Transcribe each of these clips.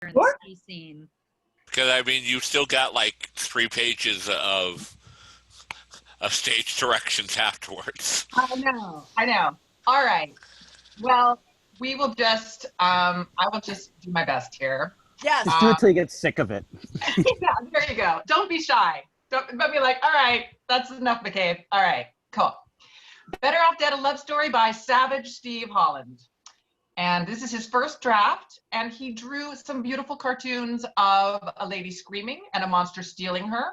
in Sure. the ski scene. Because, I mean, you still got like 3 pages of stage directions afterwards. I know. All right. Well, we will just, I will just do my best here. Yes. Just do it till you get sick of it. Yeah, there you go. Don't be shy. Don't be like, all right, that's enough, McCabe. All right, cool. Better Off Dead, a love story by Savage Steve Holland. And this is his first draft, and he drew some beautiful cartoons of a lady screaming and a monster stealing her,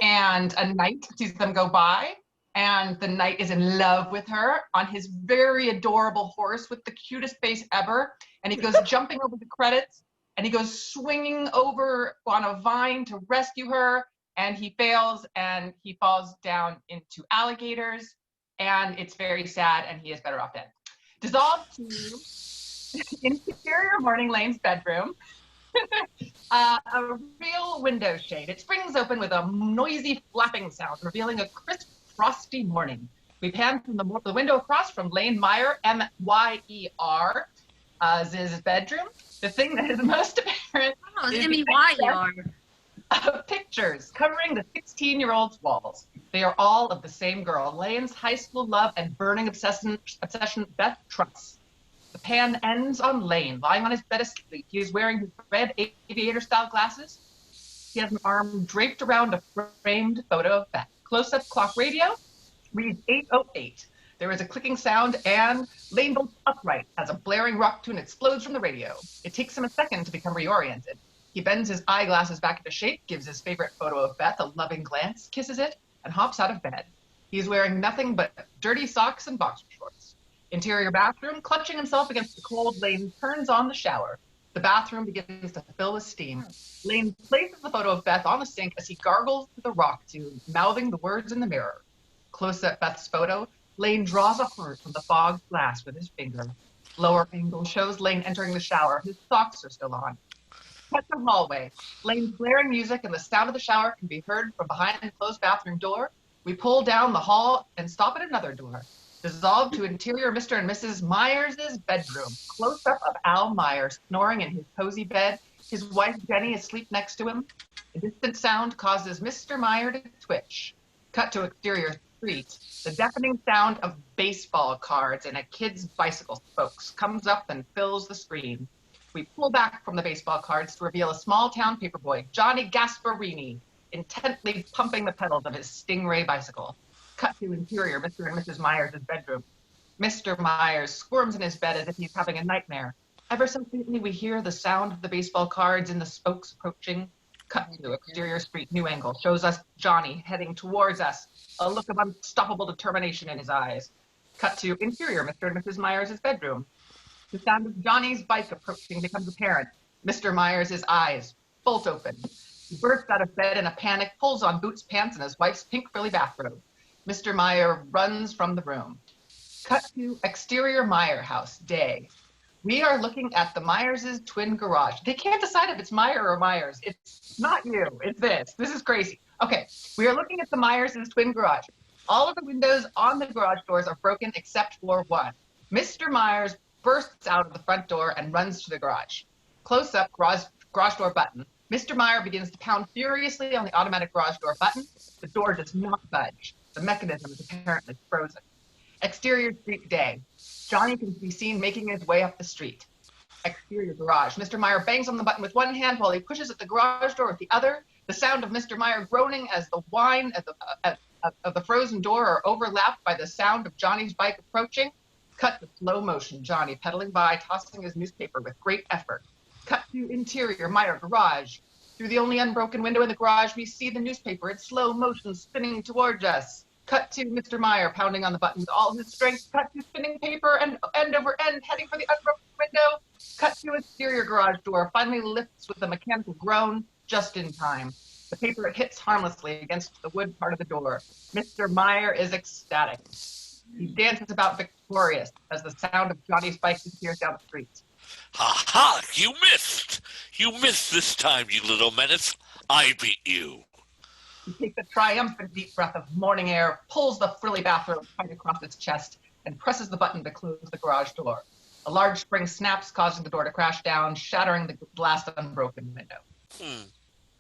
and a knight sees them go by, and the knight is in love with her on his very adorable horse with the cutest face ever, and he goes jumping over the credits, and he goes swinging over on a vine to rescue her, and he fails, and he falls down into alligators, and it's very sad, and he is better off dead. Dissolved to interior Morning Lane's bedroom. A real window shade. It springs open with a noisy flapping sound, revealing a crisp, frosty morning. We pan from the window across from Lane Meyer, M-Y-E-R, his bedroom. The thing that is most apparent Oh, is M-E-Y-E-R. of pictures covering the 16-year-old's walls. They are all of the same girl, Lane's high school love and burning obsession Beth Truss. The pan ends on Lane, lying on his bed asleep. He is wearing his red aviator-style glasses. He has an arm draped around a framed photo of Beth. Close-up clock radio reads 8:08. There is a clicking sound, and Lane bolts upright as a blaring rock tune explodes from the radio. It takes him a second to become reoriented. He bends his eyeglasses back into shape, gives his favorite photo of Beth a loving glance, kisses it, and hops out of bed. He is wearing nothing but dirty socks and boxer shorts. Interior bathroom, clutching himself against the cold, Lane turns on the shower. The bathroom begins to fill with steam. Lane places the photo of Beth on the sink as he gargles to the rock tune, mouthing the words in the mirror. Close up Beth's photo, Lane draws a heart from the fogged glass with his finger. Lower angle shows Lane entering the shower. His socks are still on. Cut the hallway. Lane's blaring music and the sound of the shower can be heard from behind the closed bathroom door. We pull down the hall and stop at another door. Dissolved to interior Mr. and Mrs. Myers' bedroom. Close-up of Al Myers snoring in his cozy bed. His wife Jenny is asleep next to him. A distant sound causes Mr. Meyer to twitch. Cut to exterior street. The deafening sound of baseball cards and a kid's bicycle spokes comes up and fills the screen. We pull back from the baseball cards to reveal a small-town paperboy, Johnny Gasparini, intently pumping the pedals of his Stingray bicycle. Cut to interior Mr. and Mrs. Myers' bedroom. Mr. Myers squirms in his bed as if he's having a nightmare. Ever so faintly, we hear the sound of the baseball cards and the spokes approaching. Cut to exterior street, new angle, shows us Johnny heading towards us, a look of unstoppable determination in his eyes. Cut to interior Mr. and Mrs. Myers' bedroom. The sound of Johnny's bike approaching becomes apparent. Mr. Myers' eyes bolt open. He bursts out of bed in a panic, pulls on boots, pants, and his wife's pink frilly bathrobe. Mr. Meyer runs from the room. Cut to exterior Meyer house, day. We are looking at the Myers' twin garage. They can't decide if it's Meyer or Myers. It's not you, it's this. This is crazy. Okay, we are looking at the Myers' twin garage. All of the windows on the garage doors are broken except for one. Mr. Myers bursts out of the front door and runs to the garage. Close up garage door button. Mr. Meyer begins to pound furiously on the automatic garage door button. The door does not budge. The mechanism is apparently frozen. Exterior street, day. Johnny can be seen making his way up the street. Exterior garage. Mr. Meyer bangs on the button with one hand while he pushes at the garage door with the other. The sound of Mr. Meyer groaning as the whine of the frozen door are overlapped by the sound of Johnny's bike approaching. Cut to slow motion. Johnny pedaling by, tossing his newspaper with great effort. Cut to interior Meyer garage. Through the only unbroken window in the garage, we see the newspaper in slow motion spinning towards us. Cut to Mr. Meyer pounding on the button with all his strength. Cut to spinning paper and end over end, heading for the unbroken window. Cut to exterior garage door, finally lifts with a mechanical groan, just in time. The paper hits harmlessly against the wood part of the door. Mr. Meyer is ecstatic. He dances about victorious as the sound of Johnny's bike disappears down the street. Ha ha! You missed! You missed this time, you little menace. I beat you. He takes a triumphant deep breath of morning air, pulls the frilly bathrobe tight across his chest, and presses the button to close the garage door. A large spring snaps, causing the door to crash down, shattering the last unbroken window.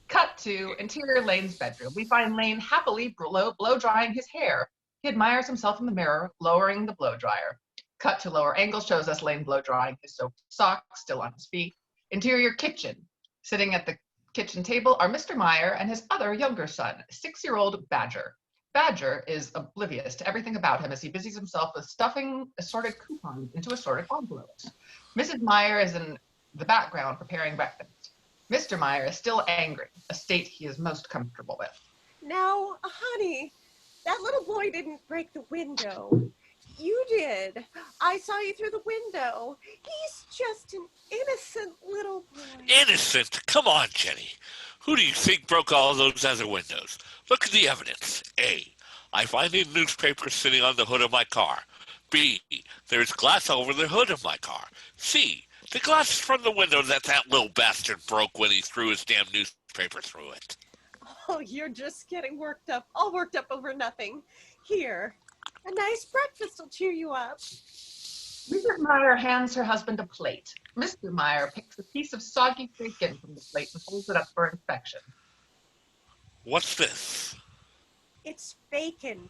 Cut to interior Lane's bedroom. We find Lane happily blow drying his hair. He admires himself in the mirror, lowering the blow dryer. Cut to lower angle shows us Lane blow drying his soaked socks, still on his feet. Interior kitchen. Sitting at the kitchen table are Mr. Meyer and his other younger son, 6-year-old Badger. Badger is oblivious to everything about him as he busies himself with stuffing assorted coupons into assorted envelopes. Mrs. Meyer is in the background preparing breakfast. Mr. Meyer is still angry, a state he is most comfortable with. Now, honey, that little boy didn't break the window. You did. I saw you through the window. He's just an innocent little boy. Innocent? Come on, Jenny. Who do you think broke all those other windows? Look at the evidence. A, I find a newspaper sitting on the hood of my car. B, there's glass over the hood of my car. C, the glass is from the window that little bastard broke when he threw his damn newspaper through it. Oh, you're just getting worked up, all worked up over nothing. Here, a nice breakfast will cheer you up. Mrs. Meyer hands her husband a plate. Mr. Meyer picks a piece of soggy bacon from the plate and holds it up for inspection. What's this? It's bacon.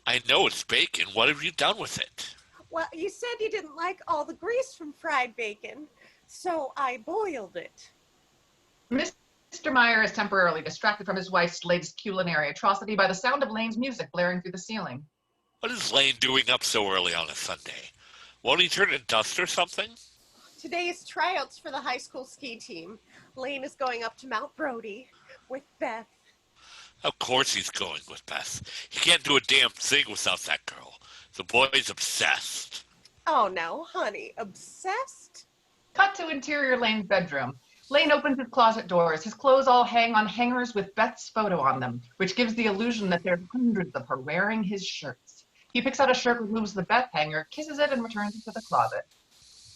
I know it's bacon. What have you done with it? Well, you said you didn't like all the grease from fried bacon, so I boiled it. Mr. Meyer is temporarily distracted from his wife's latest culinary atrocity by the sound of Lane's music blaring through the ceiling. What is Lane doing up so early on a Sunday? Won't he turn to dust or something? Today is tryouts for the high school ski team. Lane is going up to Mount Brody with Beth. Of course he's going with Beth. He can't do a damn thing without that girl. The boy's obsessed. Oh no, honey, obsessed? Cut to interior Lane's bedroom. Lane opens his closet doors. His clothes all hang on hangers with Beth's photo on them, which gives the illusion that there are hundreds of her wearing his shirts. He picks out a shirt, removes the Beth hanger, kisses it, and returns it to the closet.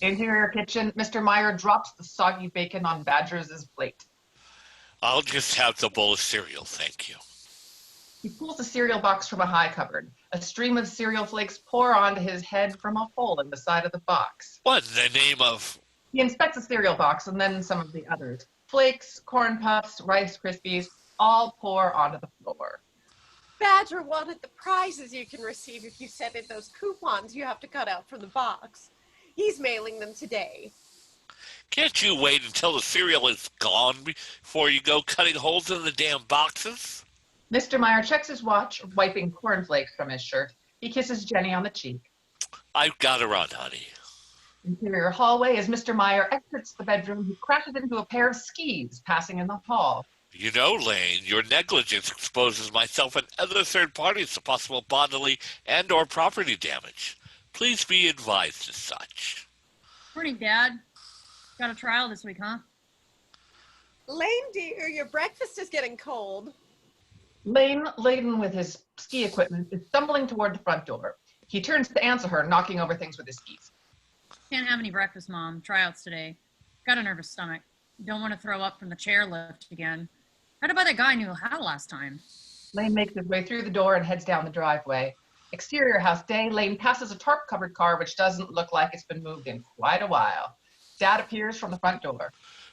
Interior kitchen, Mr. Meyer drops the soggy bacon on Badger's plate. I'll just have the bowl of cereal, thank you. He pulls a cereal box from a high cupboard. A stream of cereal flakes pour onto his head from a hole in the side of the box. What in the name of... He inspects the cereal box and then some of the others. Flakes, Corn Puffs, Rice Krispies, all pour onto the floor. Badger wanted the prizes you can receive if you send in those coupons you have to cut out from the box. He's mailing them today. Can't you wait until the cereal is gone before you go cutting holes in the damn boxes? Mr. Meyer checks his watch, wiping cornflakes from his shirt. He kisses Jenny on the cheek. I've got to run, honey. Interior hallway, as Mr. Meyer exits the bedroom, he crashes into a pair of skis passing in the hall. You know, Lane, your negligence exposes myself and other third parties to possible bodily and or property damage. Please be advised as such. Morning, Dad. Got a trial this week, huh? Lane, dear, your breakfast is getting cold. Lane, laden with his ski equipment, is stumbling toward the front door. He turns to answer her, knocking over things with his skis. Can't have any breakfast, Mom. Tryouts today. Got a nervous stomach. Don't want to throw up from the chairlift again. How'd about that guy I knew how last time? Lane makes his way through the door and heads down the driveway. Exterior house day, Lane passes a tarp-covered car which doesn't look like it's been moved in quite a while. Dad appears from the front door.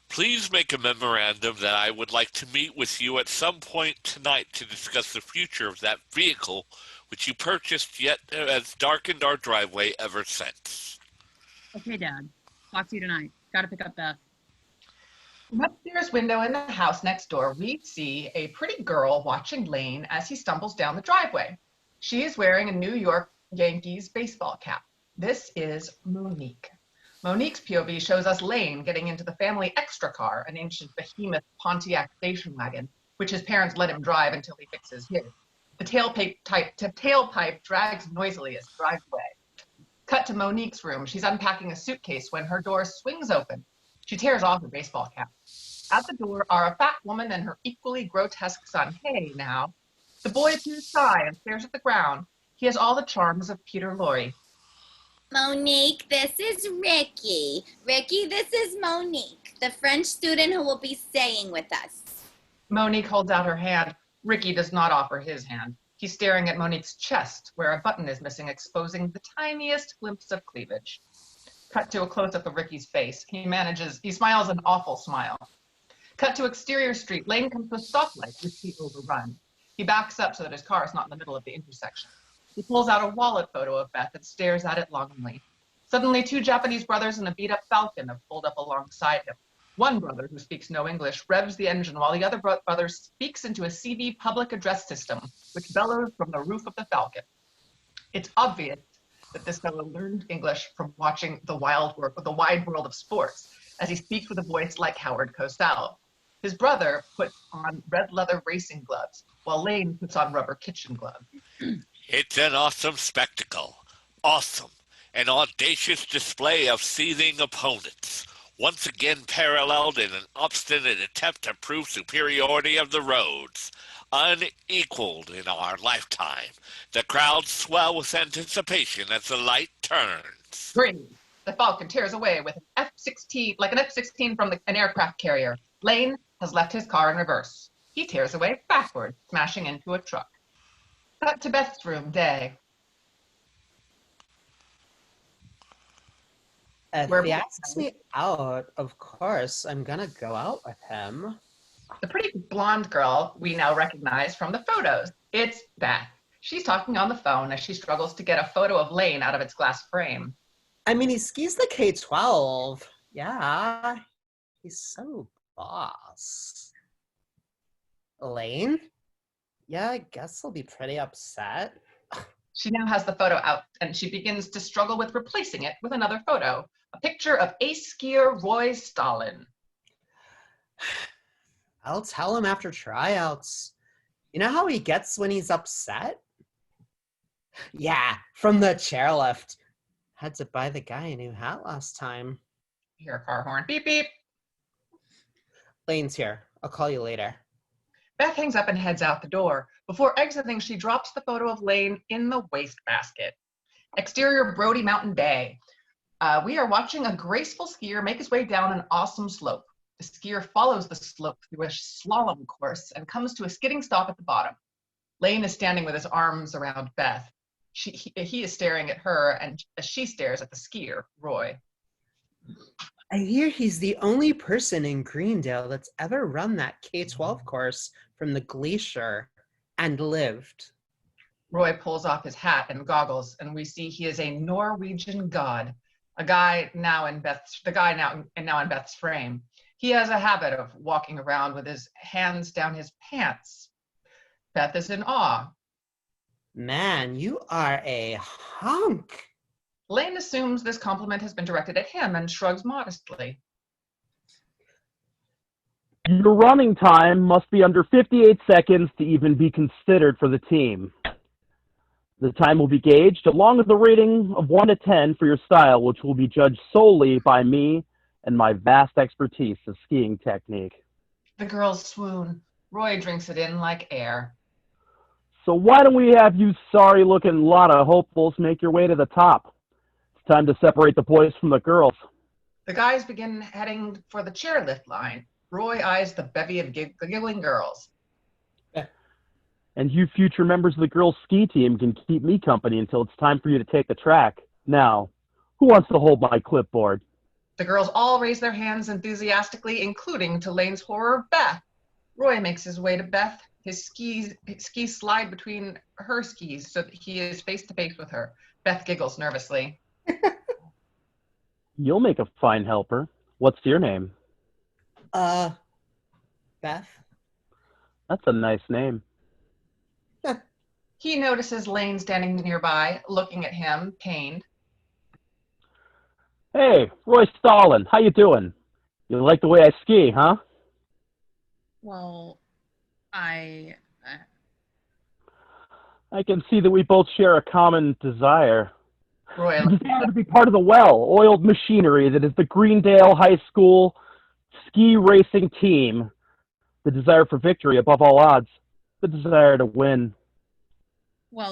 Please make a memorandum that I would like to meet with you at some point tonight to discuss the future of that vehicle which you purchased yet has darkened our driveway ever since. Okay, Dad. Talk to you tonight. Gotta pick up Beth. From upstairs window in the house next door, we see a pretty girl watching Lane as he stumbles down the driveway. She is wearing a New York Yankees baseball cap. This is Monique. Monique's POV shows us Lane getting into the family extra car, an ancient behemoth Pontiac station wagon, which his parents let him drive until he fixes his. The tailpipe drags noisily as he drives away. Cut to Monique's room. She's unpacking a suitcase when her door swings open. She tears off her baseball cap. At the door are a fat woman and her equally grotesque son. Hey, now. The boy appears shy and stares at the ground. He has all the charms of Peter Lorre. Monique, this is Ricky. Ricky, this is Monique, the French student who will be staying with us. Monique holds out her hand. Ricky does not offer his hand. He's staring at Monique's chest, where a button is missing, exposing the tiniest glimpse of cleavage. Cut to a close-up of Ricky's face. He smiles an awful smile. Cut to exterior street. Lane comes to a stoplight, which he overrun. He backs up so that his car is not in the middle of the intersection. He pulls out a wallet photo of Beth and stares at it longingly. Suddenly, 2 Japanese brothers in a beat-up Falcon have pulled up alongside him. One brother, who speaks no English, revs the engine while the other brother speaks into a CV public address system, which bellows from the roof of the Falcon. It's obvious that this fellow learned English from watching the wide world of sports, as he speaks with a voice like Howard Cosell. His brother puts on red leather racing gloves, while Lane puts on rubber kitchen gloves. It's an awesome spectacle. Awesome. An audacious display of seething opponents, once again paralleled in an obstinate attempt to prove superiority of the roads, unequaled in our lifetime. The crowds swell with anticipation as the light turns. Green. The Falcon tears away with an F-16, like an F-16 from an aircraft carrier. Lane has left his car in reverse. He tears away backwards, smashing into a truck. Cut to Beth's room, day. If he asks me out, of course, I'm gonna go out with him. The pretty blonde girl we now recognize from the photos. It's Beth. She's talking on the phone as she struggles to get a photo of Lane out of its glass frame. I mean, he skis the K-12. Yeah, he's so boss. Lane? Yeah, I guess he'll be pretty upset. She now has the photo out, and she begins to struggle with replacing it with another photo, a picture of ace skier Roy Stalin. I'll tell him after tryouts. You know how he gets when he's upset? Yeah, from the chairlift. Had to buy the guy a new hat last time. Hear a car horn. Beep, beep. Lane's here. I'll call you later. Beth hangs up and heads out the door. Before exiting, she drops the photo of Lane in the wastebasket. Exterior Brody Mountain Bay. We are watching a graceful skier make his way down an awesome slope. The skier follows the slope through a slalom course and comes to a skidding stop at the bottom. Lane is standing with his arms around Beth. He is staring at her, and as she stares at the skier, Roy. I hear he's the only person in Greendale that's ever run that K-12 course from the glacier and lived. Roy pulls off his hat and goggles, and we see he is a Norwegian god, the guy now in Beth's frame. He has a habit of walking around with his hands down his pants. Beth is in awe. Man, you are a hunk. Lane assumes this compliment has been directed at him and shrugs modestly. Your running time must be under 58 seconds to even be considered for the team. The time will be gauged along with the rating of 1 to 10 for your style, which will be judged solely by me and my vast expertise of skiing technique. The girls swoon. Roy drinks it in like air. So why don't we have you sorry-looking lot of hopefuls make your way to the top? It's time to separate the boys from the girls. The guys begin heading for the chairlift line. Roy eyes the bevy of giggling girls. And you future members of the girls' ski team can keep me company until it's time for you to take the track. Now, who wants to hold my clipboard? The girls all raise their hands enthusiastically, including to Lane's horror, Beth. Roy makes his way to Beth. His skis slide between her skis so that he is face to face with her. Beth giggles nervously. You'll make a fine helper. What's your name? Beth? That's a nice name. He notices Lane standing nearby, looking at him, pained. Hey, Roy Stalin, how you doing? You like the way I ski, huh? Well, I can see that we both share a common desire. Roy, The desire to be part of the well-oiled machinery that is the Greendale High School ski racing team. The desire for victory above all odds. The desire to win. well,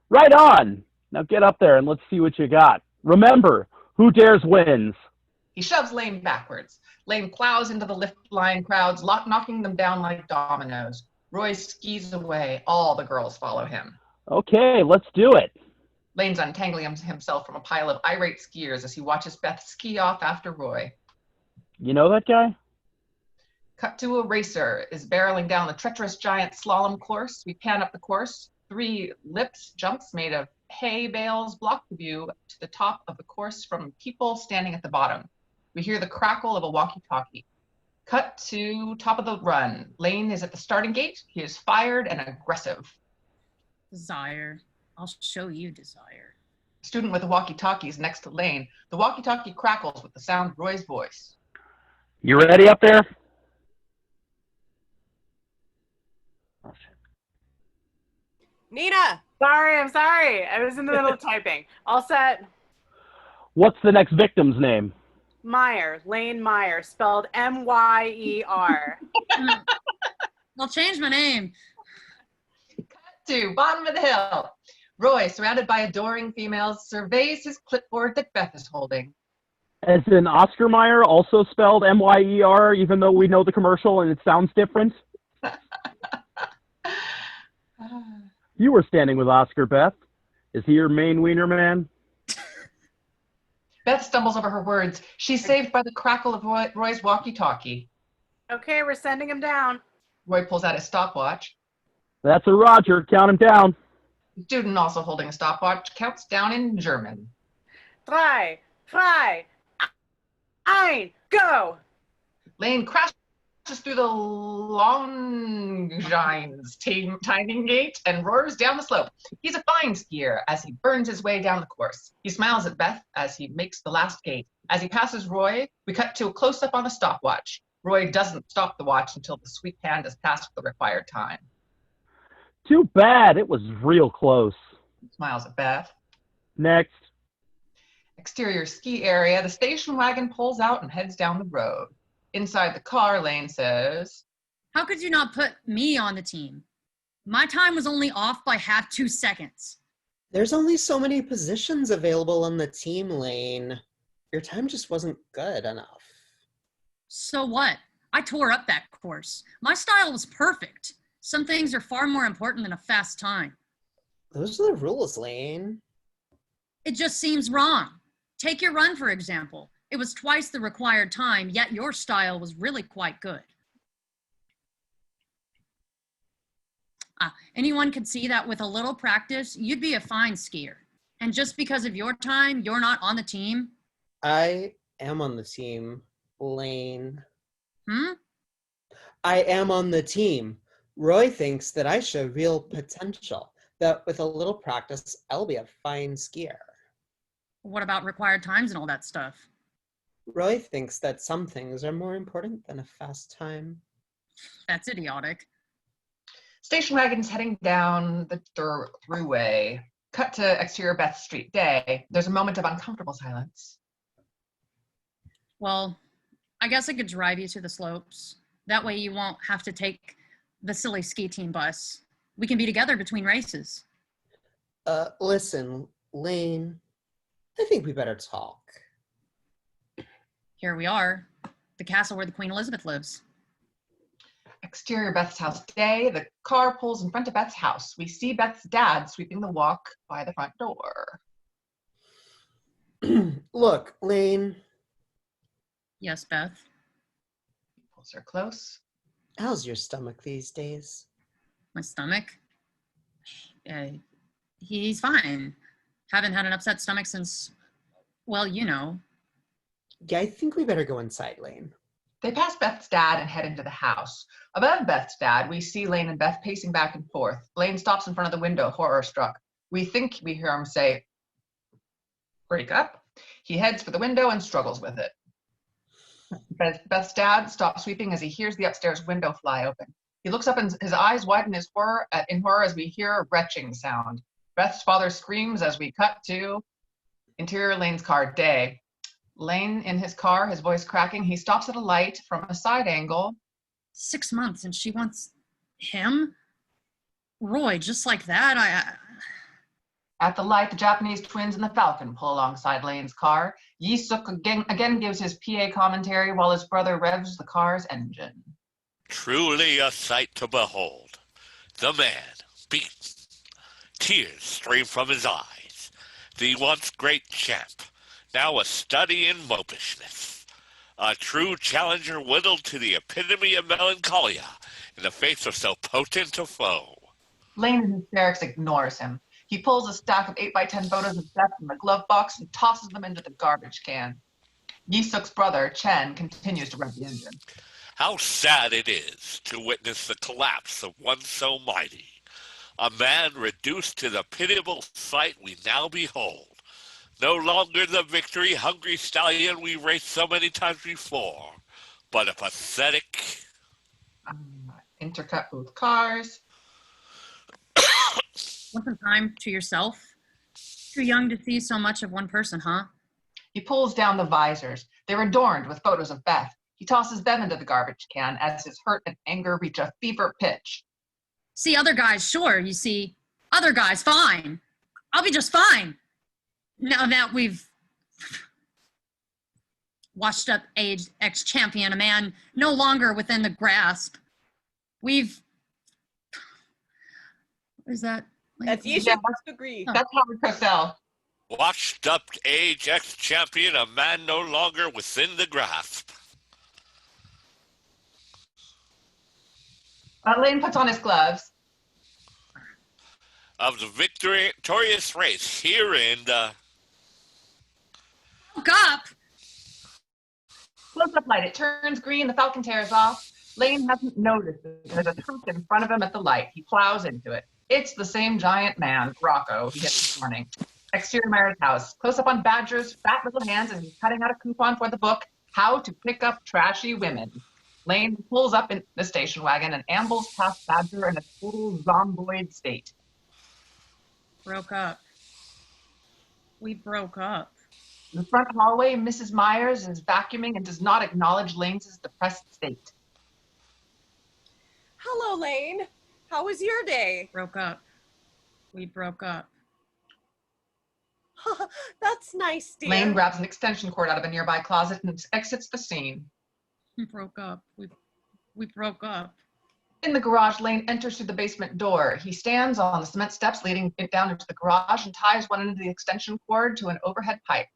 Right on! Now get up there and let's see what you got. Remember, who dares wins. He shoves Lane backwards. Lane plows into the lift line crowds, knocking them down like dominoes. Roy skis away. All the girls follow him. Okay, let's do it. Lane's untangling himself from a pile of irate skiers as he watches Beth ski off after Roy. You know that guy? Cut to a racer is barreling down the treacherous giant slalom course. We pan up the course. 3 lips jumps made of hay bales block the view to the top of the course from people standing at the bottom. We hear the crackle of a walkie-talkie. Cut to top of the run. Lane is at the starting gate. He is fired and aggressive. Desire. I'll show you desire. Student with the walkie-talkie is next to Lane. The walkie-talkie crackles with the sound of Roy's voice. You ready up there? Oh, shit. Nina! I'm sorry. I was in the middle of typing. All set. What's the next victim's name? Meyer, Lane Meyer, spelled M-Y-E-R. I'll change my name. To bottom of the hill. Roy, surrounded by adoring females, surveys his clipboard that Beth is holding. As in Oscar Mayer, also spelled M-Y-E-R, even though we know the commercial and it sounds different? You were standing with Oscar, Beth. Is he your main wiener man? Beth stumbles over her words. She's saved by the crackle of Roy's walkie-talkie. Okay, we're sending him down. Roy pulls out his stopwatch. That's a Roger. Count him down. The student, also holding a stopwatch, counts down in German. 3, 2, 1, go! Lane crashes through the Longines timing gate and roars down the slope. He's a fine skier as he burns his way down the course. He smiles at Beth as he makes the last gate. As he passes Roy, we cut to a close-up on a stopwatch. Roy doesn't stop the watch until the sweep hand has passed the required time. Too bad. It was real close. He smiles at Beth. Next. Exterior ski area. The station wagon pulls out and heads down the road. Inside the car, Lane says, How could you not put me on the team? My time was only off by 0.5 seconds. There's only so many positions available on the team, Lane. Your time just wasn't good enough. So what? I tore up that course. My style was perfect. Some things are far more important than a fast time. Those are the rules, Lane. It just seems wrong. Take your run, for example. It was twice the required time, yet your style was really quite good. Anyone could see that with a little practice, you'd be a fine skier. And just because of your time, you're not on the team? I am on the team, Lane. I am on the team. Roy thinks that I show real potential, that with a little practice, I'll be a fine skier. What about required times and all that stuff? Roy thinks that some things are more important than a fast time. That's idiotic. Station wagon's heading down the throughway. Cut to exterior Beth Street Day. There's a moment of uncomfortable silence. Well, I guess I could drive you to the slopes. That way you won't have to take the silly ski team bus. We can be together between races. Listen, Lane, I think we better talk. Here we are, the castle where the Queen Elizabeth lives. Exterior Beth's house day. The car pulls in front of Beth's house. We see Beth's dad sweeping the walk by the front door. Look, Lane. Yes, Beth? He pulls her close. How's your stomach these days? My stomach? He's fine. Haven't had an upset stomach since, well, you know. Yeah, I think we better go inside, Lane. They pass Beth's dad and head into the house. Above Beth's dad, we see Lane and Beth pacing back and forth. Lane stops in front of the window, horror-struck. We think we hear him say, "Break up." He heads for the window and struggles with it. Beth's dad stops sweeping as he hears the upstairs window fly open. He looks up and his eyes widen in horror as we hear a retching sound. Beth's father screams as we cut to interior Lane's car day. Lane in his car, his voice cracking. He stops at a light from a side angle. 6 months and she wants him? Roy, just like that? At the light, the Japanese twins and the Falcon pull alongside Lane's car. Yi-suk again gives his PA commentary while his brother revs the car's engine. Truly a sight to behold. The man beats. Tears stream from his eyes. the once great champ, now a study in mopishness. A true challenger whittled to the epitome of melancholia in the face of so potent a foe. Lane in hysterics ignores him. He pulls a stack of 8x10 photos of Beth from the glove box and tosses them into the garbage can. Yi-suk's brother, Chen, continues to rev the engine. How sad it is to witness the collapse of one so mighty, a man reduced to the pitiable sight we now behold. No longer the victory-hungry stallion we raced so many times before, but a pathetic... Intercut both cars. Want some time to yourself? Too young to see so much of one person, huh? He pulls down the visors. They're adorned with photos of Beth. He tosses them into the garbage can as his hurt and anger reach a fever pitch. See, other guys, sure, you see. Other guys, fine. I'll be just fine. Now that we've washed up age ex-champion, a man no longer within the grasp. We've... What is that? That's Yisha must agree. That's Howard Cosell. Washed up age ex-champion, a man no longer within the grasp. Lane puts on his gloves. Of the victorious race here in the... Look up! Close-up light. It turns green. The Falcon tears off. Lane hasn't noticed that there's a truck in front of him at the light. He plows into it. It's the same giant man, Rocco, he hit this morning. Exterior Myra's house. Close-up on Badger's fat little hands as he's cutting out a coupon for the book, How to Pick Up Trashy Women. Lane pulls up in the station wagon and ambles past Badger in a total zomboid state. Broke up. We broke up. In the front hallway, Mrs. Myers is vacuuming and does not acknowledge Lane's depressed state. Hello, Lane. How was your day? Broke up. We broke up. That's nice, dear. Lane grabs an extension cord out of a nearby closet and exits the scene. We broke up. We broke up. In the garage, Lane enters through the basement door. He stands on the cement steps leading it down into the garage and ties one end of the extension cord to an overhead pipe.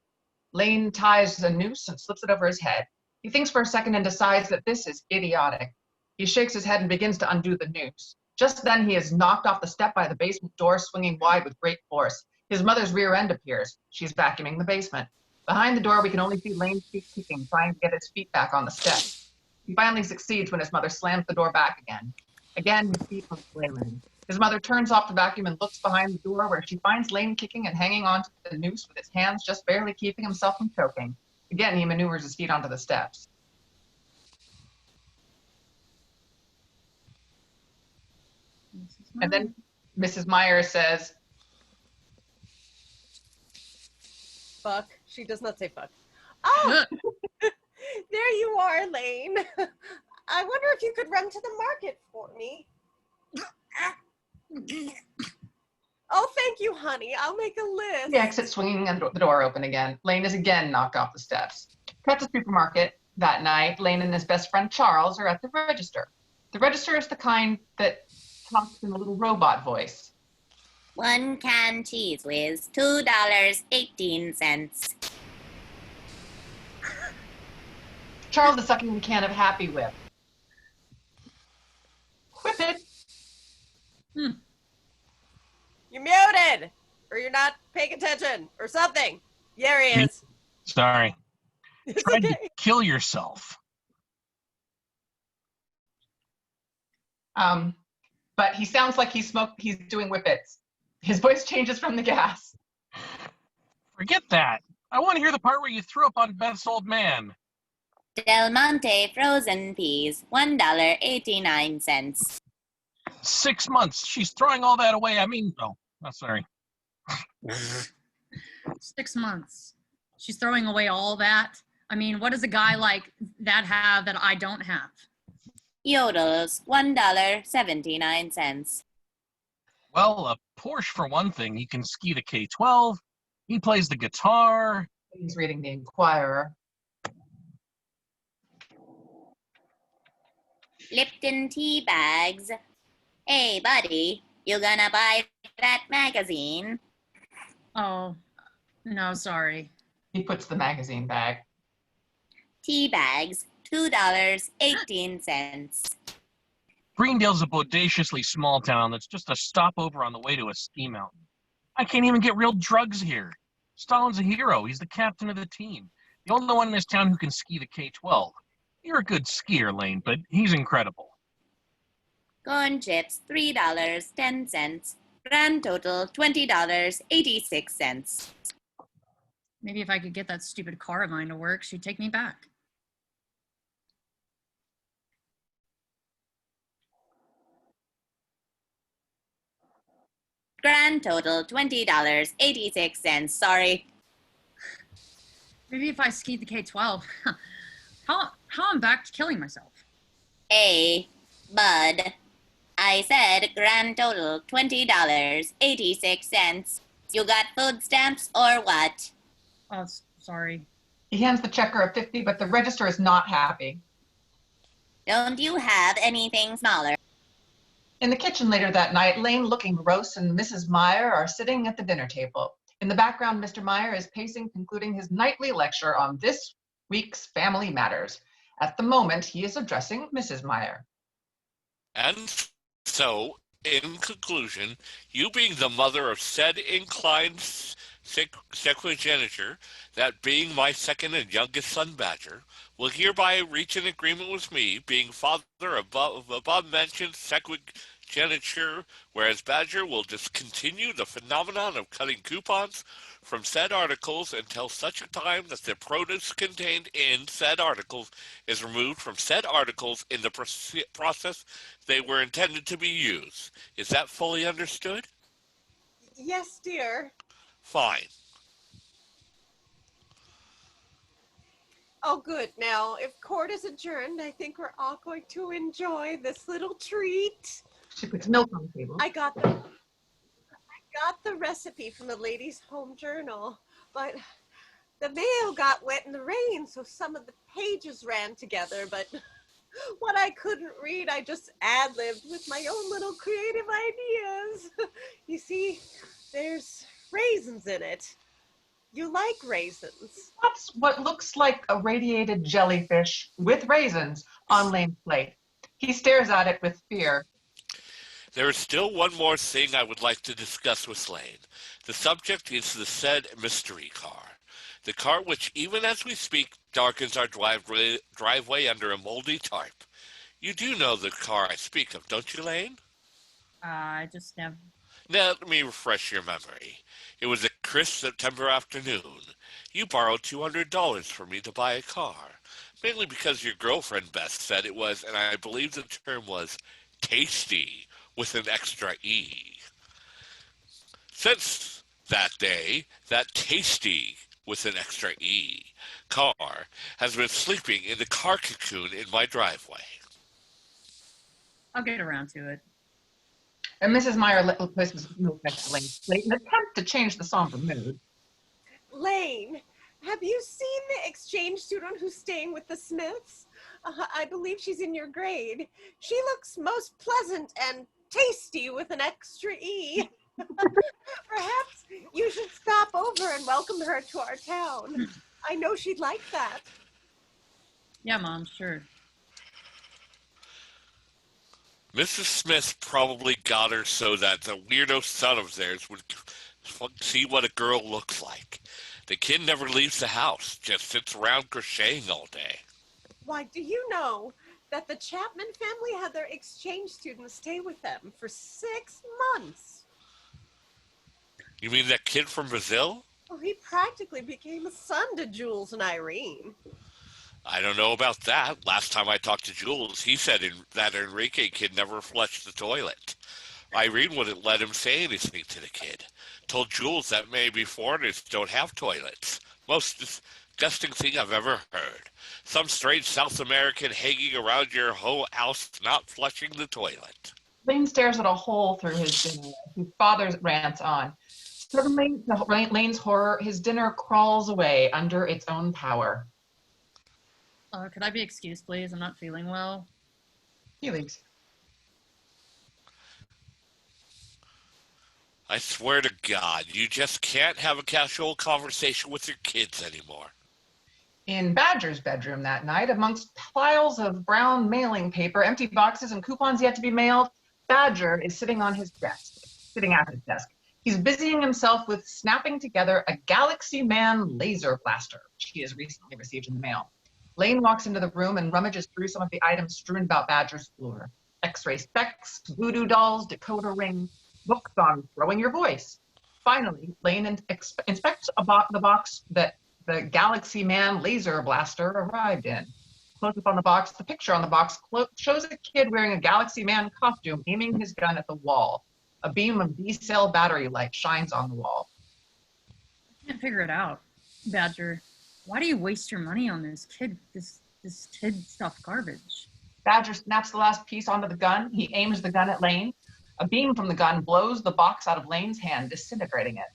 Lane ties a noose and slips it over his head. He thinks for a second and decides that this is idiotic. He shakes his head and begins to undo the noose. Just then, he is knocked off the step by the basement door swinging wide with great force. His mother's rear end appears. She's vacuuming the basement. Behind the door, we can only see Lane's feet kicking, trying to get his feet back on the step. He finally succeeds when his mother slams the door back again. Again, his feet are flailing. His mother turns off the vacuum and looks behind the door where she finds Lane kicking and hanging onto the noose with his hands just barely keeping himself from choking. Again, he maneuvers his feet onto the steps. And then Mrs. Myers says, Fuck. She does not say fuck. Oh, there you are, Lane. I wonder if you could run to the market for me. Oh, thank you, honey. I'll make a list. he exits swinging and the door open again. Lane is again knocked off the steps. Cut to supermarket. That night, Lane and his best friend Charles are at the register. The register is the kind that talks in a little robot voice. 1 can cheese whiz, $2.18. Charles is sucking a can of Happy Whip. Whip it. You're muted, or you're not paying attention, or something. There he is. Sorry. It's Tried okay. to kill yourself. But he sounds like he's doing whippets. His voice changes from the gas. Forget that. I want to hear the part where you threw up on Beth's old man. Del Monte frozen peas, $1.89. 6 months. She's throwing all that away. I mean, oh, sorry. 6 months. She's throwing away all that. I mean, what does a guy like that have that I don't have? Yodels, $1.79. Well, a Porsche for one thing. He can ski to K-12. He plays the guitar. He's reading the Inquirer. Lipton tea bags. Hey, buddy, you gonna buy that magazine? Oh, No, sorry. He puts the magazine back. Tea bags, $2.18. Greendale's a bodaciously small town that's just a stopover on the way to a ski mountain. I can't even get real drugs here. Stalin's a hero. He's the captain of the team. The only one in this town who can ski the K-12. You're a good skier, Lane, but he's incredible. Corn chips, $3.10. Grand total, $20.86. Maybe if I could get that stupid car of mine to work, she'd take me back. Grand total, $20.86. Sorry. Maybe if I skied the K-12. How I'm back to killing myself? Hey, bud. I said grand total, $20.86. You got food stamps or what? Oh, sorry. He hands the checker a 50, but the register is not happy. Don't you have anything smaller? In the kitchen later that night, Lane, looking gross, and Mrs. Meyer are sitting at the dinner table. In the background, Mr. Meyer is pacing, concluding his nightly lecture on this week's family matters. At the moment, he is addressing Mrs. Meyer. And so, in conclusion, you being the mother of said inclined sequigeniture, that being my second and youngest son, Badger, will hereby reach an agreement with me, being father of above-mentioned sequigeniture, whereas Badger will discontinue the phenomenon of cutting coupons from said articles until such a time that the produce contained in said articles is removed from said articles in the process they were intended to be used. Is that fully understood? Yes, dear. Fine. Oh, good. Now, if court is adjourned, I think we're all going to enjoy this little treat. She puts milk on the table. I got the recipe from the ladies' home journal, but the mail got wet in the rain, so some of the pages ran together, but what I couldn't read, I just ad-libbed with my own little creative ideas. You see, there's raisins in it. You like raisins. That's what looks like a radiated jellyfish with raisins on Lane's plate. He stares at it with fear. There is still one more thing I would like to discuss with Lane. The subject is the said mystery car. The car which, even as we speak, darkens our driveway under a moldy tarp. You do know the car I speak of, don't you, Lane? I just never... Now, let me refresh your memory. It was a crisp September afternoon. You borrowed $200 from me to buy a car, mainly because your girlfriend Beth said it was, and I believe the term was, tasty, with an extra E. Since that day, that tasty, with an extra E, car has been sleeping in the car cocoon in my driveway. I'll get around to it. And Mrs. Meyer places milk next to Lane's plate in an attempt to change the somber mood. Lane, have you seen the exchange student who's staying with the Smiths? I believe she's in your grade. She looks most pleasant and tasty with an extra E. Perhaps you should stop over and welcome her to our town. I know she'd like that. Yeah, Mom, sure. Mrs. Smith probably got her so that the weirdo son of theirs would see what a girl looks like. The kid never leaves the house, just sits around crocheting all day. Why, do you know that the Chapman family had their exchange students stay with them for 6 months? You mean that kid from Brazil? Well, he practically became a son to Jules and Irene. I don't know about that. Last time I talked to Jules, he said that Enrique kid never flushed the toilet. Irene wouldn't let him say anything to the kid. Told Jules that maybe foreigners don't have toilets. Most disgusting thing I've ever heard. Some strange South American hanging around your whole house not flushing the toilet. Lane stares at a hole through his dinner. His father rants on. Suddenly, to Lane's horror, his dinner crawls away under its own power. Could I be excused, please? I'm not feeling well. He leaves. I swear to God, you just can't have a casual conversation with your kids anymore. In Badger's bedroom that night, amongst piles of brown mailing paper, empty boxes, and coupons yet to be mailed, Badger is sitting at his desk. He's busying himself with snapping together a Galaxy Man laser blaster, which he has recently received in the mail. Lane walks into the room and rummages through some of the items strewn about Badger's floor. X-ray specs, voodoo dolls, decoder rings, books on throwing your voice. Finally, Lane inspects the box that the Galaxy Man laser blaster arrived in. Close up on the box, the picture on the box shows a kid wearing a Galaxy Man costume aiming his gun at the wall. A beam of D-cell battery light shines on the wall. I can't figure it out, Badger. Why do you waste your money on this kid stuff garbage? Badger snaps the last piece onto the gun. He aims the gun at Lane. A beam from the gun blows the box out of Lane's hand, disintegrating it.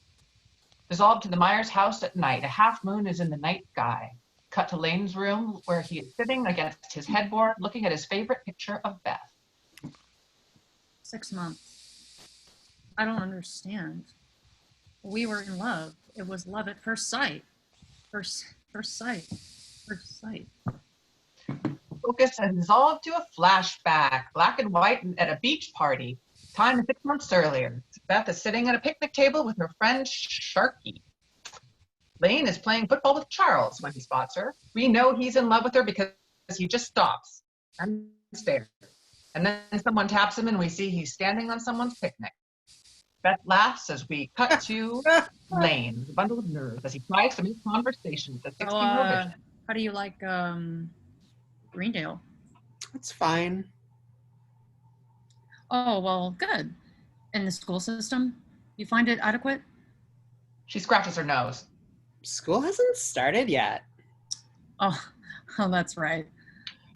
Dissolved to the Myers house at night. A half moon is in the night sky. Cut to Lane's room, where he is sitting against his headboard, looking at his favorite picture of Beth. 6 months. I don't understand. We were in love. It was love at first sight. First sight. Focus has dissolved to a flashback, black and white at a beach party. Time is 6 months earlier. Beth is sitting at a picnic table with her friend Sharky. Lane is playing football with Charles when he spots her. We know he's in love with her because he just stops and stares. And then someone taps him and we see he's standing on someone's picnic. Beth laughs as we cut to Lane, a bundle of nerves, as he tries to make conversation with the 16-year-old vision. How do you like Greendale? That's fine. Oh, well, good. In the school system, you find it adequate? She scratches her nose. School hasn't started yet. Oh, that's right.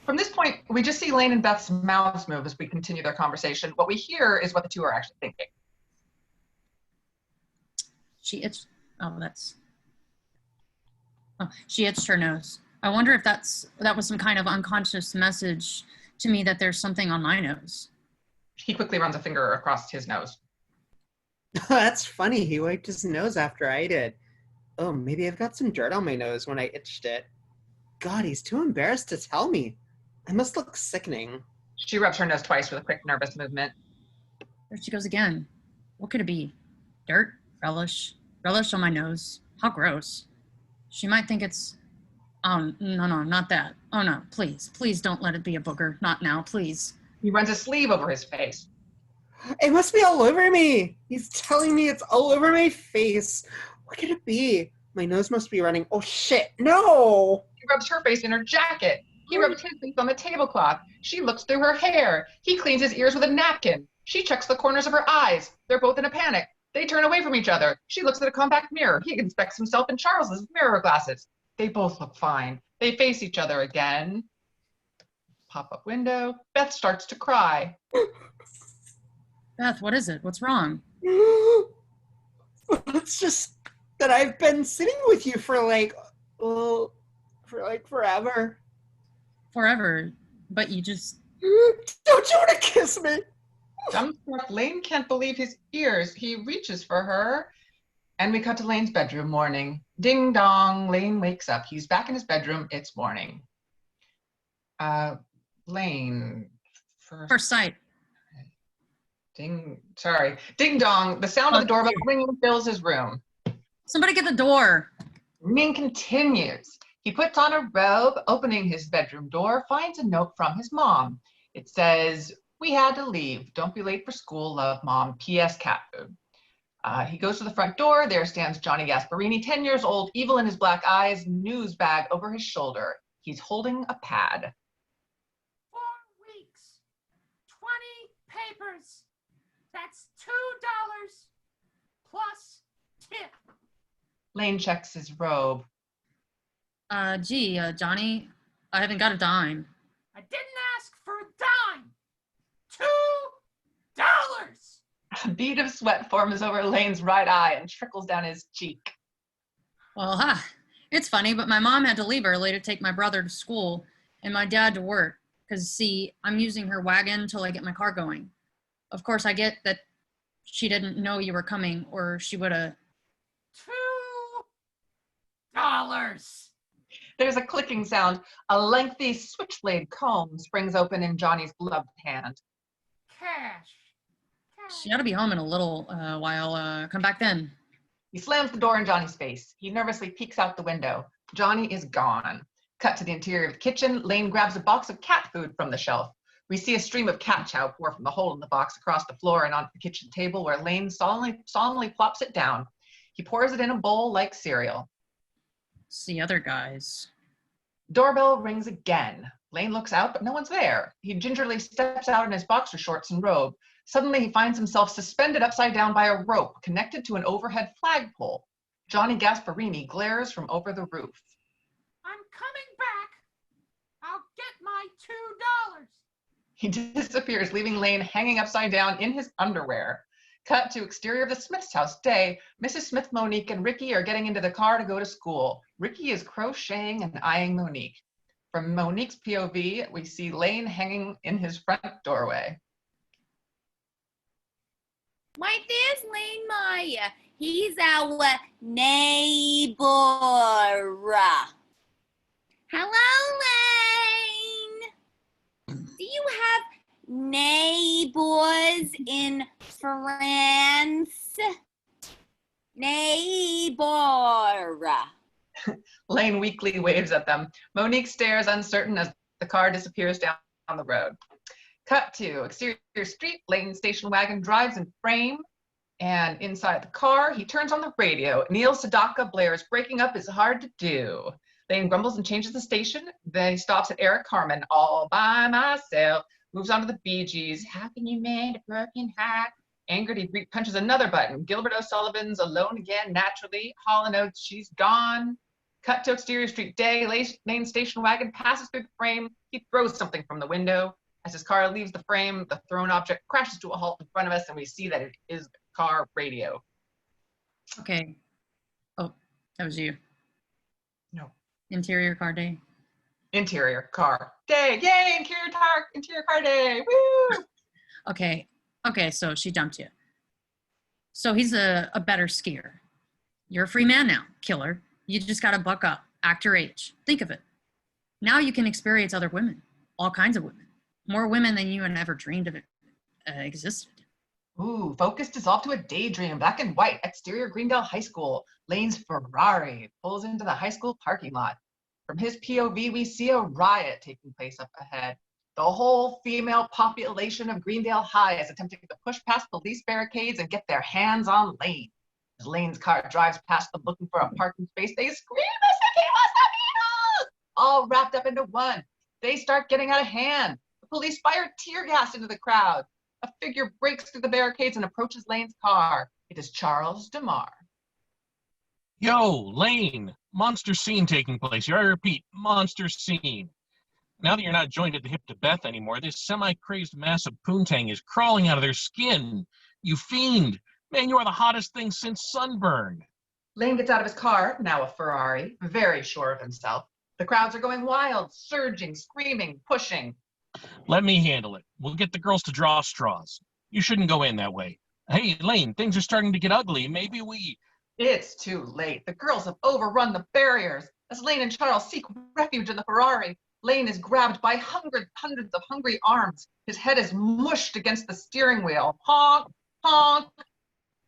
From this point, we just see Lane and Beth's mouths move as we continue their conversation. What we hear is what the two are actually thinking. She itched her nose. I wonder if that was some kind of unconscious message to me that there's something on my nose. He quickly runs a finger across his nose. That's funny. He wiped his nose after I did. Oh, maybe I've got some dirt on my nose when I itched it. God, he's too embarrassed to tell me. I must look sickening. She rubs her nose twice with a quick, nervous movement. There she goes again. What could it be? Dirt? Relish on my nose. How gross. She might think it's... Oh, no, not that. Oh, no, please don't let it be a booger. Not now, please. He runs a sleeve over his face. It must be all over me. He's telling me it's all over my face. What could it be? My nose must be running. Oh, shit, no. He rubs her face in her jacket. He rubs his face on the tablecloth. She looks through her hair. He cleans his ears with a napkin. She checks the corners of her eyes. They're both in a panic. They turn away from each other. She looks at a compact mirror. He inspects himself in Charles's mirror glasses. They both look fine. They face each other again. Pop-up window. Beth starts to cry. Beth, what is it? What's wrong? It's just that I've been sitting with you for forever. Forever, but you just... Don't you want to kiss me? Dumbstruck, Lane can't believe his ears. He reaches for her, and we cut to Lane's bedroom. Morning. Ding dong. Lane wakes up. He's back in his bedroom. It's morning. Lane. First sight. Ding dong. The sound of the doorbell ringing fills his room. Somebody get the door. Ringing continues. He puts on a robe, opening his bedroom door, finds a note from his mom. It says, "We had to leave. Don't be late for school. Love, Mom. P.S. Cat food." He goes to the front door. There stands Johnny Gasparini, 10 years old, evil in his black eyes, news bag over his shoulder. He's holding a pad. 4 weeks, 20 papers. That's $2 plus tip. Lane checks his robe. Johnny, I haven't got a dime. I didn't ask for a dime. $2. A bead of sweat forms over Lane's right eye and trickles down his cheek. Well, it's funny, but my mom had to leave early to take my brother to school and my dad to work. Because, see, I'm using her wagon until I get my car going. Of course, I get that She didn't know you were coming, or she would have. $2. There's a clicking sound. A lengthy switchblade comb springs open in Johnny's gloved hand. Cash. She ought to be home in a little while. Come back then. He slams the door in Johnny's face. He nervously peeks out the window. Johnny is gone. Cut to the interior of the kitchen. Lane grabs a box of cat food from the shelf. We see a stream of cat chow pour from the hole in the box across the floor and onto the kitchen table, where Lane solemnly plops it down. He pours it in a bowl like cereal. It's the other guys. Doorbell rings again. Lane looks out, but no one's there. He gingerly steps out in his boxer shorts and robe. Suddenly, he finds himself suspended upside down by a rope connected to an overhead flagpole. Johnny Gasparini glares from over the roof. I'm coming back. I'll get my $2. He disappears, leaving Lane hanging upside down in his underwear. Cut to exterior of the Smith's house. Day. Mrs. Smith, Monique, and Ricky are getting into the car to go to school. Ricky is crocheting and eyeing Monique. From Monique's POV, we see Lane hanging in his front doorway. Why, there's Lane Meyer. He's our neighbor. Hello, Lane. Do you have neighbors in France? Neighbor. Lane weakly waves at them. Monique stares uncertain as the car disappears down the road. Cut to exterior street. Lane's station wagon drives in frame, and inside the car, he turns on the radio. Neil Sedaka blares, "Breaking up is hard to do." Lane grumbles and changes the station. Then he stops at Eric Carmen, "All by myself." Moves on to the Bee Gees, "How can you mend a broken heart?" Angered, he punches another button. Gilbert O'Sullivan's "Alone Again," naturally. Hall & Oates, "She's Gone." Cut to exterior street. Day. Lane's station wagon passes through the frame. He throws something from the window. As his car leaves the frame, the thrown object crashes to a halt in front of us, and we see that it is the car radio. Okay. Oh, that was you. No. Interior car day. Interior car day. Yay! Interior car day. Woo! Okay. So she dumped you. So he's a better skier. You're a free man now, killer. You just gotta buck up. Act your age. Think of it. Now you can experience other women. All kinds of women. More women than you had ever dreamed of existed. Ooh, focus dissolved to a daydream. Black and white. Exterior Greendale High School. Lane's Ferrari pulls into the high school parking lot. From his POV, we see a riot taking place up ahead. The whole female population of Greendale High is attempting to push past police barricades and get their hands on Lane. As Lane's car drives past them looking for a parking space, they scream, "Seguimos! All wrapped up into one. They start getting out of hand. The police fire tear gas into the crowd. A figure breaks through the barricades and approaches Lane's car. It is Charles DeMar. Yo, Lane, monster scene taking place here. I repeat, monster scene. Now that you're not joined at the hip to Beth anymore, this semi-crazed mass of poontang is crawling out of their skin. You fiend. Man, you are the hottest thing since sunburn. Lane gets out of his car, now a Ferrari, very sure of himself. The crowds are going wild, surging, screaming, pushing. Let me handle it. We'll get the girls to draw straws. You shouldn't go in that way. Hey, Lane, things are starting to get ugly. Maybe we... It's too late. The girls have overrun the barriers. As Lane and Charles seek refuge in the Ferrari, Lane is grabbed by hundreds of hungry arms. His head is mushed against the steering wheel. Honk, honk,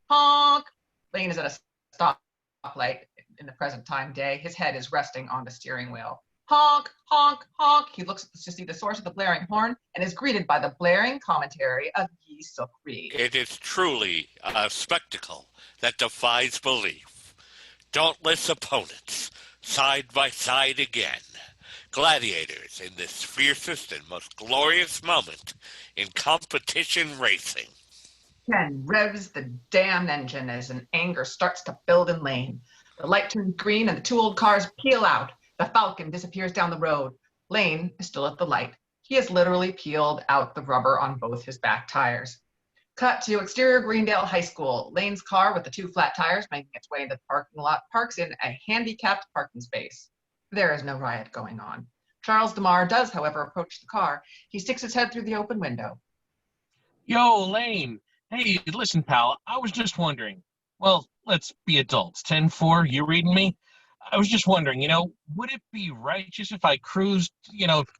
honk. Lane is at a stoplight in the present time day. His head is resting on the steering wheel. Honk, honk, honk. He looks to see the source of the blaring horn and is greeted by the blaring commentary of Guy Socri. It is truly a spectacle that defies belief. Dauntless opponents, side by side again. Gladiators in this fiercest and most glorious moment in competition racing. Ken revs the damn engine as an anger starts to build in Lane. The light turns green and the two old cars peel out. The Falcon disappears down the road. Lane is still at the light. He has literally peeled out the rubber on both his back tires. Cut to exterior Greendale High School. Lane's car with the two flat tires making its way into the parking lot parks in a handicapped parking space. There is no riot going on. Charles DeMar does, however, approach the car. He sticks his head through the open window. Yo, Lane, Hey, listen, pal, I was just wondering. Well, let's be adults. 10-4, you reading me? I was just wondering, would it be righteous if I cruised,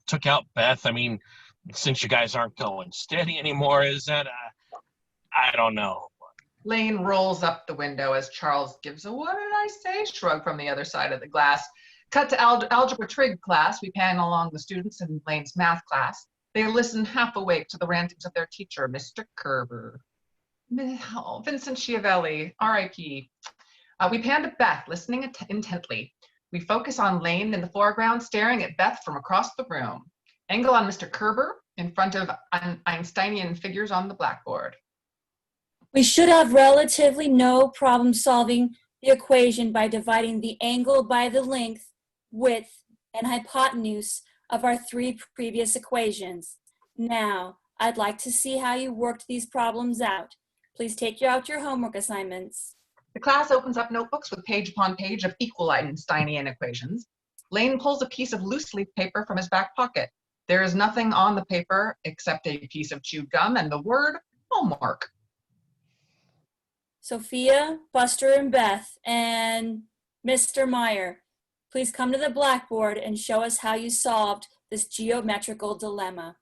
took out Beth? I mean, since you guys aren't going steady anymore, is that, I don't know. Lane rolls up the window as Charles gives a "what did I say" shrug from the other side of the glass. Cut to algebra trig class. We pan along the students in Lane's math class. They listen half awake to the rantings of their teacher, Mr. Kerber. Oh, Vincent Schiavelli, R.I.P. We pan to Beth, listening intently. We focus on Lane in the foreground, staring at Beth from across the room. Angle on Mr. Kerber in front of Einsteinian figures on the blackboard. We should have relatively no problem solving the equation by dividing the angle by the length, width, and hypotenuse of our three previous equations. Now, I'd like to see how you worked these problems out. Please take out your homework assignments. The class opens up notebooks with page upon page of equal Einsteinian equations. Lane pulls a piece of loose leaf paper from his back pocket. There is nothing on the paper except a piece of chewed gum and the word homework. Sophia, Buster, and Beth, and Mr. Meyer, please come to the blackboard and show us how you solved this geometrical dilemma.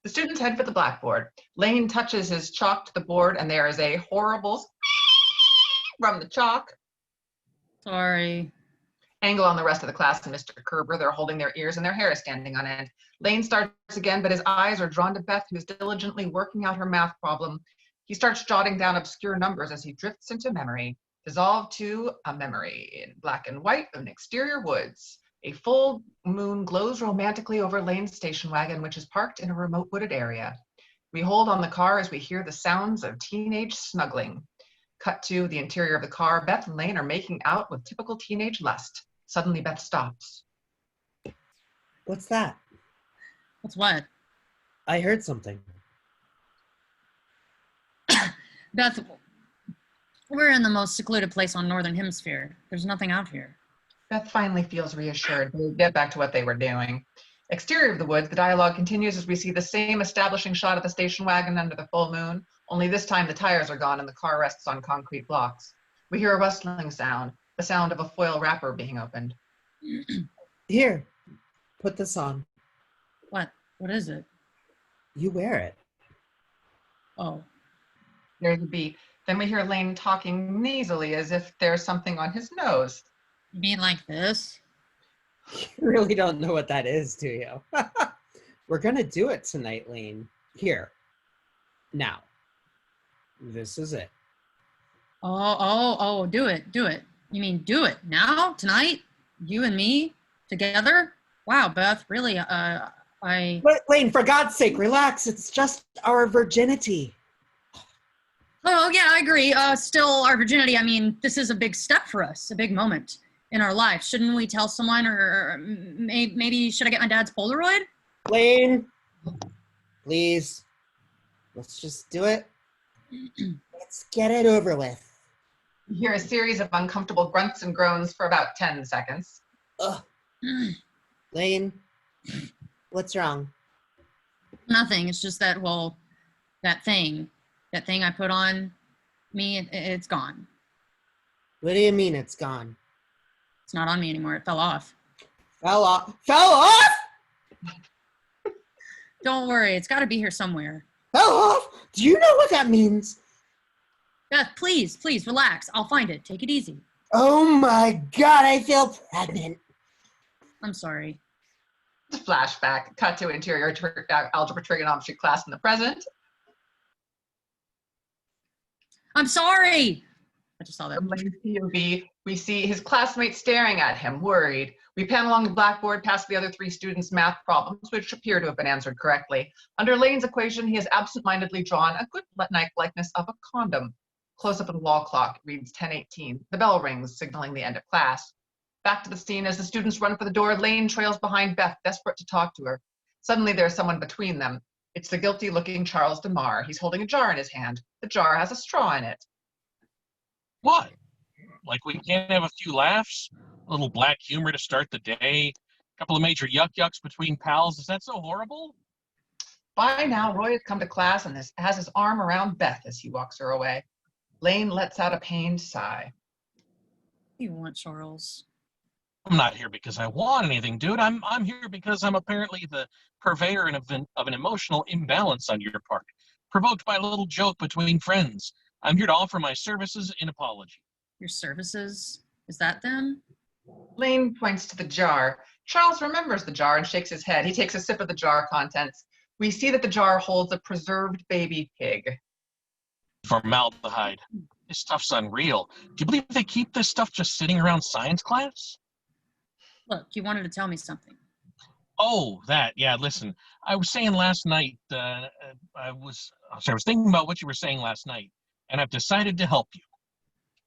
The students head for the blackboard. Lane touches his chalk to the board, and there is a horrible from the chalk. Sorry. Angle on the rest of the class and Mr. Kerber. They're holding their ears and their hair is standing on end. Lane starts again, but his eyes are drawn to Beth, who is diligently working out her math problem. He starts jotting down obscure numbers as he drifts into memory. Dissolved to a memory in black and white of an exterior woods. A full moon glows romantically over Lane's station wagon, which is parked in a remote wooded area. We hold on the car as we hear the sounds of teenage snuggling. Cut to the interior of the car. Beth and Lane are making out with typical teenage lust. Suddenly, Beth stops. What's that? What's what? I heard something. Beth, we're in the most secluded place on Northern Hemisphere. There's nothing out here. Beth finally feels reassured. They get back to what they were doing. Exterior of the woods, the dialogue continues as we see the same establishing shot of the station wagon under the full moon, only this time the tires are gone and the car rests on concrete blocks. We hear a rustling sound, the sound of a foil wrapper being opened. Here, put this on. What? What is it? You wear it. Oh. There's a beat. Then we hear Lane talking nasally as if there's something on his nose. You mean like this? You really don't know what that is, do you? We're gonna do it tonight, Lane. Here. Now. This is it. Oh, do it. You mean do it now, tonight? You and me together? Wow, Beth, really, Lane, for God's sake, relax. It's just our virginity. Oh, yeah, I agree. Still, our virginity, I mean, this is a big step for us, a big moment in our life. Shouldn't we tell someone, or maybe should I get my dad's Polaroid? Lane, please. Let's just do it. Let's get it over with. You hear a series of uncomfortable grunts and groans for about 10 seconds. Ugh. Lane, what's wrong? Nothing. It's just that, well, that thing I put on me, it's gone. What do you mean it's gone? It's not on me anymore. It fell off. Fell off? Fell off? Don't worry. It's got to be here somewhere. Fell off? Do you know what that means? Beth, please, relax. I'll find it. Take it easy. Oh my God, I feel pregnant. I'm sorry. Flashback. Cut to interior algebra trigonometry class in the present. I'm sorry. I just saw that. From Lane's POV, we see his classmates staring at him, worried. We pan along the blackboard past the other three students' math problems, which appear to have been answered correctly. Under Lane's equation, he has absentmindedly drawn a good likeness of a condom. Close up of the wall clock reads 10:18. The bell rings, signaling the end of class. Back to the scene as the students run for the door, Lane trails behind Beth, desperate to talk to her. Suddenly, there's someone between them. It's the guilty-looking Charles DeMar. He's holding a jar in his hand. The jar has a straw in it. What? Like we can't have a few laughs? A little black humor to start the day? A couple of major yuck-yucks between pals? Is that so horrible? By now, Roy has come to class and has his arm around Beth as he walks her away. Lane lets out a pained sigh. You want Charles? I'm not here because I want anything, dude. I'm here because I'm apparently the purveyor of an emotional imbalance on your part, provoked by a little joke between friends. I'm here to offer my services in apology. Your services? Is that them? Lane points to the jar. Charles remembers the jar and shakes his head. He takes a sip of the jar contents. We see that the jar holds a preserved baby pig. Formaldehyde. This stuff's unreal. Do you believe they keep this stuff just sitting around science class? Look, you wanted to tell me something. Oh, that. Yeah, listen. I was saying last night, I was thinking about what you were saying last night, and I've decided to help you.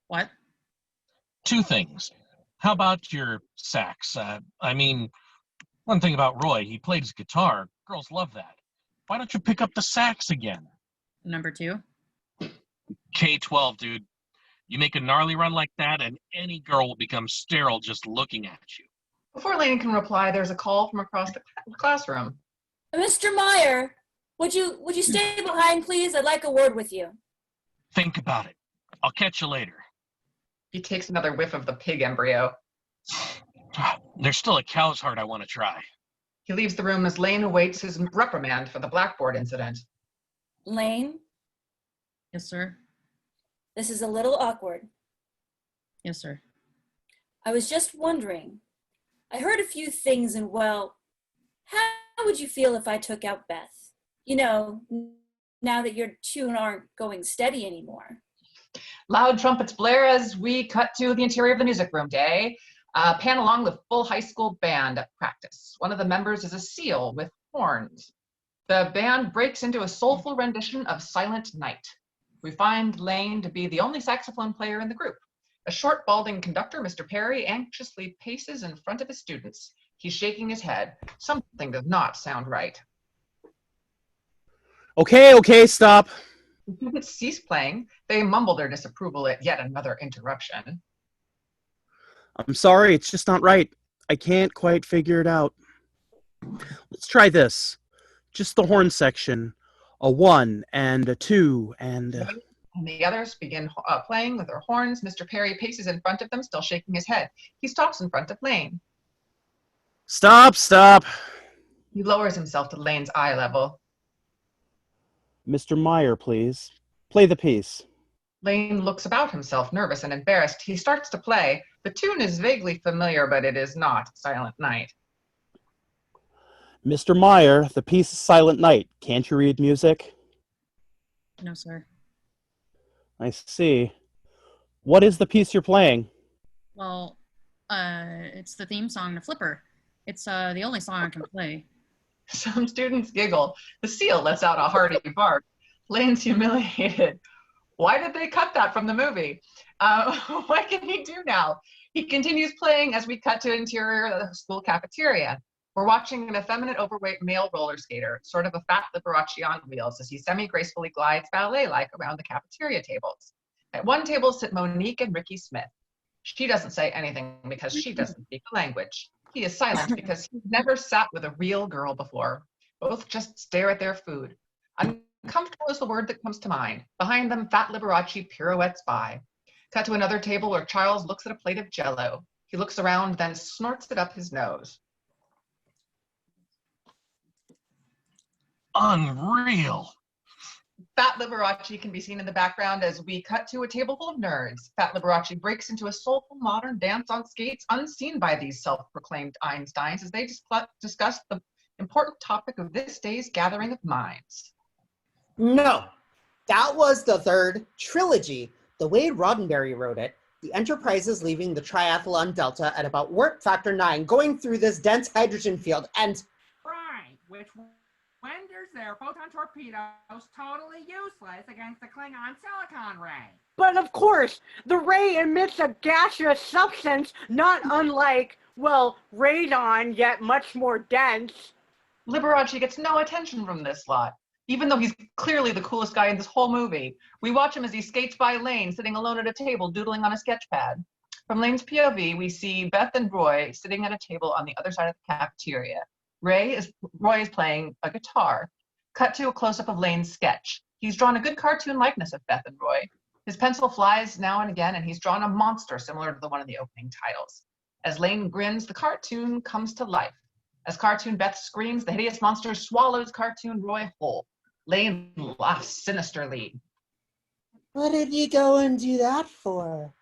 What? Two things. How about your sax? One thing about Roy, he played his guitar. Girls love that. Why don't you pick up the sax again? Number 2? K-12, dude. You make a gnarly run like that, and any girl will become sterile just looking at you. Before Lane can reply, there's a call from across the classroom. Mr. Meyer, would you stay behind, please? I'd like a word with you. Think about it. I'll catch you later. He takes another whiff of the pig embryo. There's still a cow's heart I want to try. He leaves the room as Lane awaits his reprimand for the blackboard incident. Lane, Yes, sir. this is a little awkward. Yes, sir. I was just wondering. I heard a few things and, well, how would you feel if I took out Beth? You know, now that your two aren't going steady anymore. Loud trumpets blare as we cut to the interior of the music room day. Pan along with full high school band at practice. One of the members is a seal with horns. The band breaks into a soulful rendition of Silent Night. We find Lane to be the only saxophone player in the group. A short, balding conductor, Mr. Perry, anxiously paces in front of his students. He's shaking his head. Something does not sound right. Okay, stop. The students cease playing. They mumble their disapproval at yet another interruption. I'm sorry, it's just not right. I can't quite figure it out. Let's try this. Just the horn section. A 1 and a 2 and... And the others begin playing with their horns. Mr. Perry paces in front of them, still shaking his head. He stops in front of Lane. Stop. He lowers himself to Lane's eye level. Mr. Meyer, please. Play the piece. Lane looks about himself, nervous and embarrassed. He starts to play. The tune is vaguely familiar, but it is not Silent Night. Mr. Meyer, the piece is Silent Night. Can't you read music? No, sir. I see. What is the piece you're playing? Well, it's the theme song to Flipper. It's the only song I can play. Some students giggle. The seal lets out a hearty bark. Lane's humiliated. Why did they cut that from the movie? What can he do now? He continues playing as we cut to interior of the school cafeteria. We're watching an effeminate, overweight male roller skater, sort of a fat Liberace on wheels, as he semi-gracefully glides ballet-like around the cafeteria tables. At one table sit Monique and Ricky Smith. She doesn't say anything because she doesn't speak the language. He is silent because he's never sat with a real girl before. Both just stare at their food. Uncomfortable is the word that comes to mind. Behind them, fat Liberace pirouettes by. Cut to another table where Charles looks at a plate of Jell-O. He looks around, then snorts it up his nose. Unreal. Fat Liberace can be seen in the background as we cut to a table full of nerds. Fat Liberace breaks into a soulful modern dance on skates unseen by these self-proclaimed Einsteins as they discuss the important topic of this day's gathering of minds. No, that was the third trilogy. The way Roddenberry wrote it, the Enterprise is leaving the Triathlon Delta at about warp factor 9, going through this dense hydrogen field, and... Right, which renders their photon torpedoes totally useless against the Klingon silicon ray. But of course, the ray emits a gaseous substance not unlike, well, radon, yet much more dense. Liberace gets no attention from this lot, even though he's clearly the coolest guy in this whole movie. We watch him as he skates by Lane, sitting alone at a table, doodling on a sketch pad. From Lane's POV, we see Beth and Roy sitting at a table on the other side of the cafeteria. Roy is playing a guitar. Cut to a close-up of Lane's sketch. He's drawn a good cartoon likeness of Beth and Roy. His pencil flies now and again, and he's drawn a monster similar to the one in the opening titles. As Lane grins, the cartoon comes to life. As cartoon Beth screams, the hideous monster swallows cartoon Roy whole. Lane laughs sinisterly. What did you go and do that for?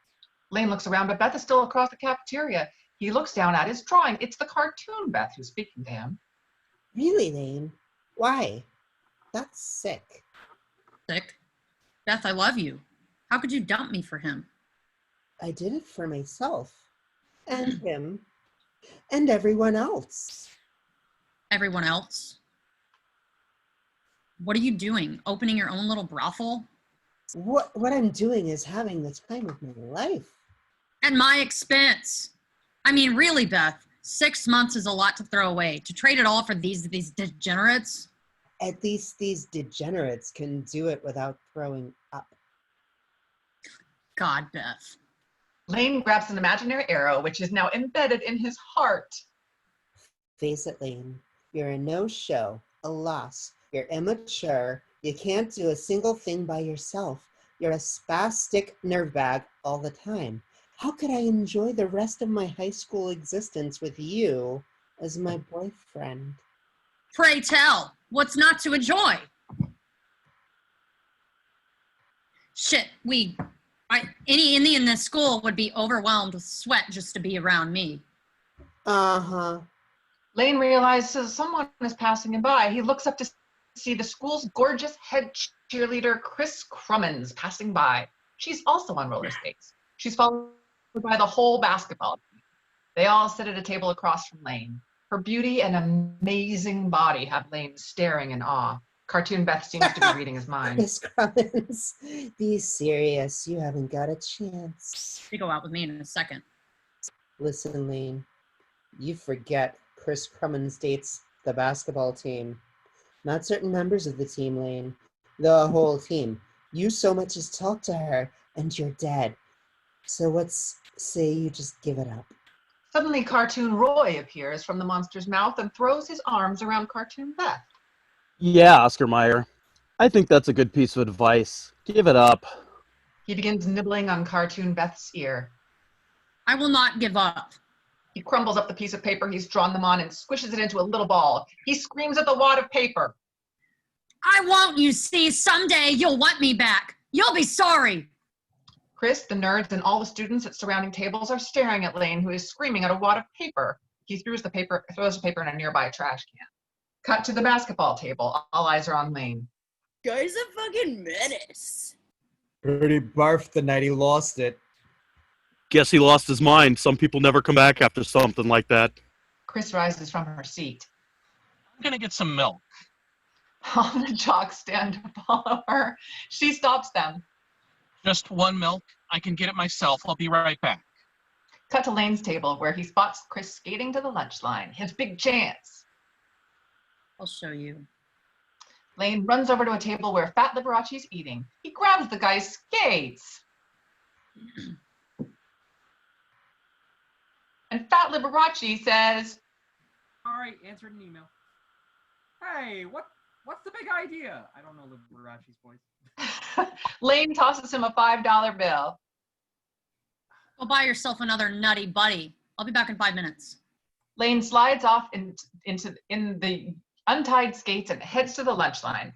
Lane looks around, but Beth is still across the cafeteria. He looks down at his drawing. It's the cartoon Beth who's speaking to him. Really, Lane? Why? That's sick. Sick? Beth, I love you. How could you dump me for him? I did it for myself. And him. And everyone else. Everyone else? What are you doing? Opening your own little brothel? What I'm doing is having the time of my life. At my expense. I mean, really, Beth, 6 months is a lot to throw away. To trade it all for these degenerates? At least these degenerates can do it without throwing up. God, Beth. Lane grabs an imaginary arrow, which is now embedded in his heart. Face it, Lane. You're a no-show, a loss. You're immature. You can't do a single thing by yourself. You're a spastic nerve bag all the time. How could I enjoy the rest of my high school existence with you as my boyfriend? Pray tell, what's not to enjoy? Shit, any Indian in this school would be overwhelmed with sweat just to be around me. Uh-huh. Lane realizes someone is passing him by. He looks up to see the school's gorgeous head cheerleader, Chris Crummins, passing by. She's also on roller skates. She's followed by the whole basketball team. They all sit at a table across from Lane. Her beauty and amazing body have Lane staring in awe. Cartoon Beth seems to be reading his mind. Miss Crummins, be serious. You haven't got a chance. You go out with me in a second. Listen, Lane, you forget Chris Crummins dates the basketball team. Not certain members of the team, Lane. The whole team. You so much as talk to her, and you're dead. So let's say you just give it up. Suddenly, Cartoon Roy appears from the monster's mouth and throws his arms around Cartoon Beth. Yeah, Oscar Mayer. I think that's a good piece of advice. Give it up. He begins nibbling on Cartoon Beth's ear. I will not give up. He crumbles up the piece of paper he's drawn them on and squishes it into a little ball. He screams at the wad of paper. I won't, you see. Someday you'll want me back. You'll be sorry. Chris, the nerds, and all the students at surrounding tables are staring at Lane, who is screaming at a wad of paper. He throws the paper in a nearby trash can. Cut to the basketball table. All eyes are on Lane. Guy's a fucking menace. Pretty barfed the night he lost it. Guess he lost his mind. Some people never come back after something like that. Chris rises from her seat. I'm gonna get some milk. All the jocks stand to follow her. She stops them. Just one milk. I can get it myself. I'll be right back. Cut to Lane's table, where he spots Chris skating to the lunch line. His big chance. I'll show you. Lane runs over to a table where Fat Liberace's eating. He grabs the guy's skates. And Fat Liberace says, All right, answered an email. Hey, what's the big idea? I don't know Liberace's voice. Lane tosses him a $5 bill. Go buy yourself another nutty buddy. I'll be back in 5 minutes. Lane slides off in the untied skates and heads to the lunch line.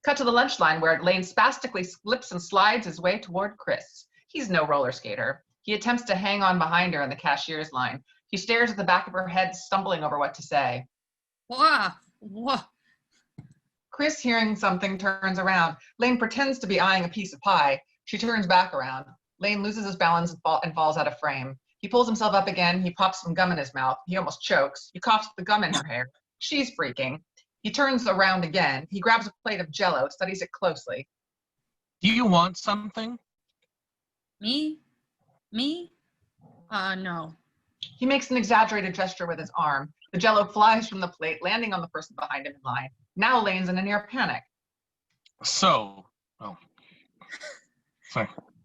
Cut to the lunch line, where Lane spastically slips and slides his way toward Chris. He's no roller skater. He attempts to hang on behind her in the cashier's line. He stares at the back of her head, stumbling over what to say. Whoa. Chris, hearing something, turns around. Lane pretends to be eyeing a piece of pie. She turns back around. Lane loses his balance and falls out of frame. He pulls himself up again. He pops some gum in his mouth. He almost chokes. He coughs the gum in her hair. She's freaking. He turns around again. He grabs a plate of Jell-O, studies it closely. Do you want something? Me? No. He makes an exaggerated gesture with his arm. The Jell-O flies from the plate, landing on the person behind him in line. Now Lane's in a near panic. Sorry.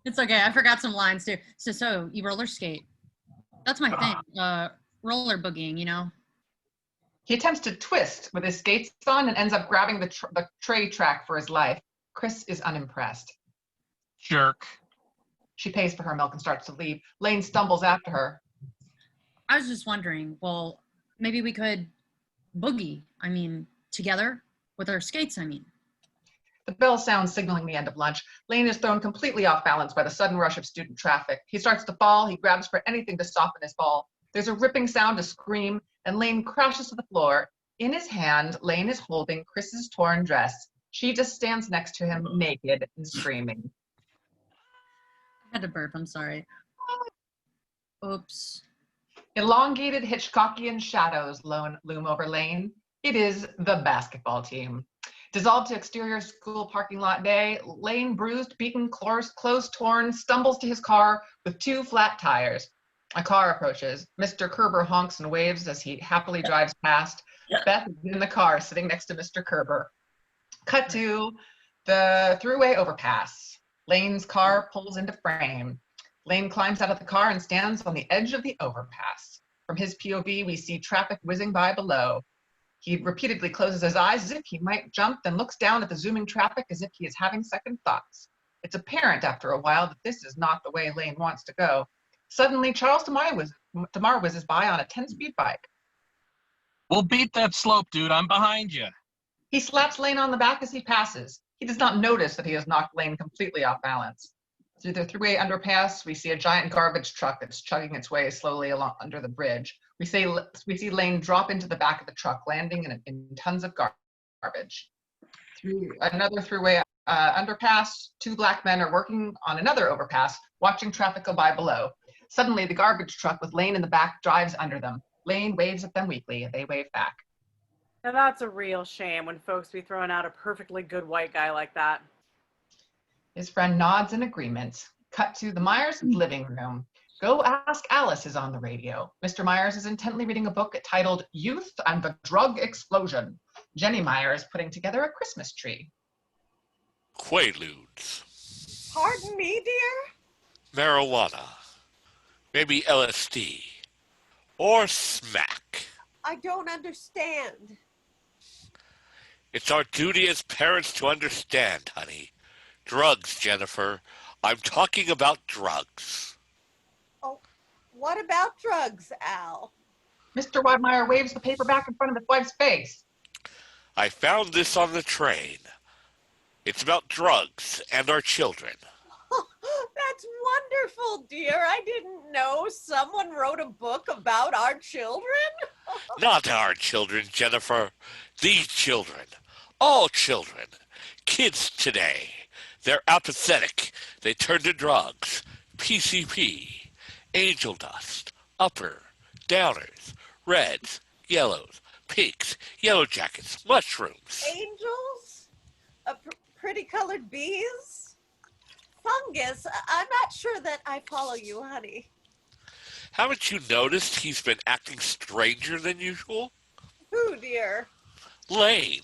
It's okay. I forgot some lines too. So you roller skate. That's my thing. Roller boogieing, you know? He attempts to twist with his skates on and ends up grabbing the tray track for his life. Chris is unimpressed. Jerk. She pays for her milk and starts to leave. Lane stumbles after her. I was just wondering, well, maybe we could boogie, together with our skates, The bell sounds signaling the end of lunch. Lane is thrown completely off balance by the sudden rush of student traffic. He starts to fall. He grabs for anything to soften his fall. There's a ripping sound, a scream, and Lane crashes to the floor. In his hand, Lane is holding Chris's torn dress. She just stands next to him, naked and screaming. I had to burp, I'm sorry. Oops. Elongated Hitchcockian shadows loom over Lane. It is the basketball team. Dissolved to exterior school parking lot day, Lane, bruised, beaten, clothes torn, stumbles to his car with 2 flat tires. A car approaches. Mr. Kerber honks and waves as he happily drives past. Beth is in the car sitting next to Mr. Kerber. Cut to the thruway overpass. Lane's car pulls into frame. Lane climbs out of the car and stands on the edge of the overpass. From his POV, we see traffic whizzing by below. He repeatedly closes his eyes as if he might jump, then looks down at the zooming traffic as if he is having second thoughts. It's apparent after a while that this is not the way Lane wants to go. Suddenly, Charles DeMar whizzes by on a 10-speed bike. We'll beat that slope, dude. I'm behind you. He slaps Lane on the back as he passes. He does not notice that he has knocked Lane completely off balance. Through the thruway underpass, we see a giant garbage truck that's chugging its way slowly along under the bridge. We see Lane drop into the back of the truck, landing in tons of garbage. Through another thruway underpass, 2 black men are working on another overpass, watching traffic go by below. Suddenly, the garbage truck with Lane in the back drives under them. Lane waves at them weakly, and they wave back. Now that's a real shame when folks be throwing out a perfectly good white guy like that. His friend nods in agreement. Cut to the Myers' living room. Go Ask Alice is on the radio. Mr. Myers is intently reading a book titled Youth and the Drug Explosion. Jenny Myers is putting together a Christmas tree. Quaaludes. Pardon me, dear? Marijuana. Maybe LSD. Or smack. I don't understand. It's our duty as parents to understand, honey. Drugs, Jennifer. I'm talking about drugs. Oh, what about drugs, Al? Mr. Wadmeyer waves the paperback in front of his wife's face. I found this on the train. It's about drugs and our children. That's wonderful, dear. I didn't know someone wrote a book about our children. Not our children, Jennifer. These children. All children. Kids today. They're apathetic. They turn to drugs. PCP. Angel dust. Upper. Downers. Reds. Yellows. Pinks. Yellow jackets. Mushrooms. Angels? Pretty colored bees? Fungus? I'm not sure that I follow you, honey. Haven't you noticed he's been acting stranger than usual? Who, dear? Lane.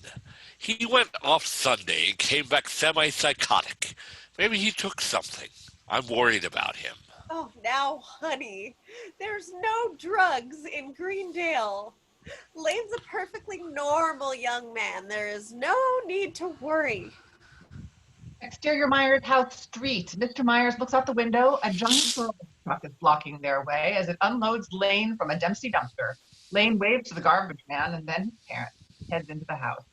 He went off Sunday and came back semi-psychotic. Maybe he took something. I'm worried about him. Oh, now, honey, there's no drugs in Greendale. Lane's a perfectly normal young man. There is no need to worry. Exterior Myers House Street. Mr. Myers looks out the window. A giant garbage truck is blocking their way as it unloads Lane from a Dempsey dumpster. Lane waves to the garbage man and then his parents. Heads into the house.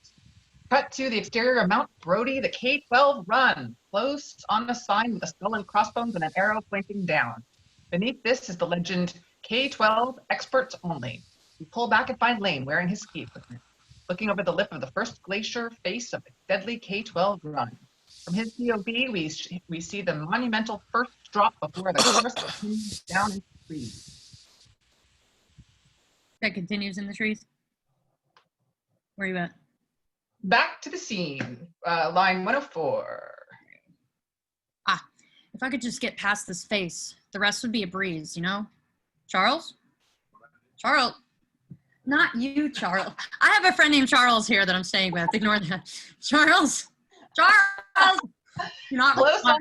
Cut to the exterior of Mount Brody, the K-12 run. Close on a sign with a skull and crossbones and an arrow pointing down. Beneath this is the legend, K-12 experts only. We pull back and find Lane wearing his ski equipment, looking over the lip of the first glacier face of the deadly K-12 run. From his POV, we see the monumental first drop before the chorus continues down into the trees. That continues in the trees? Where are you at? Back to the scene, line 104. If I could just get past this face, the rest would be a breeze, you know? Charles? Charles? Not you, Charles. I have a friend named Charles here that I'm staying with. Ignore that. Charles? Charles! Not close on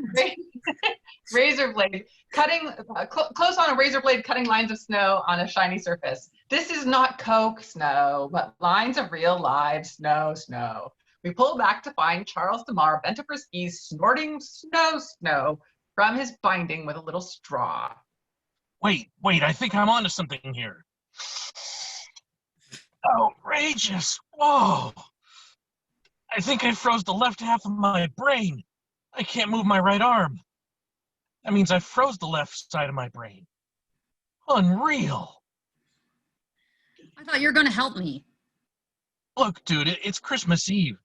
razor blade cutting close on a razor blade cutting lines of snow on a shiny surface. This is not Coke snow, but lines of real live snow. We pull back to find Charles DeMar bent over skis, snorting snow from his binding with a little straw. Wait, I think I'm onto something here. Outrageous. Whoa. I think I froze the left half of my brain. I can't move my right arm. That means I froze the left side of my brain. Unreal. I thought you were going to help me. Look, dude, it's Christmas Eve.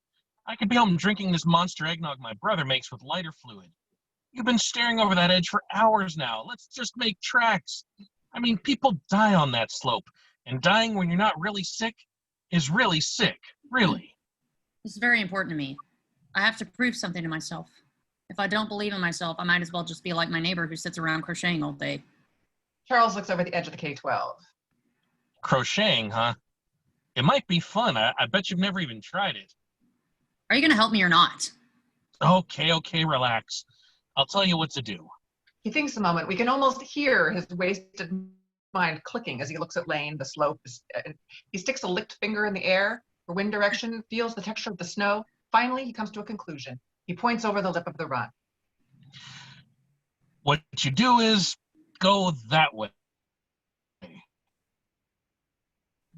I could be home drinking this monster eggnog my brother makes with lighter fluid. You've been staring over that edge for hours now. Let's just make tracks. I mean, people die on that slope, and dying when you're not really sick is really sick, really. This is very important to me. I have to prove something to myself. If I don't believe in myself, I might as well just be like my neighbor who sits around crocheting all day. Charles looks over the edge of the K-12. Crocheting, huh? It might be fun. I bet you've never even tried it. Are you going to help me or not? Okay, relax. I'll tell you what to do. He thinks a moment. We can almost hear his wasted mind clicking as he looks at Lane, the slope. He sticks a licked finger in the air for wind direction, feels the texture of the snow. Finally, he comes to a conclusion. He points over the lip of the run. What you do is go that way.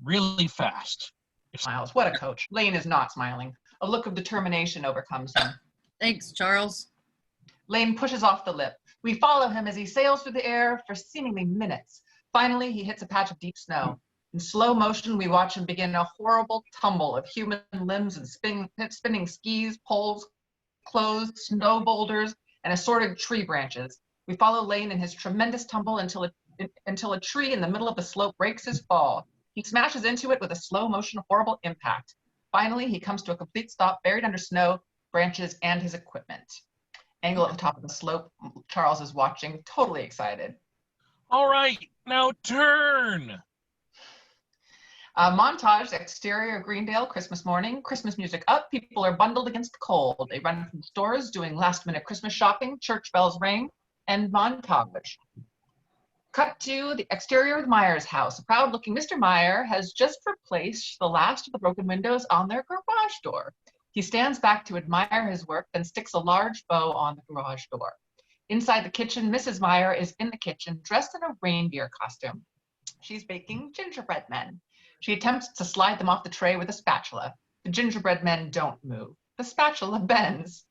Really fast. Smiles. What a coach. Lane is not smiling. A look of determination overcomes him. Thanks, Charles. Lane pushes off the lip. We follow him as he sails through the air for seemingly minutes. Finally, he hits a patch of deep snow. In slow motion, we watch him begin a horrible tumble of human limbs and spinning skis, poles, clothes, snow boulders, and assorted tree branches. We follow Lane in his tremendous tumble until a tree in the middle of the slope breaks his fall. He smashes into it with a slow motion, horrible impact. Finally, he comes to a complete stop, buried under snow, branches, and his equipment. Angle at the top of the slope. Charles is watching, totally excited. All right, now turn. Montage, exterior of Greendale, Christmas morning, Christmas music up, people are bundled against the cold. They run from stores, doing last-minute Christmas shopping, church bells ring, and montage. Cut to the exterior of the Myers house. A proud-looking Mr. Meyer has just replaced the last of the broken windows on their garage door. He stands back to admire his work, then sticks a large bow on the garage door. Inside the kitchen, Mrs. Meyer is in the kitchen, dressed in a reindeer costume. She's baking gingerbread men. She attempts to slide them off the tray with a spatula. The gingerbread men don't move. The spatula bends.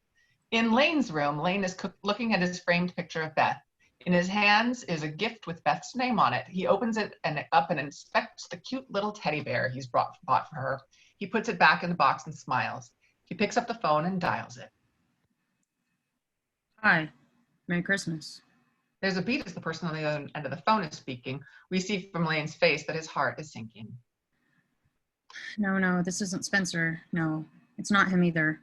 In Lane's room, Lane is looking at his framed picture of Beth. In his hands is a gift with Beth's name on it. He opens it up and inspects the cute little teddy bear he's bought for her. He puts it back in the box and smiles. He picks up the phone and dials it. Hi. Merry Christmas. There's a beat as the person on the other end of the phone is speaking. We see from Lane's face that his heart is sinking. No, this isn't Spencer. No, it's not him either.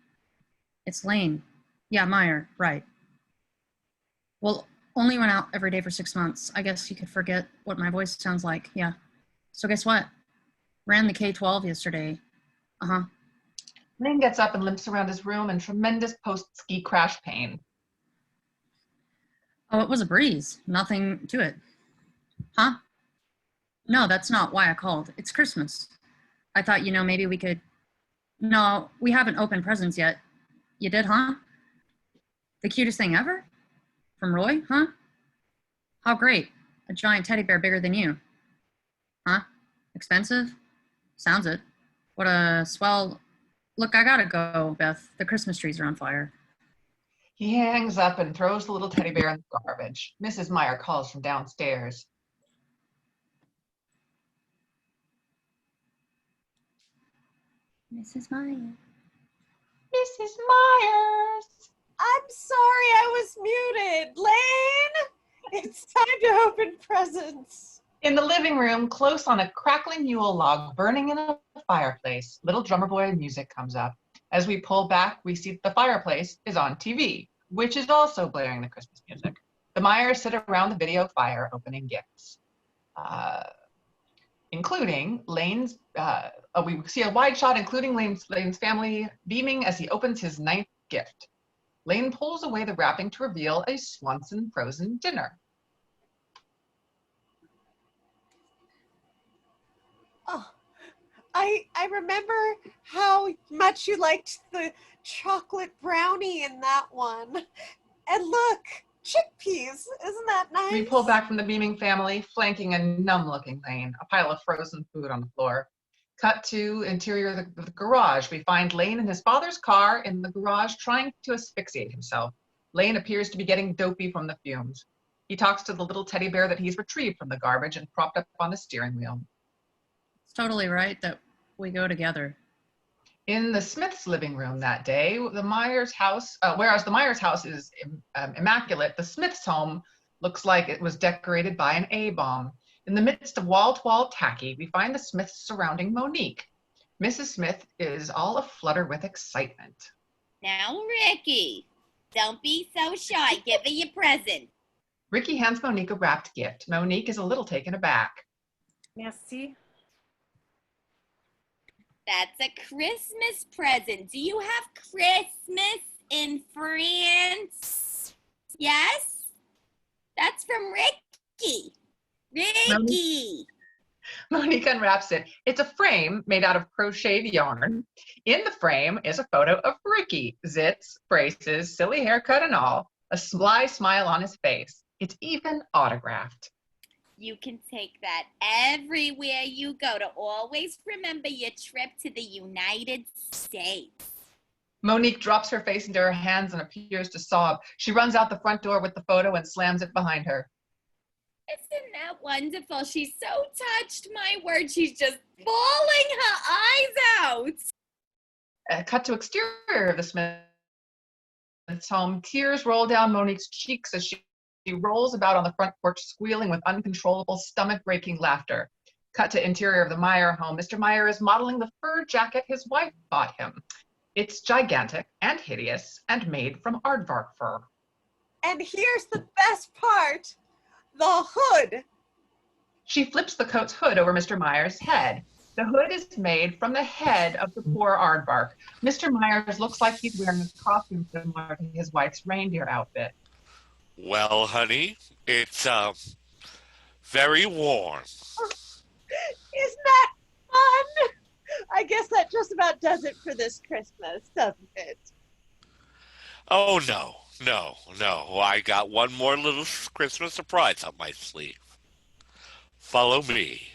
It's Lane. Yeah, Meyer, right. Well, only went out every day for 6 months. I guess you could forget what my voice sounds like. Yeah. So guess what? Ran the K-12 yesterday. Uh-huh. Lane gets up and limps around his room in tremendous post-ski crash pain. Oh, it was a breeze. Nothing to it. Huh? No, that's not why I called. It's Christmas. I thought, maybe we could... No, we haven't opened presents yet. You did, huh? The cutest thing ever? From Roy, huh? How great. A giant teddy bear bigger than you. Huh? Expensive? Sounds it. What a swell... Look, I gotta go, Beth. The Christmas trees are on fire. He hangs up and throws the little teddy bear in the garbage. Mrs. Meyer calls from downstairs. Mrs. Meyer. Mrs. Myers. I'm sorry I was muted. Lane, it's time to open presents. In the living room, close on a crackling Yule log burning in a fireplace, Little Drummer Boy music comes up. As we pull back, we see that the fireplace is on TV, which is also blaring the Christmas music. The Myers sit around the video fire opening gifts, including Lane's, we see a wide shot including Lane's family beaming as he opens his 9th gift. Lane pulls away the wrapping to reveal a Swanson frozen dinner. Oh, I remember how much you liked the chocolate brownie in that one. And look, chickpeas. Isn't that nice? We pull back from the beaming family, flanking a numb-looking Lane, a pile of frozen food on the floor. Cut to interior of the garage. We find Lane in his father's car in the garage trying to asphyxiate himself. Lane appears to be getting dopey from the fumes. He talks to the little teddy bear that he's retrieved from the garbage and propped up on the steering wheel. It's totally right that we go together. In the Smiths' living room that day, the Myers house, whereas the Myers house is immaculate, the Smiths' home looks like it was decorated by an A-bomb. In the midst of wall-to-wall tacky, we find the Smiths surrounding Monique. Mrs. Smith is all aflutter with excitement. Now, Ricky, don't be so shy. Give her your present. Ricky hands Monique a wrapped gift. Monique is a little taken aback. Merci. That's a Christmas present. Do you have Christmas in France? Yes? That's from Ricky. Ricky. Monique unwraps it. It's a frame made out of crocheted yarn. In the frame is a photo of Ricky. Zits, braces, silly haircut and all. A sly smile on his face. It's even autographed. You can take that everywhere you go to always remember your trip to the United States. Monique drops her face into her hands and appears to sob. She runs out the front door with the photo and slams it behind her. Isn't that wonderful? She's so touched. My word, she's just bawling her eyes out. Cut to exterior of the Smiths' home. Tears roll down Monique's cheeks as she rolls about on the front porch, squealing with uncontrollable, stomach-breaking laughter. Cut to interior of the Meyer home. Mr. Meyer is modeling the fur jacket his wife bought him. It's gigantic and hideous and made from aardvark fur. And here's the best part, the hood. She flips the coat's hood over Mr. Meyer's head. The hood is made from the head of the poor aardvark. Mr. Myers looks like he's wearing a costume similar to his wife's reindeer outfit. Well, honey, it's very warm. Oh, isn't that fun? I guess that just about does it for this Christmas, doesn't it? Oh, no. I got one more little Christmas surprise up my sleeve. Follow me.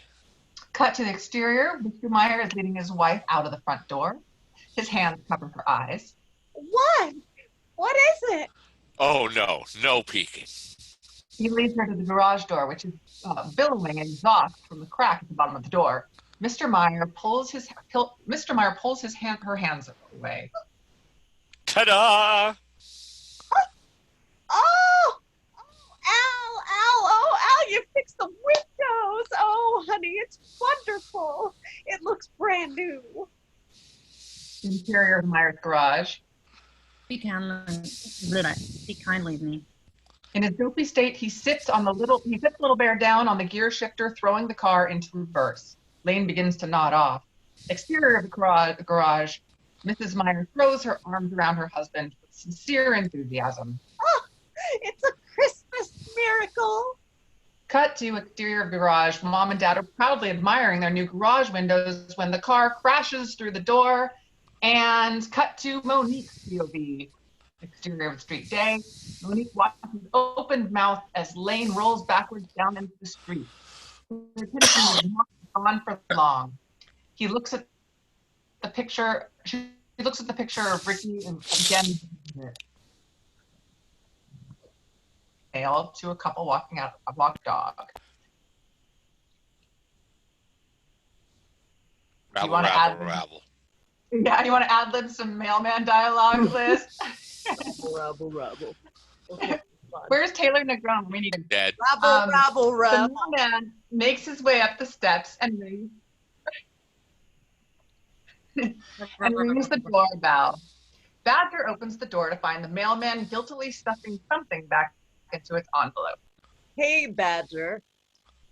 Cut to the exterior. Mr. Meyer is leading his wife out of the front door. His hands cover her eyes. What? What is it? Oh, no peeking. He leads her to the garage door, which is billowing exhaust from the crack at the bottom of the door. Mr. Meyer pulls her hands away. Ta-da! Oh, ow, you fixed the windows. Oh, honey, it's wonderful. It looks brand new. Interior of Meyer's garage. Be kindly of me. In his dopey state, he sits little bear down on the gear shifter, throwing the car into reverse. Lane begins to nod off. Exterior of the garage, Mrs. Meyer throws her arms around her husband with sincere enthusiasm. Oh, it's a Christmas miracle. Cut to exterior of the garage. Mom and Dad are proudly admiring their new garage windows when the car crashes through the door. And cut to Monique's POV. Exterior of the street day. Monique watches with open mouth as Lane rolls backwards down into the street. Her attention is not gone for long. He looks at the picture. She looks at the picture of Ricky and again. Mail to a couple walking out a walk dog. Rabble. Yeah, you want to ad-lib some mailman dialogue, Liz? Rabble. Okay, Where's Taylor Negron? We need him. Dead. Rabble. The mailman makes his way up the steps and rings the doorbell. Badger opens the door to find the mailman guiltily stuffing something back into its envelope. Hey, Badger.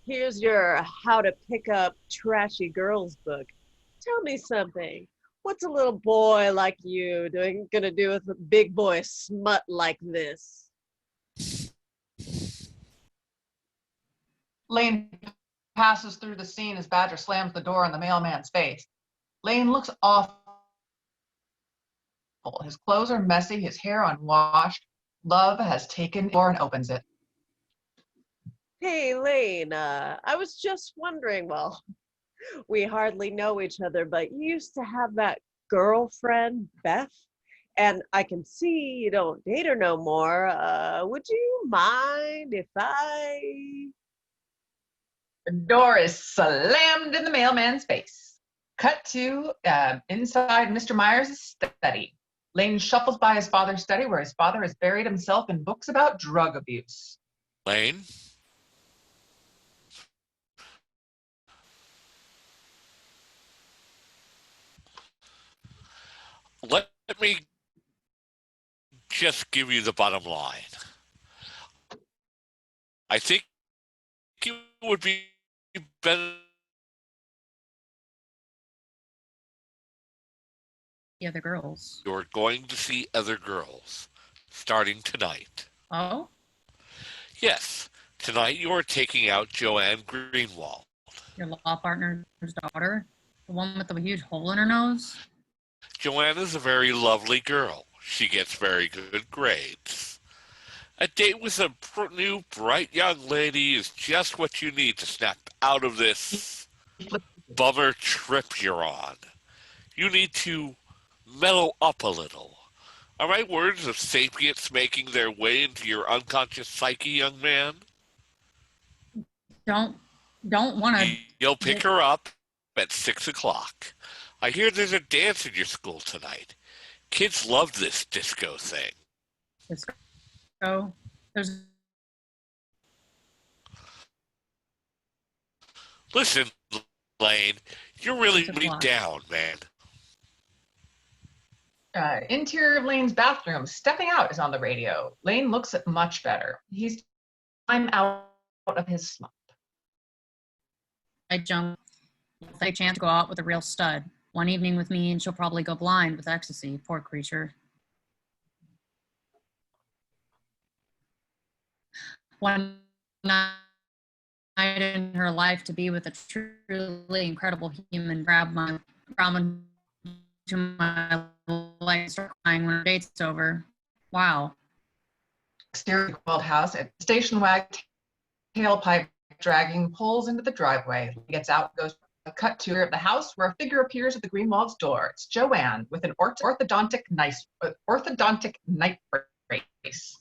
Here's your How to Pick Up Trashy Girls book. Tell me something. What's a little boy like you gonna do with a big boy smut like this? Lane passes through the scene as Badger slams the door in the mailman's face. Lane looks awful. His clothes are messy, his hair unwashed. Love has taken the door and opens it. Hey, Lane, I was just wondering, well, we hardly know each other, but you used to have that girlfriend, Beth, and I can see you don't date her no more. Would you mind if I... The door is slammed in the mailman's face. Cut to inside Mr. Myers' study. Lane shuffles by his father's study where his father has buried himself in books about drug abuse. Lane? Let me just give you the bottom line. I think it would be better. The other girls. You're going to see other girls starting tonight. Oh? Yes, tonight you are taking out Joanne Greenwald. Your law partner's daughter? The one with the huge hole in her nose? Joanne is a very lovely girl. She gets very good grades. A date with a new, bright young lady is just what you need to snap out of this bummer trip you're on. You need to mellow up a little. Are my words of sapience making their way into your unconscious psyche, young man? Don't want to... You'll pick her up at 6 o'clock. I hear there's a dance in your school tonight. Kids love this disco thing. Disco? There's... Listen, Lane, you're really me down, man. Interior of Lane's bathroom, Stepping Out is on the radio. Lane looks much better. He's time out of his slump. I jump. If I chance to go out with a real stud. One evening with me and she'll probably go blind with ecstasy. Poor creature. One night in her life to be with a truly incredible human, grab to my leg and start crying when her date's over. Wow. Exterior of the old house, a station wagon, tailpipe dragging, pulls into the driveway. He gets out, goes a cut to the house where a figure appears at the Greenwald's door. It's Joanne with an orthodontic night brace.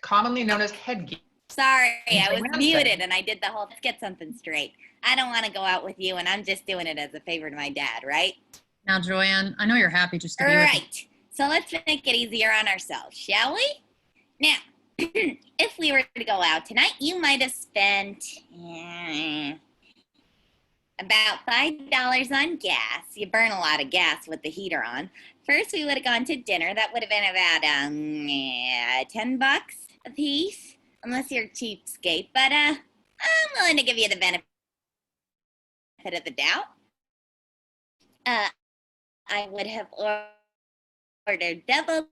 Commonly known as headgear. Sorry, I was muted and I did the whole, let's get something straight. I don't want to go out with you and I'm just doing it as a favor to my dad, right? Now, Joanne, I know you're happy just to be with Right. So let's make it easier on ourselves, shall we? Now, if we were to go out tonight, you might have spent about $5 on gas. You burn a lot of gas with the heater on. First, we would have gone to dinner. That would have been about $10 a piece, unless you're a cheapskate. But I'm willing to give you the benefit of the doubt. I would have ordered double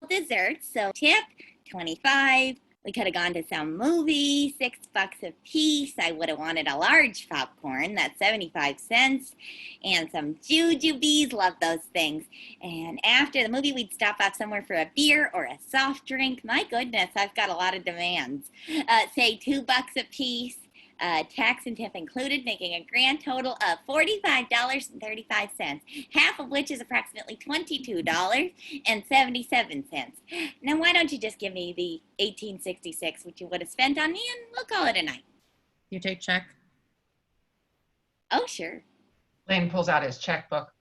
desserts, so tip, 25. We could have gone to some movie, $6 a piece. I would have wanted a large popcorn, that's 75 cents, and some jujubes, love those things. And after the movie, we'd stop off somewhere for a beer or a soft drink. My goodness, I've got a lot of demands. Say $2 a piece, tax and tip included, making a grand total of $45.35, half of which is approximately $22.77. Now, why don't you just give me the $18.66, which you would have spent on me, and we'll call it a night. You take check? Oh, sure. Lane pulls out his checkbook.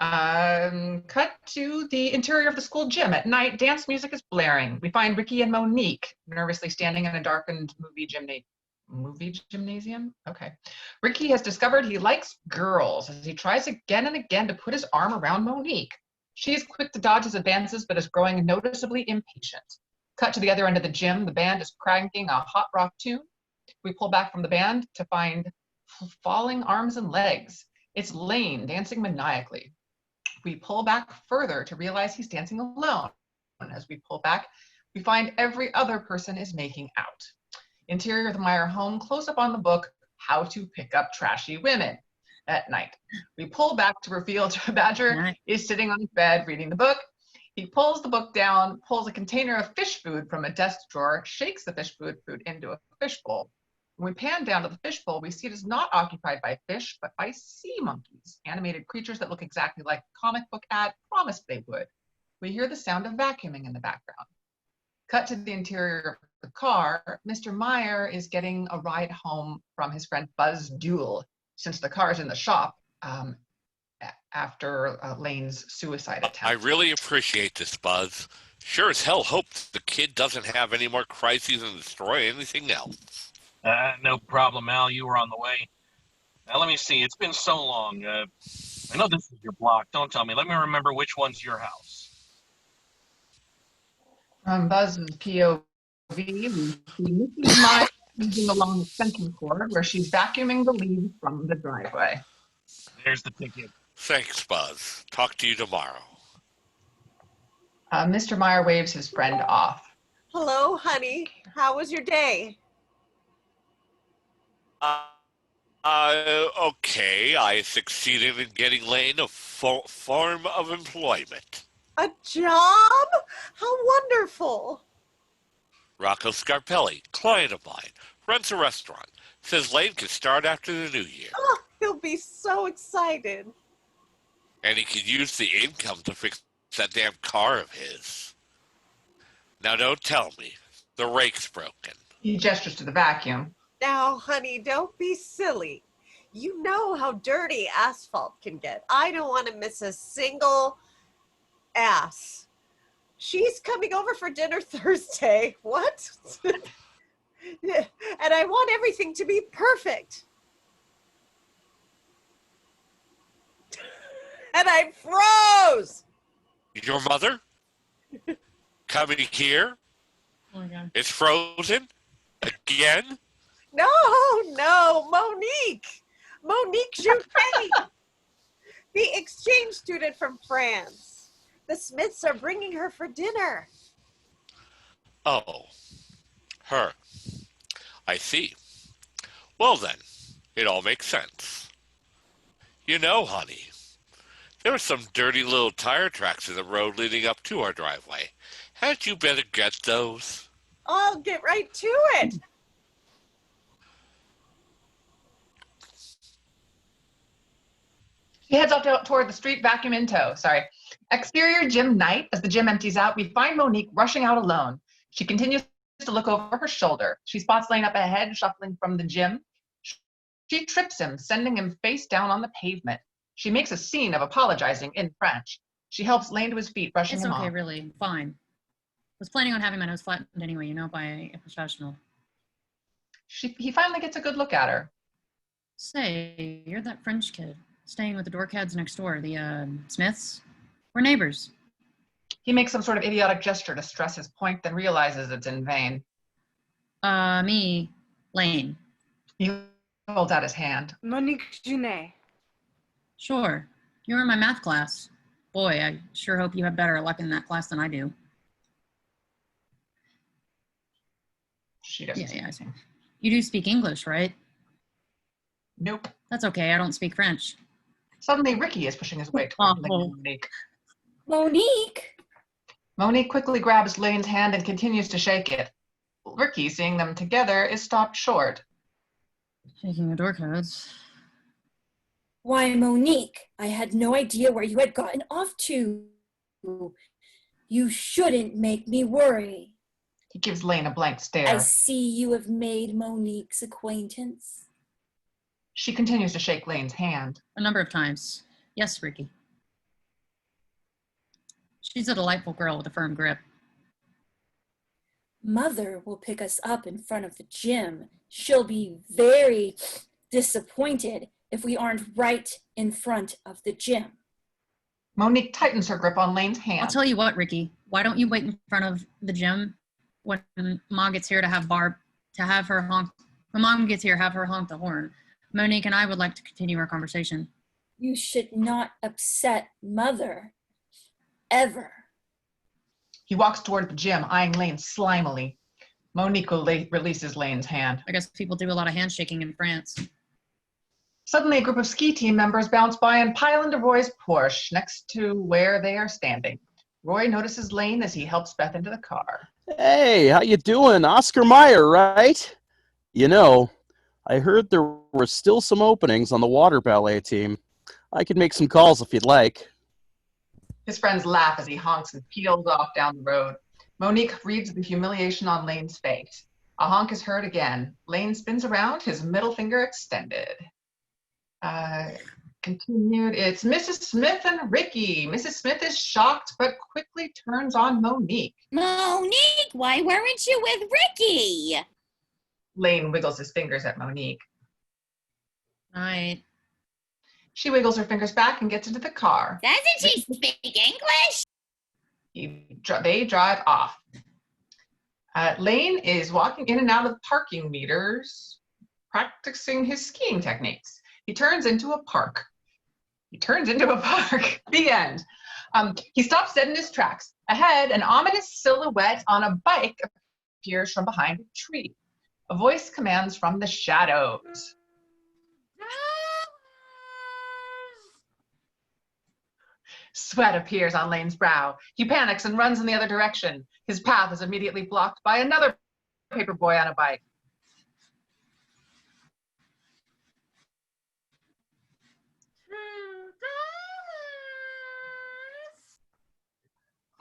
Cut to the interior of the school gym. At night, dance music is blaring. We find Ricky and Monique nervously standing in a darkened movie gymnasium? Okay. Ricky has discovered he likes girls as he tries again and again to put his arm around Monique. She is quick to dodge his advances, but is growing noticeably impatient. Cut to the other end of the gym. The band is cranking a hot rock tune. We pull back from the band to find falling arms and legs. It's Lane dancing maniacally. We pull back further to realize he's dancing alone. As we pull back, We find every other person is making out. Interior of the Meyer home, close up on the book, How to Pick Up Trashy Women. At night, we pull back to reveal Badger is sitting on his bed reading the book. He pulls the book down, pulls a container of fish food from a desk drawer, shakes the fish food into a fish bowl. When we pan down to the fish bowl, we see it is not occupied by fish, but by sea monkeys, animated creatures that look exactly like the comic book ad promised they would. We hear the sound of vacuuming in the background. Cut to the interior of the car. Mr. Meyer is getting a ride home from his friend Buzz Duell, since the car is in the shop after Lane's suicide attempt. I really appreciate this, Buzz. Sure as hell hope the kid doesn't have any more crises and destroy anything else. No problem, Al. You were on the way. Now, let me see. It's been so long. I know this is your block. Don't tell me. Let me remember which one's your house. From Buzz's POV, we see Mrs. Meyer moving along the extension cord where she's vacuuming the leaves from the driveway. There's the ticket. Thanks, Buzz. Talk to you tomorrow. Mr. Meyer waves his friend off. Hello, honey. How was your day? Okay. I succeeded in getting Lane a form of employment. A job? How wonderful. Rocco Scarpelli, client of mine, runs a restaurant. Says Lane can start after the new year. Oh, he'll be so excited. And he could use the income to fix that damn car of his. Now don't tell me. The rake's broken. He gestures to the vacuum. Now, honey, don't be silly. You know how dirty asphalt can get. I don't want to miss a single ass. She's coming over for dinner Thursday. What? And I want everything to be perfect. And I froze. Your mother? Coming here? Oh my God. It's frozen? Again? No, Monique. Monique Juppé. The exchange student from France. The Smiths are bringing her for dinner. Oh, her. I see. Well then, it all makes sense. You know, honey, there were some dirty little tire tracks in the road leading up to our driveway. Hadn't you better get those? I'll get right to it. He heads off toward the street, vacuum in tow. Exterior gym night. As the gym empties out, we find Monique rushing out alone. She continues to look over her shoulder. She spots Lane up ahead, shuffling from the gym. She trips him, sending him face down on the pavement. She makes a scene of apologizing in French. She helps Lane to his feet, brushing It's him okay, off. really. Fine. Was planning on having my nose flattened anyway, you know, by a professional. He finally gets a good look at her. Say, you're that French kid staying with the dorkheads next door, the Smiths. We're neighbors. He makes some sort of idiotic gesture to stress his point, then realizes it's in vain. Me, Lane. He holds out his hand. Monique Junet. Sure. You were in my math class. Boy, I sure hope you have better luck in that class than I do. She doesn't. Yeah, I see. You do speak English, right? Nope. That's okay. I don't speak French. Suddenly, Ricky is pushing his way toward Monique. Monique! Monique quickly grabs Lane's hand and continues to shake it. Ricky, seeing them together, is stopped short. Shaking the dorkheads. Why, Monique, I had no idea where you had gotten off to. You shouldn't make me worry. He gives Lane a blank stare. I see you have made Monique's acquaintance. She continues to shake Lane's hand. A number of times. Yes, Ricky. She's a delightful girl with a firm grip. Mother will pick us up in front of the gym. She'll be very disappointed if we aren't right in front of the gym. Monique tightens her grip on Lane's hand. I'll tell you what, Ricky. Why don't you wait in front of the gym when Mom gets here to have Barb, to have her honk. When Mom gets here, have her honk the horn. Monique and I would like to continue our conversation. You should not upset Mother. Ever. He walks toward the gym, eyeing Lane slimily. Monique releases Lane's hand. I guess people do a lot of handshaking in France. Suddenly, a group of ski team members bounce by and pile into Roy's Porsche next to where they are standing. Roy notices Lane as he helps Beth into the car. Hey, how you doing? Oscar Mayer, right? You know, I heard there were still some openings on the water ballet team. I could make some calls if you'd like. His friends laugh as he honks and peels off down the road. Monique reads the humiliation on Lane's face. A honk is heard again. Lane spins around, his middle finger extended. Continued, it's Mrs. Smith and Ricky. Mrs. Smith is shocked, but quickly turns on Monique. Monique, why weren't you with Ricky? Lane wiggles his fingers at Monique. Right. She wiggles her fingers back and gets into the car. Doesn't she speak English? They drive off. Lane is walking in and out of parking meters, practicing his skiing techniques. He turns into a park. The end. He stops dead in his tracks. Ahead, an ominous silhouette on a bike appears from behind a tree. A voice commands from the shadows. Sweat appears on Lane's brow. He panics and runs in the other direction. His path is immediately blocked by another paper boy on a bike.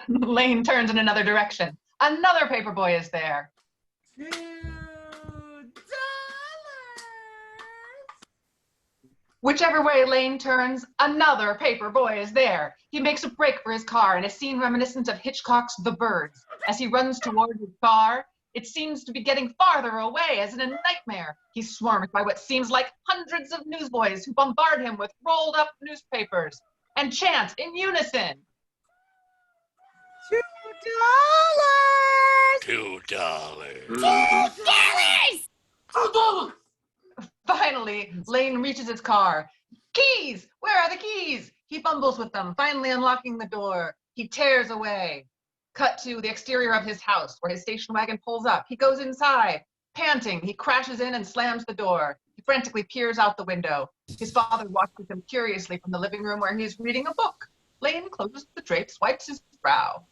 Lane turns in another direction. Another paper boy is there. Whichever way Lane turns, another paper boy is there. He makes a break for his car in a scene reminiscent of Hitchcock's The Birds. As he runs toward his car, it seems to be getting farther away, as in a nightmare. He's swarmed by what seems like hundreds of newsboys who bombard him with rolled up newspapers and chant in unison. $2. $2! Finally, Lane reaches his car. Keys! Where are the keys? He fumbles with them, finally unlocking the door. He tears away. Cut to the exterior of his house, where his station wagon pulls up. He goes inside. Panting, he crashes in and slams the door. He frantically peers out the window. His father watches him curiously from the living room where he is reading a book. Lane closes the drapes, wipes his brow.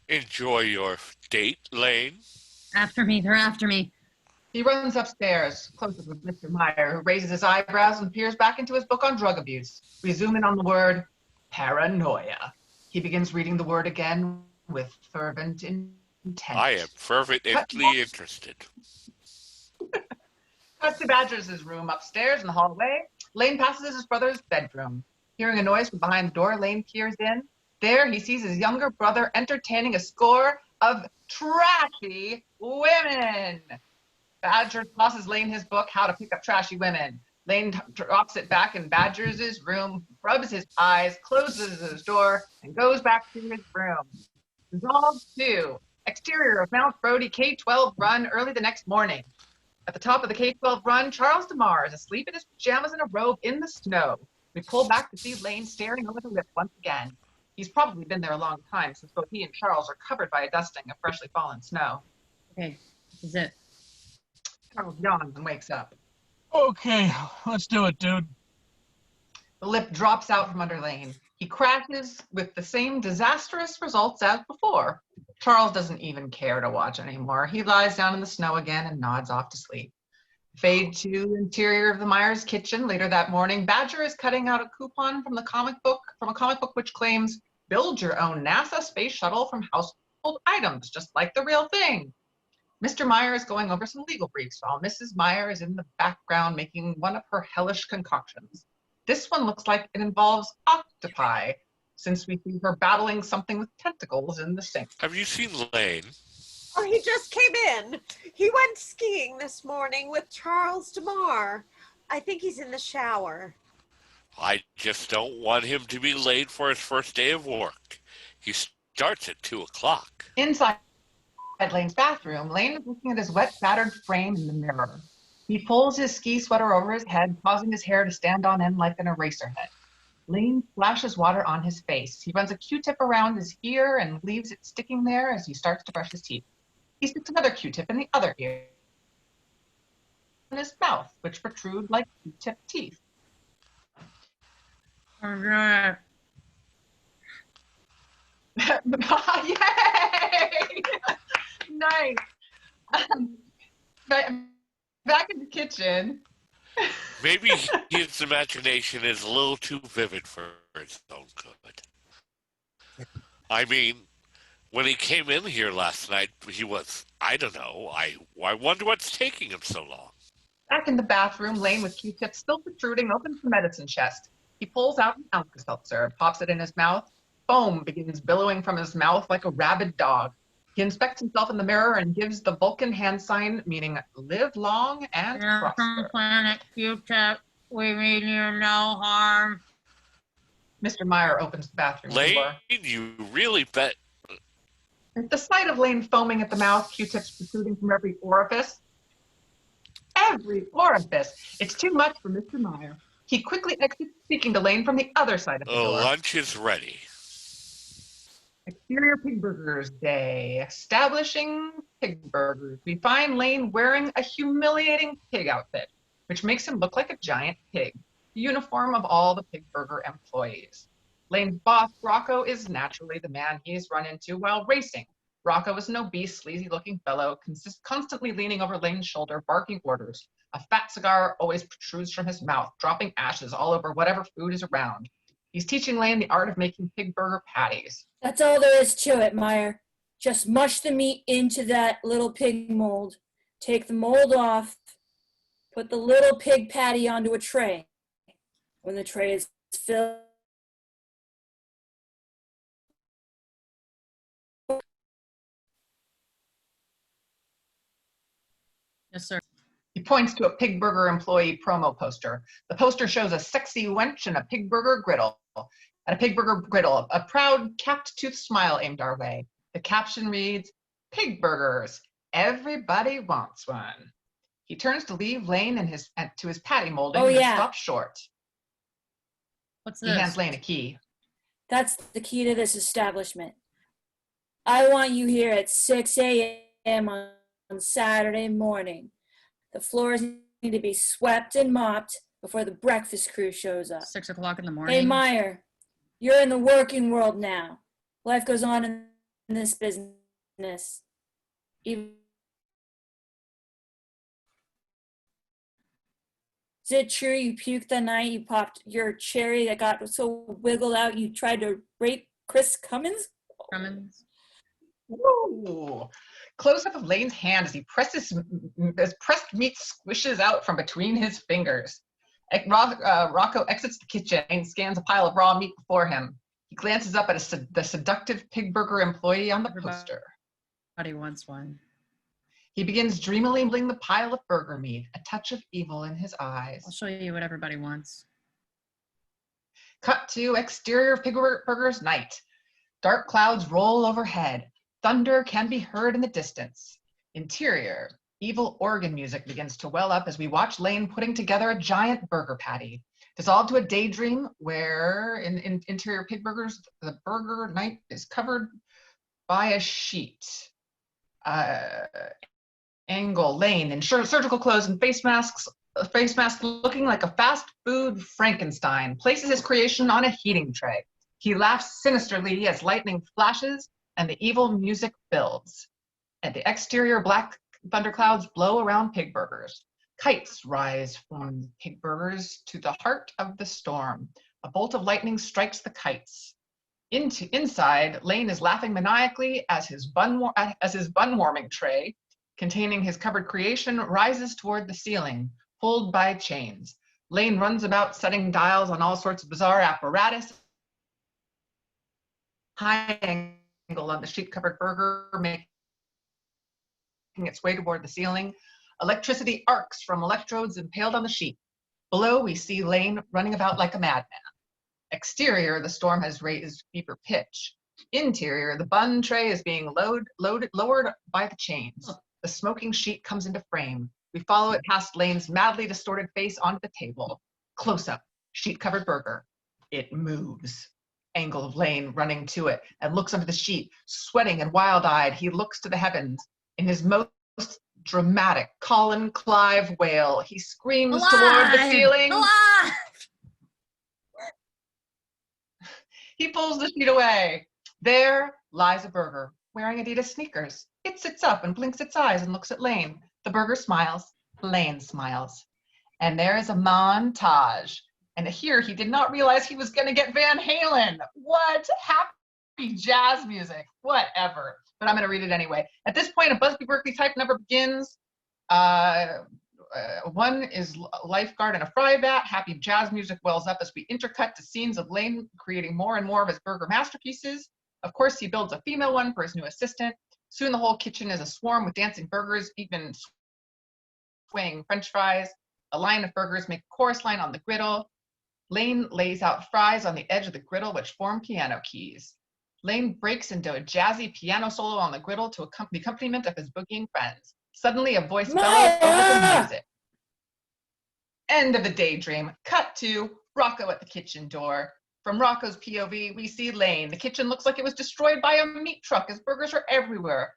Enjoy your date, Lane. After me, they're after me. He runs upstairs, closes with Mr. Meyer, who raises his eyebrows and peers back into his book on drug abuse. We zoom in on the word paranoia. He begins reading the word again with fervent intent. I am fervently interested. Cut to Badger's room upstairs in the hallway. Lane passes his brother's bedroom. Hearing a noise from behind the door, Lane peers in. There he sees his younger brother entertaining a score of trashy women. Badger tosses Lane his book, How to Pick Up Trashy Women. Lane drops it back in Badger's room, rubs his eyes, closes his door, and goes back to his room. Resolve 2. Exterior of Mount Brody K-12 run early the next morning. At the top of the K-12 run, Charles DeMar is asleep in his pajamas and a robe in the snow. We pull back to see Lane staring over the lip once again. He's probably been there a long time, since both he and Charles are covered by a dusting of freshly fallen snow. Okay, this is it. Charles yawns and wakes up. Okay, let's do it, dude. The lip drops out from under Lane. He crashes with the same disastrous results as before. Charles doesn't even care to watch anymore. He lies down in the snow again and nods off to sleep. Fade to interior of the Myers kitchen. Later that morning, Badger is cutting out a coupon from a comic book which claims, build your own NASA space shuttle from household items, just like the real thing. Mr. Meyer is going over some legal briefs while Mrs. Meyer is in the background making one of her hellish concoctions. This one looks like it involves octopi, since we see her battling something with tentacles in the sink. Have you seen Lane? Oh, he just came in. He went skiing this morning with Charles DeMar. I think he's in the shower. I just don't want him to be late for his first day of work. He starts at 2 o'clock. Inside Lane's bathroom, Lane is looking at his wet, battered frame in the mirror. He pulls his ski sweater over his head, causing his hair to stand on end like an eraser head. Lane splashes water on his face. He runs a Q-tip around his ear and leaves it sticking there as he starts to brush his teeth. He sticks another Q-tip in the other ear, in his mouth, which protrude like Q-tip teeth. Okay. Yay! Nice. Back in the kitchen. Maybe his imagination is a little too vivid for its own good. I mean, when he came in here last night, he was, I don't know, I wonder what's taking him so long. Back in the bathroom, Lane with Q-tips still protruding opens the medicine chest. He pulls out an Alka-Seltzer, pops it in his mouth. Foam begins billowing from his mouth like a rabid dog. He inspects himself in the mirror and gives the Vulcan hand sign, meaning live long and prosper. Planet Q-tip, we mean you no harm. Mr. Meyer opens the bathroom Lane, door. you really bet. At the sight of Lane foaming at the mouth, Q-tips protruding from every orifice. Every orifice! It's too much for Mr. Meyer. He quickly exits, speaking to Lane from the other side of the door. Lunch is ready. Exterior Pig Burgers Day. Establishing pig burgers. We find Lane wearing a humiliating pig outfit, which makes him look like a giant pig, the uniform of all the pig burger employees. Lane's boss, Rocco, is naturally the man he's run into while racing. Rocco is an obese, sleazy-looking fellow, constantly leaning over Lane's shoulder, barking orders. A fat cigar always protrudes from his mouth, dropping ashes all over whatever food is around. He's teaching Lane the art of making pig burger patties. That's all there is to it, Meyer. Just mush the meat into that little pig mold. Take the mold off. Put the little pig patty onto a tray. When the tray is filled, Yes, sir. He points to a pig burger employee promo poster. The poster shows a sexy wench and a pig burger griddle. At a pig burger griddle, a proud capped-toothed smile aimed our way. The caption reads, "Pig burgers, everybody wants one." He turns to leave Lane and to his patty molding and stops short. What's He this? hands Lane a key. That's the key to this establishment. I want you here at 6 a.m. on Saturday morning. The floors need to be swept and mopped before the breakfast crew shows up. 6 o'clock in the morning. Hey, Meyer, you're in the working world now. Life goes on in this business. Is it true you puked the night you popped your cherry that got so wiggled out you tried to rape Chris Cummins? Woo! Close-up of Lane's hand as he presses, as pressed meat squishes out from between his fingers. Rocco exits the kitchen and scans a pile of raw meat before him. He glances up at the seductive pig burger employee on the poster. Everybody wants one. He begins dreamily nibbling the pile of burger meat, a touch of evil in his eyes. I'll show you what everybody wants. Cut to exterior pig burgers night. Dark clouds roll overhead. Thunder can be heard in the distance. Interior, evil organ music begins to well up as we watch Lane putting together a giant burger patty. Dissolved to a daydream where in interior pig burgers, the burger night is covered by a sheet. Angle, Lane in surgical clothes and face mask looking like a fast food Frankenstein, places his creation on a heating tray. He laughs sinisterly as lightning flashes and the evil music builds. At the exterior, black thunderclouds blow around pig burgers. Kites rise from pig burgers to the heart of the storm. A bolt of lightning strikes the kites. Inside, Lane is laughing maniacally as his bun warming tray, containing his covered creation, rises toward the ceiling, pulled by chains. Lane runs about setting dials on all sorts of bizarre apparatus. High angle on the sheet-covered burger, making its way toward the ceiling. Electricity arcs from electrodes impaled on the sheet. Below, we see Lane running about like a madman. Exterior, the storm has raised fever pitch. Interior, the bun tray is being lowered by the chains. The smoking sheet comes into frame. We follow it past Lane's madly distorted face onto the table. Close up, sheet-covered burger. It moves. Angle of Lane running to it and looks under the sheet, sweating and wild-eyed. He looks to the heavens. In his most dramatic Colin Clive wail, he screams toward the ceiling. Alive! He pulls the sheet away. There lies a burger, wearing Adidas sneakers. It sits up and blinks its eyes and looks at Lane. The burger smiles. Lane smiles. And there is a montage. And here he did not realize he was going to get Van Halen. What? Happy jazz music. Whatever. But I'm going to read it anyway. At this point, a Busby Berkeley type number begins. One is lifeguard in a fry vat. Happy jazz music wells up as we intercut to scenes of Lane creating more and more of his burger masterpieces. Of course, he builds a female one for his new assistant. Soon the whole kitchen is a swarm with dancing burgers, even swaying French fries. A line of burgers make a chorus line on the griddle. Lane lays out fries on the edge of the griddle, which form piano keys. Lane breaks into a jazzy piano solo on the griddle to the accompaniment of his boogieing friends. Suddenly, a voice bellows over the music. End of the daydream. Cut to Rocco at the kitchen door. From Rocco's POV, we see Lane. The kitchen looks like it was destroyed by a meat truck as burgers are everywhere,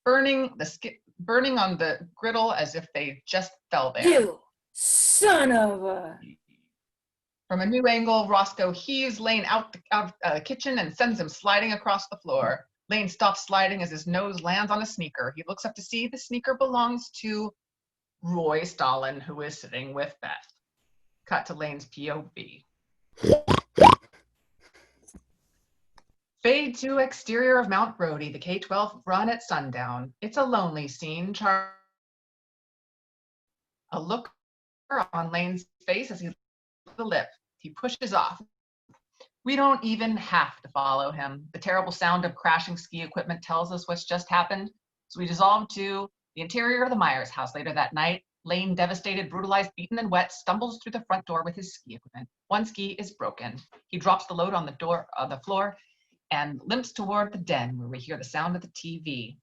burning on the griddle as if they just fell there. You son of a... From a new angle, Roscoe heaves Lane out the kitchen and sends him sliding across the floor. Lane stops sliding as his nose lands on a sneaker. He looks up to see the sneaker belongs to Roy Stalin, who is sitting with Beth. Cut to Lane's POV. Fade to exterior of Mount Brody, the K-12 run at sundown. It's a lonely scene. A look on Lane's face as he the lip. He pushes off. We don't even have to follow him. The terrible sound of crashing ski equipment tells us what's just happened. So we dissolve to the interior of the Myers house later that night. Lane, devastated, brutalized, beaten, and wet, stumbles through the front door with his ski equipment. One ski is broken. He drops the load on the floor and limps toward the den where we hear the sound of the TV.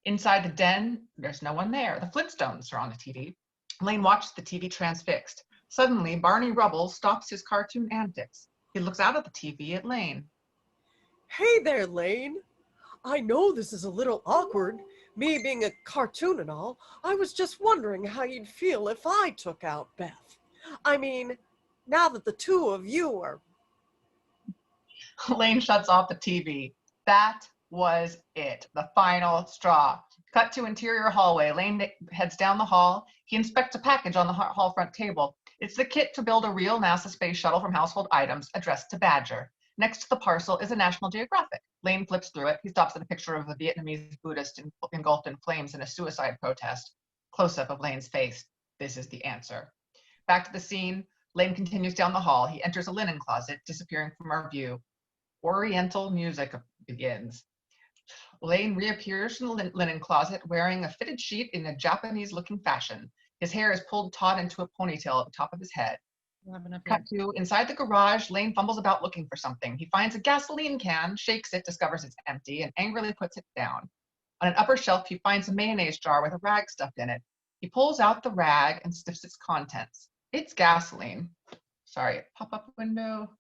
Inside the den, there's no one there. The Flintstones are on the TV. Lane watches the TV transfixed. Suddenly, Barney Rubble stops his cartoon antics. He looks out at the TV at Lane. Hey there, Lane. I know this is a little awkward, me being a cartoon and all. I was just wondering how you'd feel if I took out Beth. I mean, now that the two of you are... Lane shuts off the TV. That was it, the final straw. Cut to interior hallway. Lane heads down the hall. He inspects a package on the hall front table. It's the kit to build a real NASA space shuttle from household items addressed to Badger. Next to the parcel is a National Geographic. Lane flips through it. He stops at a picture of a Vietnamese Buddhist engulfed in flames in a suicide protest. Close-up of Lane's face. This is the answer. Back to the scene. Lane continues down the hall. He enters a linen closet, disappearing from our view. Oriental music begins. Lane reappears from the linen closet wearing a fitted sheet in a Japanese-looking fashion. His hair is pulled taut into a ponytail at the top of his head. Cut to inside the garage, Lane fumbles about looking for something. He finds a gasoline can, shakes it, discovers it's empty, and angrily puts it down. On an upper shelf, he finds a mayonnaise jar with a rag stuffed in it. He pulls out the rag and sniffs its contents. It's gasoline. Sorry, pop-up window.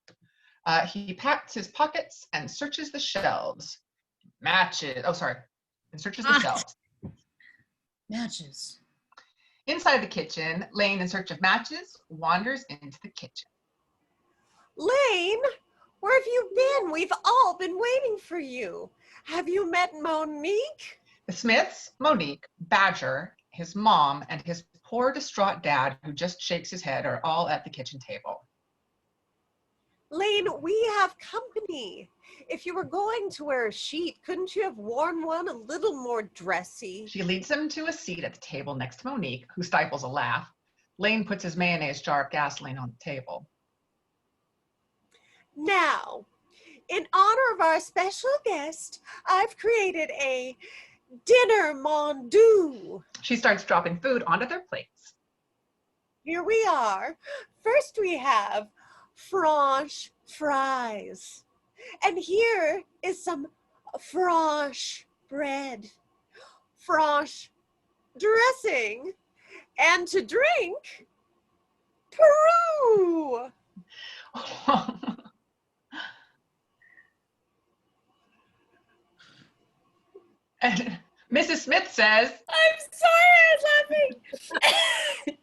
He pats his pockets and searches the shelves. And searches the shelves. Matches. Inside the kitchen, Lane, in search of matches, wanders into the kitchen. Lane, where have you been? We've all been waiting for you. Have you met Monique? The Smiths, Monique, Badger, his mom, and his poor, distraught dad, who just shakes his head, are all at the kitchen table. Lane, we have company. If you were going to wear a sheet, couldn't you have worn one a little more dressy? She leads him to a seat at the table next to Monique, who stifles a laugh. Lane puts his mayonnaise jar of gasoline on the table. Now, in honor of our special guest, I've created a dinner mondial. She starts dropping food onto their plates. Here we are. First we have French fries. And here is some French bread, French dressing, and to drink, Peru. And Mrs. Smith says, I'm sorry, I was laughing.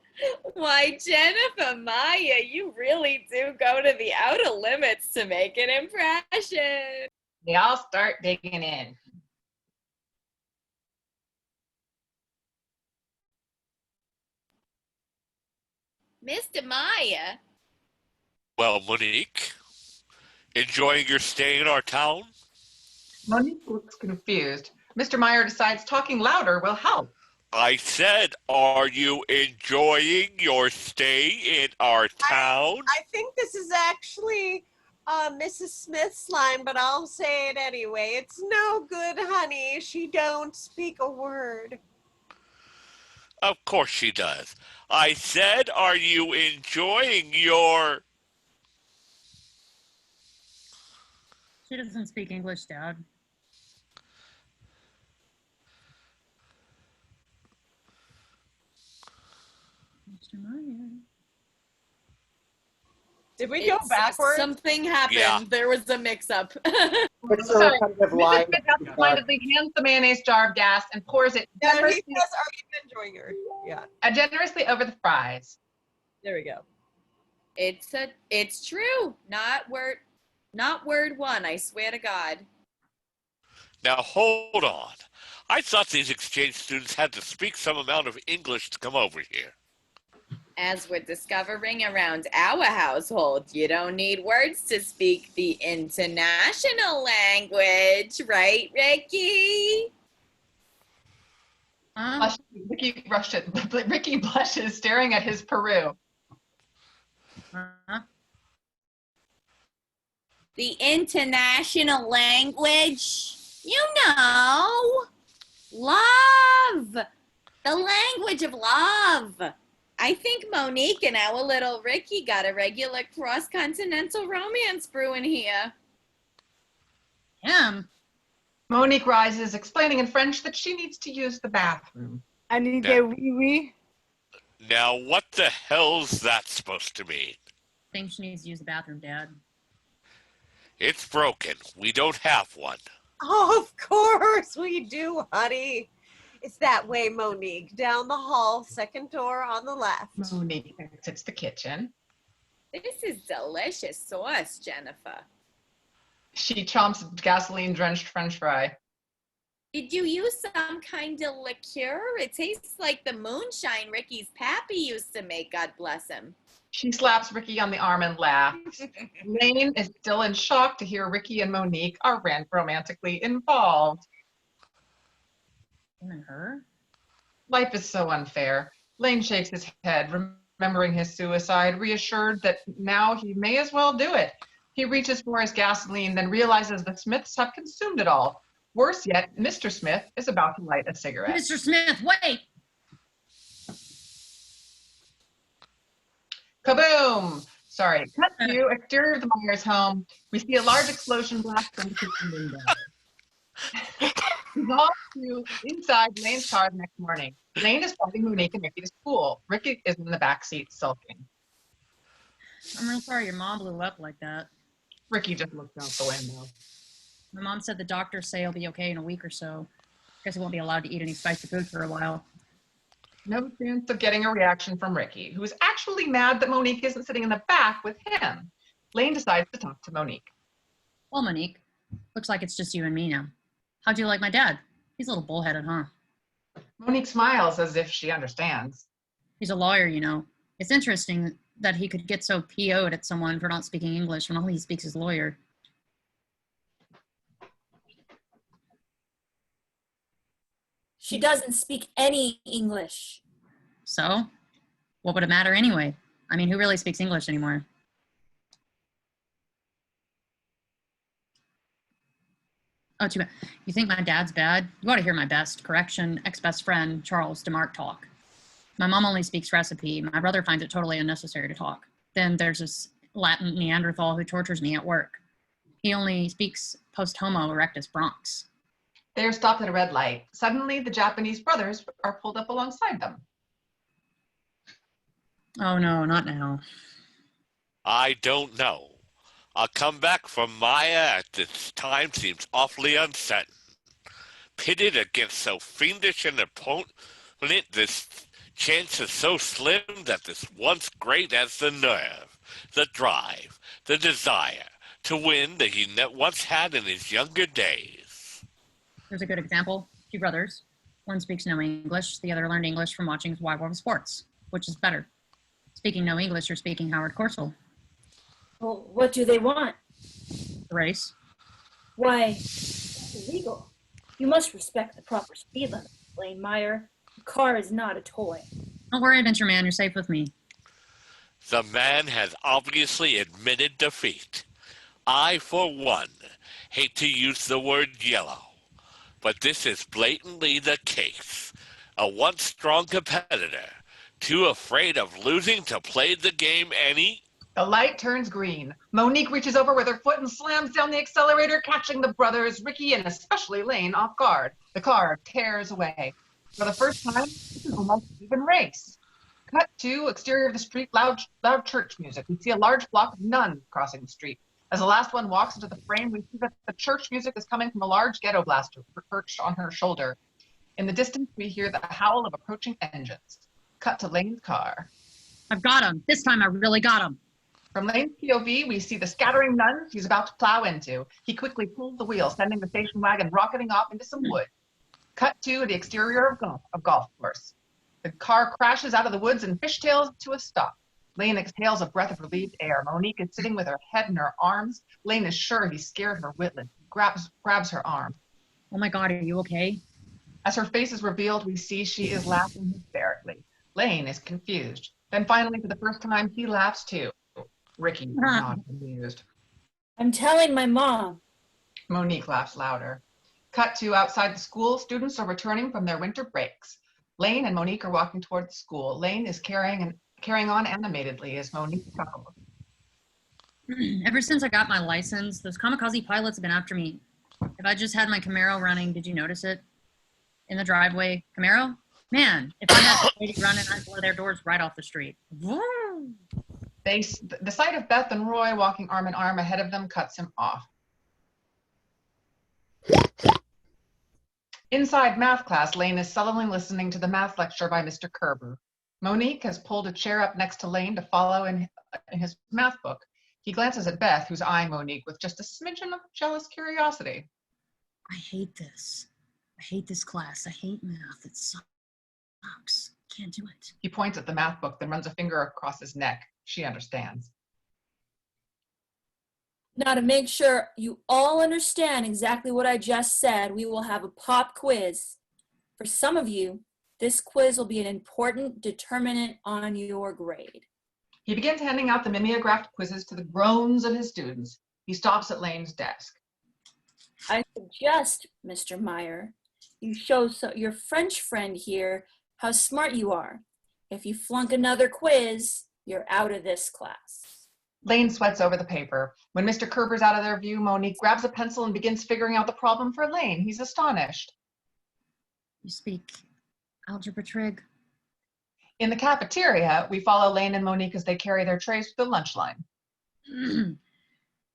Why, Jennifer Maya, you really do go to the outer limits to make an impression. they all start digging in. Mr. Maya, Well, Monique, enjoying your stay in our town? Monique looks confused. Mr. Meyer decides talking louder will help. I said, are you enjoying your stay in our town? I think this is actually Mrs. Smith's line, but I'll say it anyway. It's no good, honey. She don't speak a word. Of course she does. I said, are you enjoying your... She doesn't speak English, Dad. Mr. Meyer. Did we go backwards? Something happened. Yeah. There was a mix-up. It's a So, repetitive Mrs. line. Smith absentmindedly hands the mayonnaise jar of gas and pours it No, he generously, says, are you enjoying your... Yeah, generously over the fries. there we go. It's true. Not word one, I swear to God. Now hold on. I thought these exchange students had to speak some amount of English to come over here. As we're discovering around our household, you don't need words to speak the international language, right, Ricky? Ricky blushes, staring at his Peru. The international language, you know, love, the language of love. I think Monique and our little Ricky got a regular cross-continental romance brewing here. Him? Monique rises, explaining in French that she needs to use the bathroom. I need Yeah. a wee wee. Now what the hell's that supposed to mean? I think she needs to use the bathroom, Dad. It's broken. We don't have one. Oh, of course we do, honey. It's that way, Monique. Down the hall, second door on the left. Monique exits the kitchen. This is delicious sauce, Jennifer. She chomps gasoline-drenched French fry. Did you use some kind of liqueur? It tastes like the moonshine Ricky's pappy used to make, God bless him. She slaps Ricky on the arm and laughs. Lane is still in shock to hear Ricky and Monique are romantically involved. Him and her? Life is so unfair. Lane shakes his head, remembering his suicide, reassured that now he may as well do it. He reaches for his gasoline, then realizes the Smiths have consumed it all. Worse yet, Mr. Smith is about to light a cigarette. Mr. Smith, wait! Kaboom! Sorry. Cut to exterior of the Myers home. We see a large explosion blast from the kitchen window. All to inside Lane's car the next morning. Lane is driving Monique and Ricky to school. Ricky is in the back seat sulking. I'm real sorry your mom blew up like that. Ricky just looks out the window. My mom said the doctors say he'll be okay in a week or so. Guess he won't be allowed to eat any spicy food for a while. No chance of getting a reaction from Ricky, who is actually mad that Monique isn't sitting in the back with him. Lane decides to talk to Monique. Well, Monique, looks like it's just you and me now. How'd you like my dad? He's a little bullheaded, huh? Monique smiles as if she understands. He's a lawyer, you know. It's interesting that he could get so PO'd at someone for not speaking English when all he speaks is lawyer. She doesn't speak any English. So, what would it matter anyway? I mean, who really speaks English anymore? Oh, too bad. You think my dad's bad? You ought to hear my best. Correction, ex-best friend, Charles DeMarc talk. My mom only speaks recipe. My brother finds it totally unnecessary to talk. Then there's this Latin Neanderthal who tortures me at work. He only speaks post-homo erectus Bronx. They are stopped at a red light. Suddenly, the Japanese brothers are pulled up alongside them. Oh no, not now. I don't know. A comeback from Maya at this time seems awfully uncertain. pitted against so fiendish an opponent, this chance is so slim that this once great as the nerve, the drive, the desire to win that he once had in his younger days. Here's a good example. Two brothers. One speaks no English. The other learned English from watching Wide World of Sports. Which is better? Speaking no English or speaking Howard Cosell? Well, what do they want? The race. Why, that's illegal. You must respect the proper speed limit, Lane Meyer. The car is not a toy. Don't worry, Adventure Man. You're safe with me. The man has obviously admitted defeat. I, for one, hate to use the word yellow, but this is blatantly the case. A once strong competitor, too afraid of losing to play the game any. The light turns green. Monique reaches over with her foot and slams down the accelerator, catching the brothers, Ricky and especially Lane, off guard. The car tears away. For the first time, it's an almost even race. Cut to exterior of the street, loud church music. We see a large flock of nuns crossing the street. As the last one walks into the frame, we see that the church music is coming from a large ghetto blaster perched on her shoulder. In the distance, we hear the howl of approaching engines. Cut to Lane's car. I've got him. This time I really got him. From Lane's POV, we see the scattering nuns he's about to plow into. He quickly pulls the wheel, sending the station wagon rocketing off into some wood. Cut to the exterior of golf course. The car crashes out of the woods and fishtails to a stop. Lane exhales a breath of relieved air. Monique is sitting with her head in her arms. Lane is sure he scared her witless. He grabs her arm. Oh my God, are you okay? As her face is revealed, we see she is laughing hysterically. Lane is confused. Then finally, for the first time, he laughs too. Ricky is not amused. I'm telling my mom. Monique laughs louder. Cut to outside the school. Students are returning from their winter breaks. Lane and Monique are walking toward the school. Lane is carrying on animatedly as Monique chuckles. Ever since I got my license, those kamikaze pilots have been after me. If I just had my Camaro running, did you notice it? In the driveway. Camaro? Man, if I had the lady running, I'd blow their doors right off the street. Vroom. The sight of Beth and Roy walking arm in arm ahead of them cuts him off. Inside math class, Lane is sullenly listening to the math lecture by Mr. Kerber. Monique has pulled a chair up next to Lane to follow in his math book. He glances at Beth, who's eyeing Monique with just a smidgen of jealous curiosity. I hate this. I hate this class. I hate math. It sucks. Can't do it. He points at the math book, then runs a finger across his neck. She understands. Now, to make sure you all understand exactly what I just said, we will have a pop quiz. For some of you, this quiz will be an important determinant on your grade. He begins handing out the mimeographed quizzes to the groans of his students. He stops at Lane's desk. I suggest, Mr. Meyer, you show your French friend here how smart you are. If you flunk another quiz, you're out of this class. Lane sweats over the paper. When Mr. Kerber's out of their view, Monique grabs a pencil and begins figuring out the problem for Lane. He's astonished. You speak algebra trig? In the cafeteria, we follow Lane and Monique as they carry their trays to the lunch line.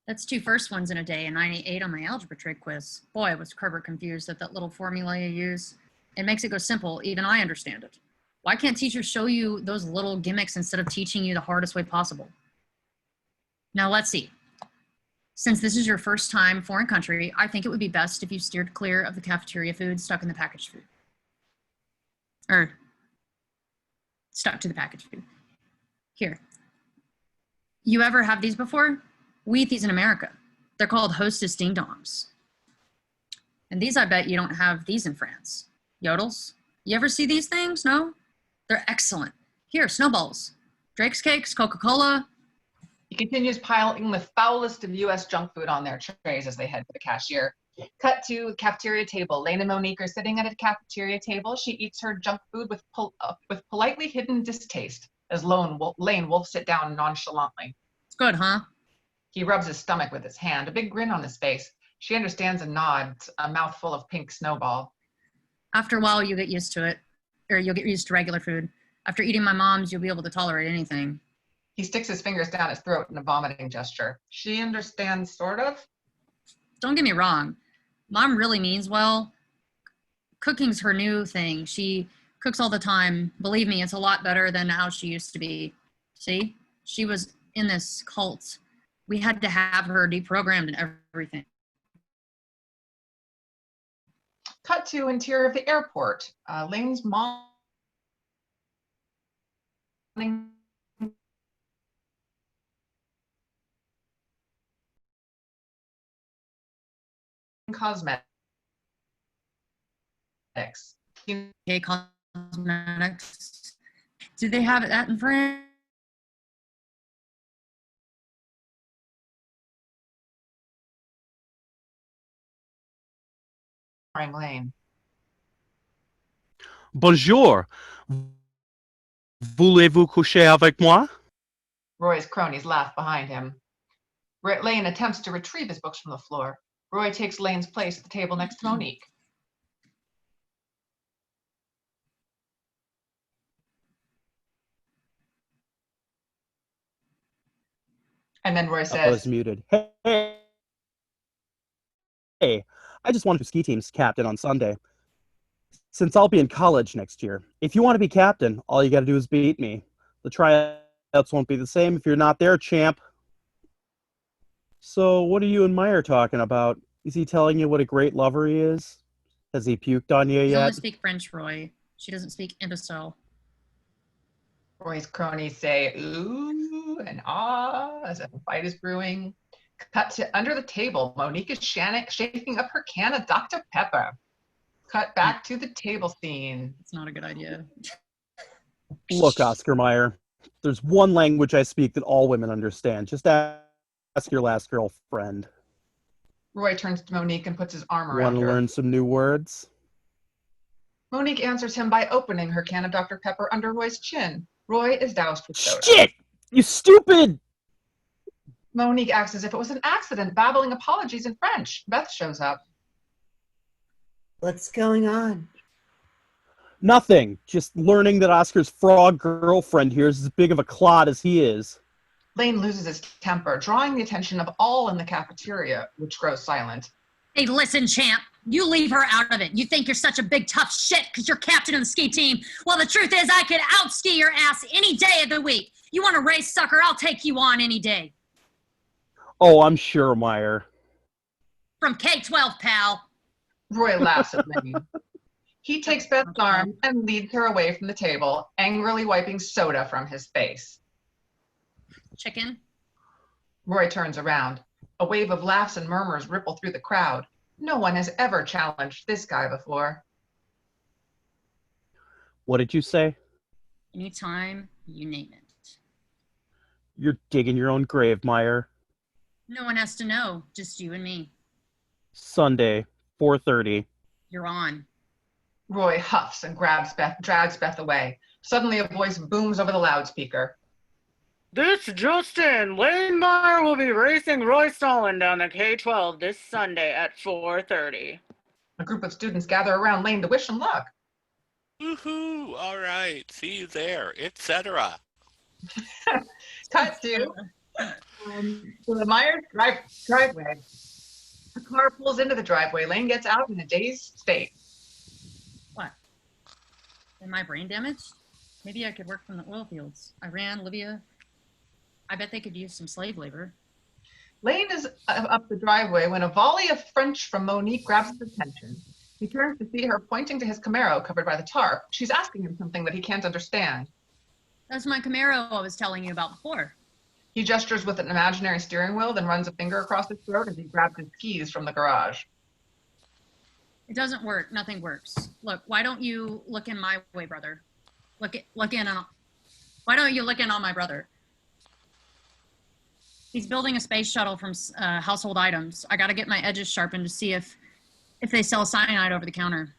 That's 2 first ones in a day and 98 on my algebra trig quiz. Boy, was Kerber confused at that little formula you use. It makes it go simple. Even I understand it. Why can't teachers show you those little gimmicks instead of teaching you the hardest way possible? Now let's see. Since this is your first time foreign country, I think it would be best if you steered clear of the cafeteria food stuck in the packaged food. Or stuck to the packaged food. Here. You ever have these before? We eat these in America. They're called Hostess Ding Dongs. And these, I bet you don't have these in France. Yodels? You ever see these things? No? They're excellent. Here, snowballs. Drake's Cakes, Coca-Cola. He continues piling the foulest of U.S. junk food on their trays as they head for the cashier. Cut to the cafeteria table. Lane and Monique are sitting at a cafeteria table. She eats her junk food with politely hidden distaste as Lane wolfs it down nonchalantly. It's good, huh? He rubs his stomach with his hand, a big grin on his face. She understands and nods, a mouthful of pink snowball. After a while, you'll get used to it. Or you'll get used to regular food. After eating my mom's, you'll be able to tolerate anything. He sticks his fingers down his throat in a vomiting gesture. She understands, sort of. Don't get me wrong. Mom really means well. cooking's her new thing. She cooks all the time. Believe me, it's a lot better than how she used to be. See? She was in this cult. We had to have her deprogrammed and everything. Cut to interior of the airport. Lane's mom cosmetics. Okay, cosmetics. Do they have that in France? Lane. Bonjour. Voulez-vous coucher avec moi? Roy's cronies laugh behind him. Lane attempts to retrieve his books from the floor. Roy takes Lane's place at the table next to Monique. And then Roy says, I was muted. Hey, I just wanted to ski team's captain on Sunday. Since I'll be in college next year, if you want to be captain, all you got to do is beat me. The tryouts won't be the same if you're not there, champ. So what are you and Meyer talking about? Is he telling you what a great lover he is? Has he puked on you She yet? only speaks French, Roy. She doesn't speak imbecile. Roy's cronies say ooh and ah as if a fight is brewing. Cut to under the table. Monique is shaking up her can of Dr. Pepper. Cut back to the table scene. It's not a good idea. Look, Oscar Meyer, there's one language I speak that all women understand. Just ask your last girlfriend. Roy turns to Monique and puts his arm around Want to her. learn some new words? Monique answers him by opening her can of Dr. Pepper under Roy's chin. Roy is doused with soda. Shit! You stupid! Monique acts as if it was an accident, babbling apologies in French. Beth shows up. What's going on? Nothing. Just learning that Oscar's frog girlfriend here is as big of a clod as he is. Lane loses his temper, drawing the attention of all in the cafeteria, which grows silent. Hey, listen, champ. You leave her out of it. You think you're such a big tough shit because you're captain of the ski team. Well, the truth is I could out-ski your ass any day of the week. You want to race, sucker? I'll take you on any day. Oh, I'm sure, Meyer. From K-12, pal. Roy laughs at Lane. He takes Beth's arm and leads her away from the table, angrily wiping soda from his face. Chicken. Roy turns around. A wave of laughs and murmurs ripple through the crowd. No one has ever challenged this guy before. What did you say? Anytime, you name it. You're digging your own grave, Meyer. No one has to know, just you and me. Sunday, 4:30. You're on. Roy huffs and drags Beth away. Suddenly a voice booms over the loudspeaker. This Justin, Lane Meyer will be racing Roy Stalin down the K-12 this Sunday at 4:30. A group of students gather around Lane to wish him luck. Woohoo! All right, see you there, etc. Cut to the Myers driveway. A car pulls into the driveway. Lane gets out in a dazed state. What? Am I brain damaged? Maybe I could work from the oil fields. Iran, Libya. I bet they could use some slave labor. Lane is up the driveway when a volley of French from Monique grabs his attention. He turns to see her pointing to his Camaro covered by the tarp. She's asking him something that he can't understand. That's my Camaro I was telling you about before. He gestures with an imaginary steering wheel, then runs a finger across his throat as he grabs his keys from the garage. It doesn't work. Nothing works. Look, why don't you look in my way, brother? Why don't you look in on my brother? He's building a space shuttle from household items. I got to get my edges sharpened to see if they sell cyanide over the counter.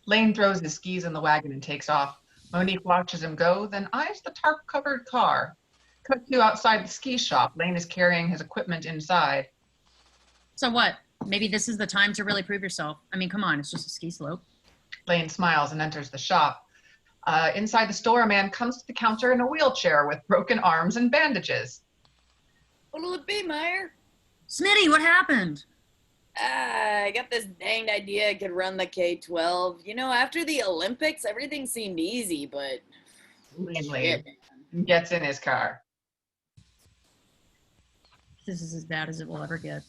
Lane throws his skis in the wagon and takes off. Monique watches him go, then eyes the tarp-covered car. Cut to outside the ski shop. Lane is carrying his equipment inside. So what? Maybe this is the time to really prove yourself. I mean, come on, it's just a ski slope. Lane smiles and enters the shop. Inside the store, a man comes to the counter in a wheelchair with broken arms and bandages. What'll it be, Meyer? Smitty, what happened? I got this danged idea I could run the K-12. You know, after the Olympics, everything seemed easy, but Lane gets in his car. This is as bad as it will ever get.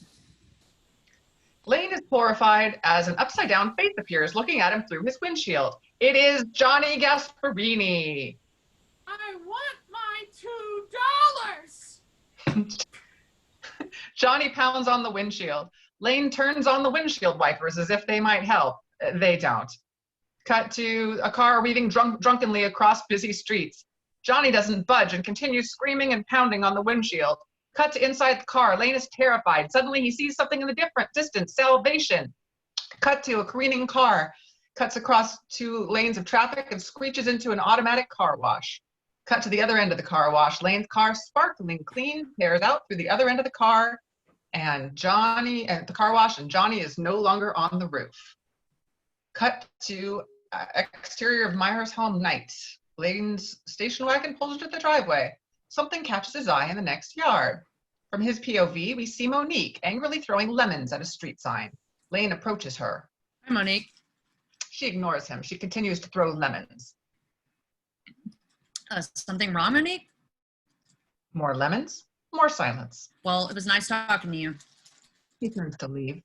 Lane is horrified as an upside-down face appears looking at him through his windshield. It is Johnny Gasparini. I want my $2. Johnny pounds on the windshield. Lane turns on the windshield wipers as if they might help. They don't. Cut to a car weaving drunkenly across busy streets. Johnny doesn't budge and continues screaming and pounding on the windshield. Cut to inside the car. Lane is terrified. Suddenly he sees something in the distance. Salvation. Cut to a careening car. Cuts across 2 lanes of traffic and screeches into an automatic car wash. Cut to the other end of the car wash. Lane's car, sparkling clean, tears out through the other end of the car, and Johnny at the car wash, and Johnny is no longer on the roof. Cut to exterior of Myers' home night. Lane's station wagon pulls into the driveway. Something catches his eye in the next yard. From his POV, we see Monique angrily throwing lemons at a street sign. Lane approaches her. Hi, Monique. She ignores him. She continues to throw lemons. Something wrong, Monique? More lemons, more silence. Well, it was nice talking to you. He turns to leave.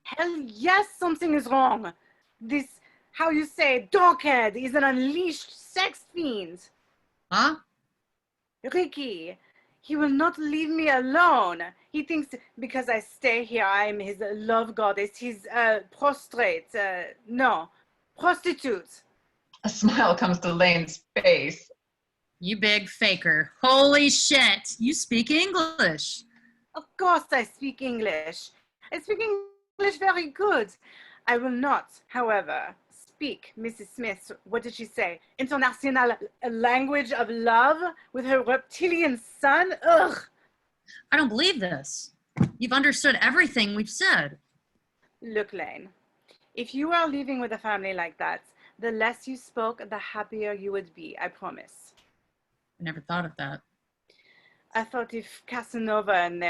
Hell yes, something is wrong. This, how you say, doghead is an unleashed sex fiend. Huh? Ricky, he will not leave me alone. He thinks because I stay here, I'm his love goddess. He's prostrate. No, prostitute. A smile comes to Lane's face. You big faker. Holy shit. You speak English. Of course I speak English. I speak English very good. I will not, however, speak Mrs. Smith's, what did she say, international language of love with her reptilian son? Ugh. I don't believe this. You've understood everything we've said. Look, Lane, if you are living with a family like that, the less you spoke, the happier you would be, I promise. I never thought of that. I thought if Casanova and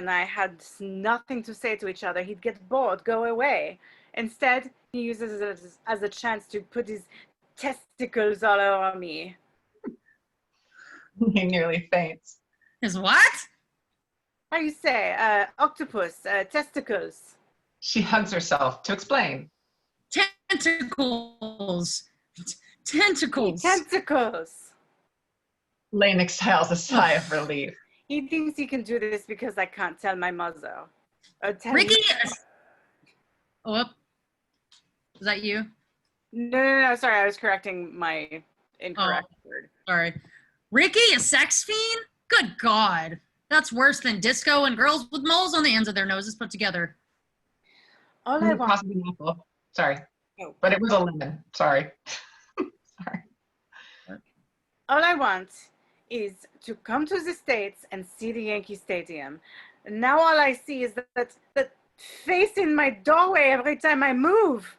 I had nothing to say to each other, he'd get bored, go away. Instead, he uses it as a chance to put his testicles all over me. He nearly faints. His what? How you say? Octopus, testicles. She hugs herself to explain. Tentacles. Tentacles. Tentacles. Lane exhales a sigh of relief. He thinks he can do this because I can't tell my mother. Ricky! Oh, is that you? No, sorry, I was correcting my incorrect word. Sorry. Ricky, a sex fiend? Good God. That's worse than disco and girls with moles on the ends of their noses put together. All I want. Sorry. Oh. But it was a lemon. Sorry. Sorry. All I want is to come to the States and see the Yankee Stadium. And now all I see is that face in my doorway every time I move.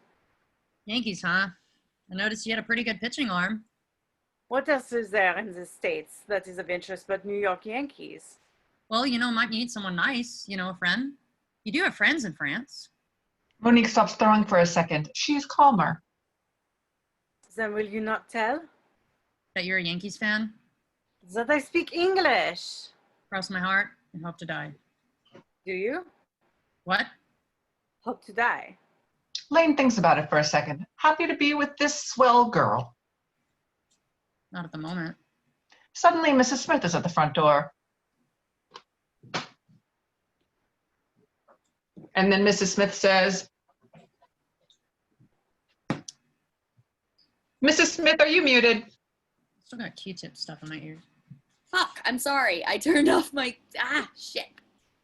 Yankees, huh? I noticed you had a pretty good pitching arm. What else is there in the States that is of interest but New York Yankees? Well, might need someone nice, a friend. You do have friends in France. Monique stops throwing for a second. She is calmer. Then will you not tell? That you're a Yankees fan? That I speak English. Cross my heart and hope to die. Do you? What? Hope to die. Lane thinks about it for a second. Happy to be with this swell girl. Not at the moment. Suddenly, Mrs. Smith is at the front door. And then Mrs. Smith says, Mrs. Smith, are you muted? Still got Q-tip stuff in my ears. Fuck, I'm sorry. I turned off my, shit.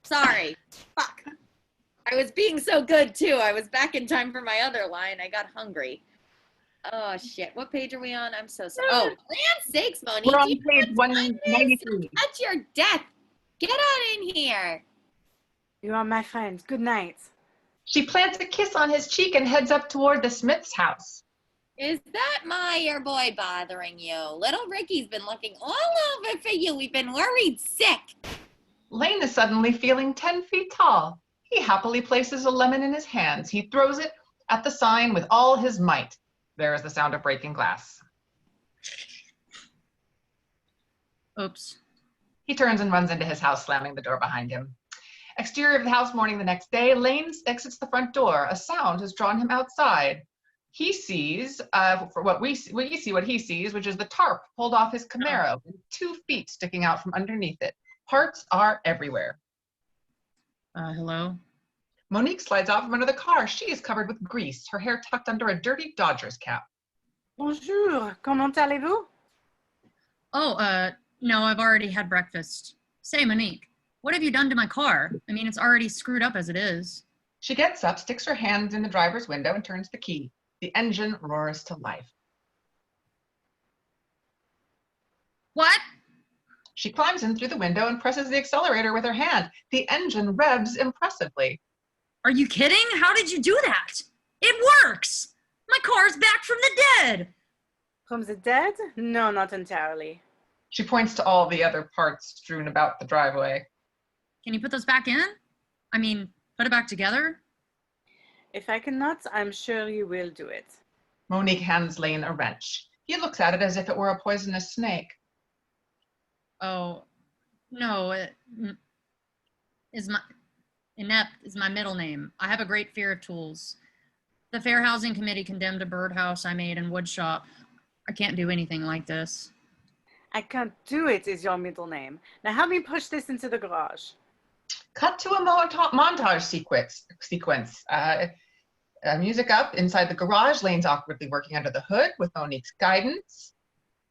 Sorry. Fuck. I was being so good too. I was back in time for my other line. I got hungry. Oh shit. What page are we on? I'm so sorry. Oh, land's sakes, Monique. We're on page 193. Touch your death. Get on in here. You are my friend. Good night. She plants a kiss on his cheek and heads up toward the Smith's house. Is that your boy bothering you? Little Ricky's been looking all over for you. We've been worried sick. Lane is suddenly feeling 10 feet tall. He happily places a lemon in his hands. He throws it at the sign with all his might. There is the sound of breaking glass. Oops. He turns and runs into his house, slamming the door behind him. Exterior of the house, morning the next day, Lane exits the front door. A sound has drawn him outside. He sees, what he sees, which is the tarp pulled off his Camaro with 2 feet sticking out from underneath it. Parts are everywhere. Hello? Monique slides out from under the car. She is covered with grease, her hair tucked under a dirty Dodgers cap. Bonjour, comment allez-vous? Oh, no, I've already had breakfast. Say, Monique, what have you done to my car? I mean, it's already screwed up as it is. She gets up, sticks her hand in the driver's window, and turns the key. The engine roars to life. What? She climbs in through the window and presses the accelerator with her hand. The engine revs impressively. Are you kidding? How did you do that? It works! My car's back from the dead! From the dead? No, not entirely. She points to all the other parts strewn about the driveway. Can you put those back in? I mean, put it back together? If I cannot, I'm sure you will do it. Monique hands Lane a wrench. He looks at it as if it were a poisonous snake. Oh, no, Inept is my middle name. I have a great fear of tools. The Fair Housing Committee condemned a birdhouse I made in woodshop. I can't do anything like this. I can't do it is your middle name. Now help me push this into the garage. Cut to a montage sequence. Music up inside the garage. Lane's awkwardly working under the hood with Monique's guidance.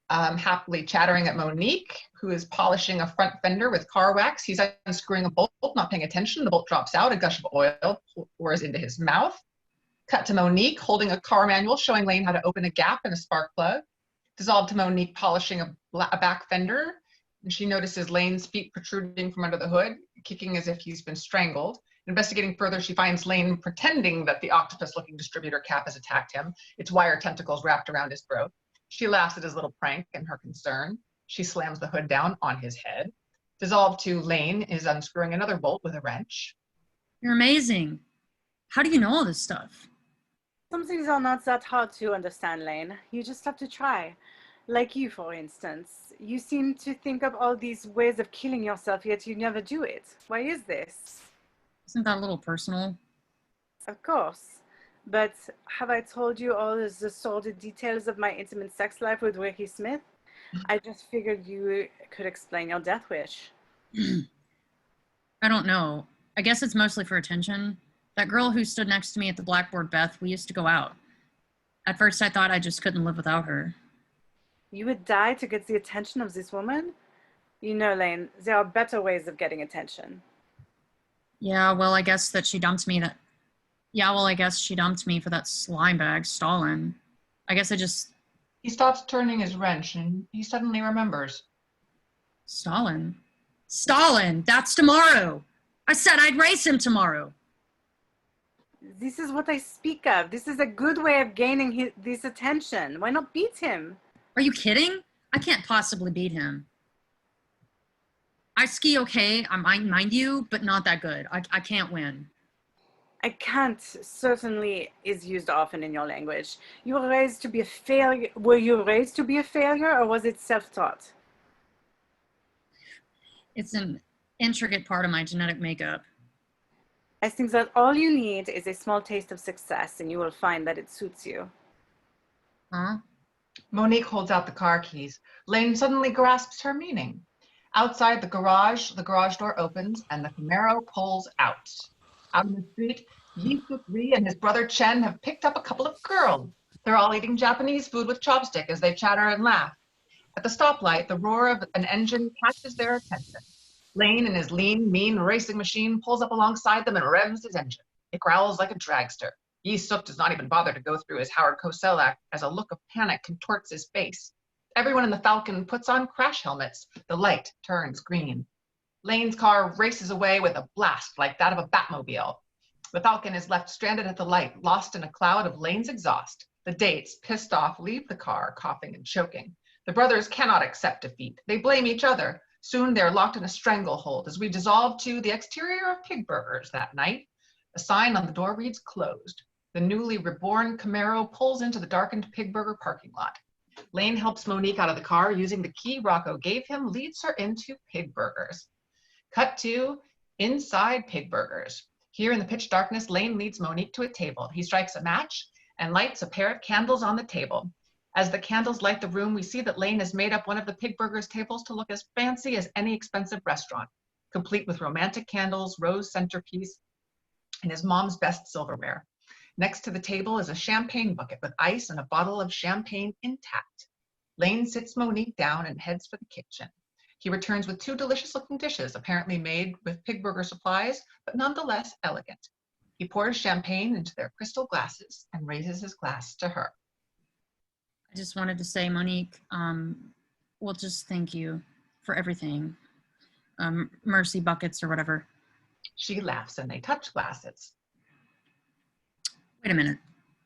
Happily chattering at Monique, who is polishing a front fender with car wax. He's unscrewing a bolt, not paying attention. The bolt drops out. A gush of oil pours into his mouth. Cut to Monique holding a car manual showing Lane how to open a gap in a spark plug. Dissolved to Monique polishing a back fender. And she notices Lane's feet protruding from under the hood, kicking as if he's been strangled. Investigating further, she finds Lane pretending that the octopus-looking distributor cap has attacked him, its wire tentacles wrapped around his throat. She laughs at his little prank and her concern. She slams the hood down on his head. Dissolved to Lane is unscrewing another bolt with a wrench. You're amazing. How do you know all this stuff? Some things are not that hard to understand, Lane. You just have to try. Like you, for instance. You seem to think of all these ways of killing yourself, yet you never do it. Why is this? Isn't that a little personal? Of course. But have I told you all the sordid details of my intimate sex life with Ricky Smith? I just figured you could explain your death wish. I don't know. I guess it's mostly for attention. That girl who stood next to me at the blackboard, Beth, we used to go out. At first I thought I just couldn't live without her. You would die to get the attention of this woman? You know, Lane, there are better ways of getting attention. Yeah, well, I guess she dumped me for that slime bag, Stalin. I guess I just... He stops turning his wrench and he suddenly remembers. Stalin? Stalin! That's tomorrow! I said I'd race him tomorrow! This is what I speak of. This is a good way of gaining this attention. Why not beat him? Are you kidding? I can't possibly beat him. I ski okay, mind you, but not that good. I can't win. I can't certainly is used often in your language. You were raised to be a failure. Were you raised to be a failure, or was it self-taught? It's an intricate part of my genetic makeup. I think that all you need is a small taste of success, and you will find that it suits you. Huh? Monique holds out the car keys. Lane suddenly grasps her meaning. Outside the garage door opens and the Camaro pulls out. Out in the street, Yi Suk-ri and his brother Chen have picked up a couple of girls. They're all eating Japanese food with chopstick as they chatter and laugh. At the stoplight, the roar of an engine catches their attention. Lane in his lean, mean racing machine pulls up alongside them and revs his engine. It growls like a dragster. Yi Suk does not even bother to go through his Howard Cosell act as a look of panic contorts his face. Everyone in the Falcon puts on crash helmets. The light turns green. Lane's car races away with a blast like that of a Batmobile. The Falcon is left stranded at the light, lost in a cloud of Lane's exhaust. The Dates, pissed off, leave the car, coughing and choking. The brothers cannot accept defeat. They blame each other. Soon they're locked in a stranglehold as we dissolve to the exterior of Pig Burgers that night. A sign on the door reads closed. The newly reborn Camaro pulls into the darkened Pig Burger parking lot. Lane helps Monique out of the car using the key Rocco gave him, leads her into Pig Burgers. Cut to inside Pig Burgers. Here in the pitch darkness, Lane leads Monique to a table. He strikes a match and lights a pair of candles on the table. As the candles light the room, we see that Lane has made up one of the Pig Burgers tables to look as fancy as any expensive restaurant, complete with romantic candles, rose centerpiece, and his mom's best silverware. Next to the table is a champagne bucket with ice and a bottle of champagne intact. Lane sits Monique down and heads for the kitchen. He returns with 2 delicious-looking dishes, apparently made with Pig Burger supplies, but nonetheless elegant. He pours champagne into their crystal glasses and raises his glass to her. I just wanted to say, Monique, well, just thank you for everything. Mercy buckets or whatever. She laughs and they touch glasses. Wait a minute.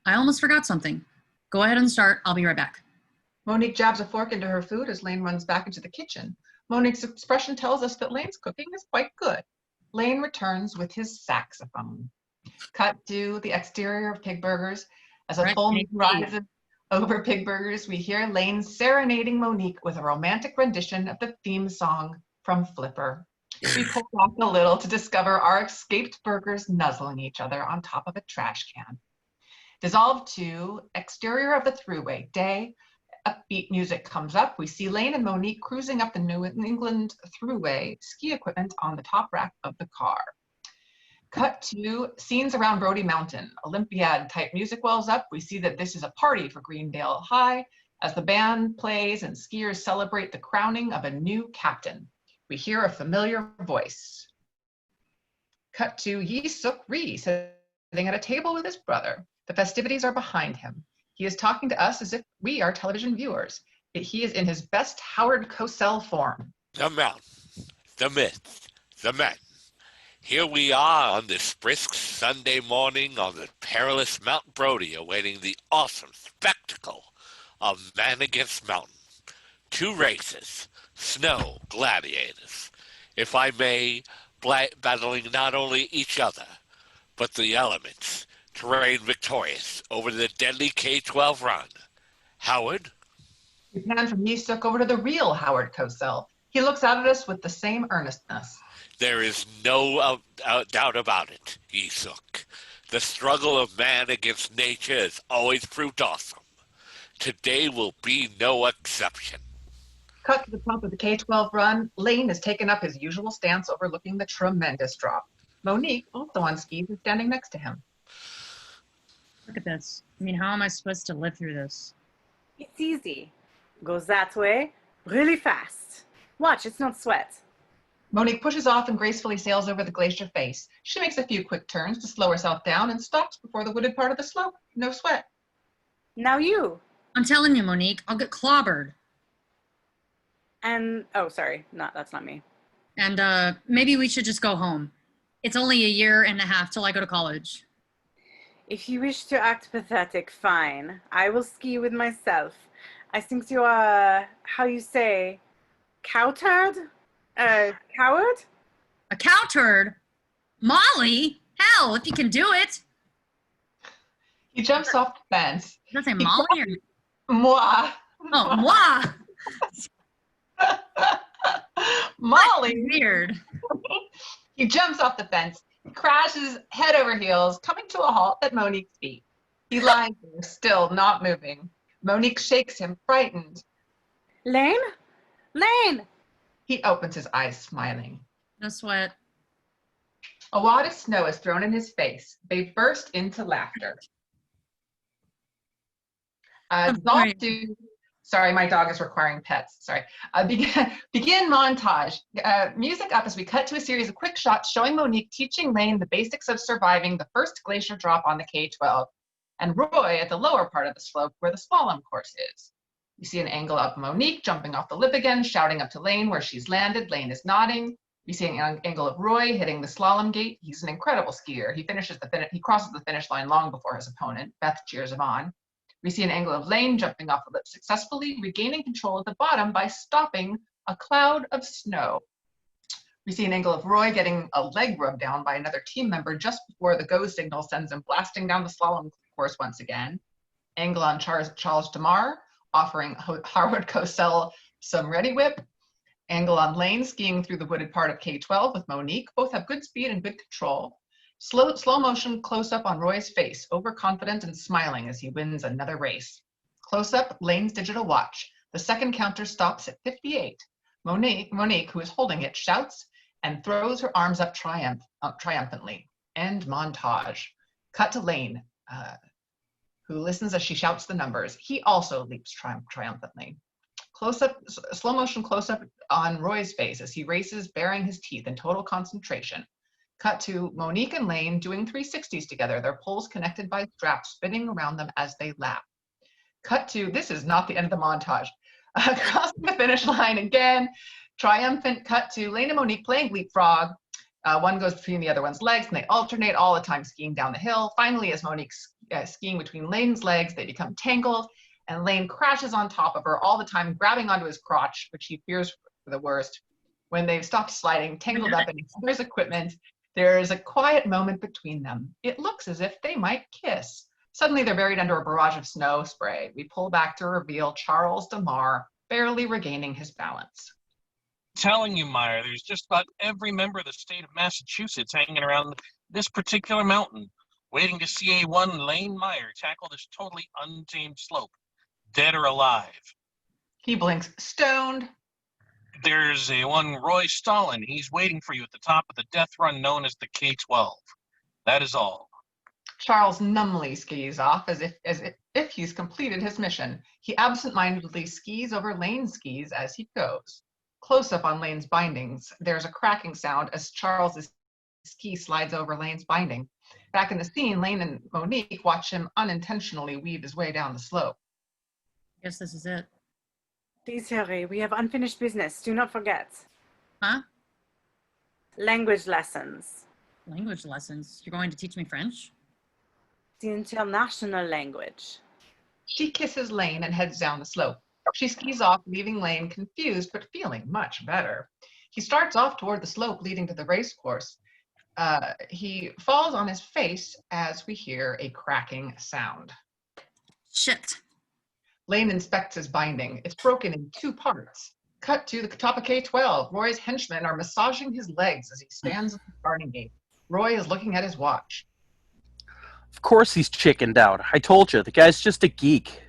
I almost forgot something. Go ahead and start. I'll be right back. Monique jabs a fork into her food as Lane runs back into the kitchen. Monique's expression tells us that Lane's cooking is quite good. Lane returns with his saxophone. Cut to the exterior of Pig Burgers. As a full moon rises over Pig Burgers, we hear Lane serenading Monique with a romantic rendition of the theme song from Flipper. We pull back a little to discover our escaped burgers nuzzling each other on top of a trash can. Dissolved to exterior of the thruway. Day, upbeat music comes up. We see Lane and Monique cruising up the New England thruway, ski equipment on the top rack of the car. Cut to scenes around Brody Mountain. Olympiad-type music wells up. We see that this is a party for Greendale High as the band plays and skiers celebrate the crowning of a new captain. We hear a familiar voice. Cut to Yi Suk Ri sitting at a table with his brother. The festivities are behind him. He is talking to us as if we are television viewers. He is in his best Howard Cosell form. The mountain, the myth, the men. Here we are on this brisk Sunday morning on the perilous Mount Brody, awaiting the awesome spectacle of man against mountain. 2 races, snow gladiators, if I may, battling not only each other, but the elements to reign victorious over the deadly K-12 run. Howard? We pan from Yi Suk over to the real Howard Cosell. He looks out at us with the same earnestness. There is no doubt about it, Yi Suk. The struggle of man against nature has always proved awesome. Today will be no exception. Cut to the top of the K-12 run. Lane has taken up his usual stance overlooking the tremendous drop. Monique, also on skis, is standing next to him. Look at this. I mean, how am I supposed to live through this? It's easy. Goes that way, really fast. Watch, it's not sweat. Monique pushes off and gracefully sails over the glacier face. She makes a few quick turns to slow herself down and stops before the wooded part of the slope. No sweat. Now you. I'm telling you, Monique, I'll get clobbered. And, oh, sorry, that's not me. And maybe we should just go home. It's only 1.5 years till I go to college. If you wish to act pathetic, fine. I will ski with myself. I think you are, how you say, coward? Coward? A cow turd? Molly? Hell, if you can do it. He jumps off the fence. Did I say Molly or? Moi. Oh, moi. Molly. Weird. He jumps off the fence, crashes head over heels, coming to a halt at Monique's feet. He lies there, still not moving. Monique shakes him, frightened. Lane? Lane! He opens his eyes, smiling. No sweat. A wad of snow is thrown in his face. They burst into laughter. Sorry, my dog is requiring pets. Sorry. Begin montage. Music up as we cut to a series of quick shots showing Monique teaching Lane the basics of surviving the first glacier drop on the K-12, and Roy at the lower part of the slope where the slalom course is. We see an angle of Monique jumping off the lip again, shouting up to Lane where she's landed. Lane is nodding. We see an angle of Roy hitting the slalom gate. He's an incredible skier. He crosses the finish line long before his opponent. Beth cheers him on. We see an angle of Lane jumping off the lip successfully, regaining control at the bottom by stopping a cloud of snow. We see an angle of Roy getting a leg rubbed down by another team member just before the go signal sends him blasting down the slalom course once again. Angle on Charles DeMar offering Howard Cosell some ready whip. Angle on Lane skiing through the wooded part of K-12 with Monique. Both have good speed and good control. Slow motion close up on Roy's face, overconfident and smiling as he wins another race. Close up Lane's digital watch. The second counter stops at 58. Monique, who is holding it, shouts and throws her arms up triumphantly. End montage. Cut to Lane, who listens as she shouts the numbers. He also leaps triumphantly. Slow motion close up on Roy's face as he races, baring his teeth in total concentration. Cut to Monique and Lane doing 360s together, their poles connected by straps spinning around them as they lap. Cut to, this is not the end of the montage. Crossing the finish line again, triumphant cut to Lane and Monique playing leapfrog. One goes between the other one's legs and they alternate all the time skiing down the hill. Finally, as Monique's skiing between Lane's legs, they become tangled and Lane crashes on top of her all the time, grabbing onto his crotch, which he fears for the worst. When they've stopped sliding, tangled up in each other's equipment, there is a quiet moment between them. It looks as if they might kiss. Suddenly, they're buried under a barrage of snow spray. We pull back to reveal Charles DeMar barely regaining his balance. Telling you, Meyer, there's just about every member of the state of Massachusetts hanging around this particular mountain, waiting to see A1 Lane Meyer tackle this totally untamed slope, dead or alive. He blinks, stoned. There's A1 Roy Stalin. He's waiting for you at the top of the death run known as the K-12. That is all. Charles numbly skis off as if he's completed his mission. He absent-mindedly skis over Lane's skis as he goes. Close up on Lane's bindings, there's a cracking sound as Charles's ski slides over Lane's binding. Back in the scene, Lane and Monique watch him unintentionally weave his way down the slope. I guess this is it. Please hurry. We have unfinished business. Do not forget. Huh? Language lessons. Language lessons? You're going to teach me French? The international language. She kisses Lane and heads down the slope. She skis off, leaving Lane confused but feeling much better. He starts off toward the slope leading to the race course. He falls on his face as we hear a cracking sound. Shit. Lane inspects his binding. It's broken in 2 parts. Cut to the top of K-12. Roy's henchmen are massaging his legs as he stands at the starting gate. Roy is looking at his watch. Of course he's chickened out. I told you, the guy's just a geek.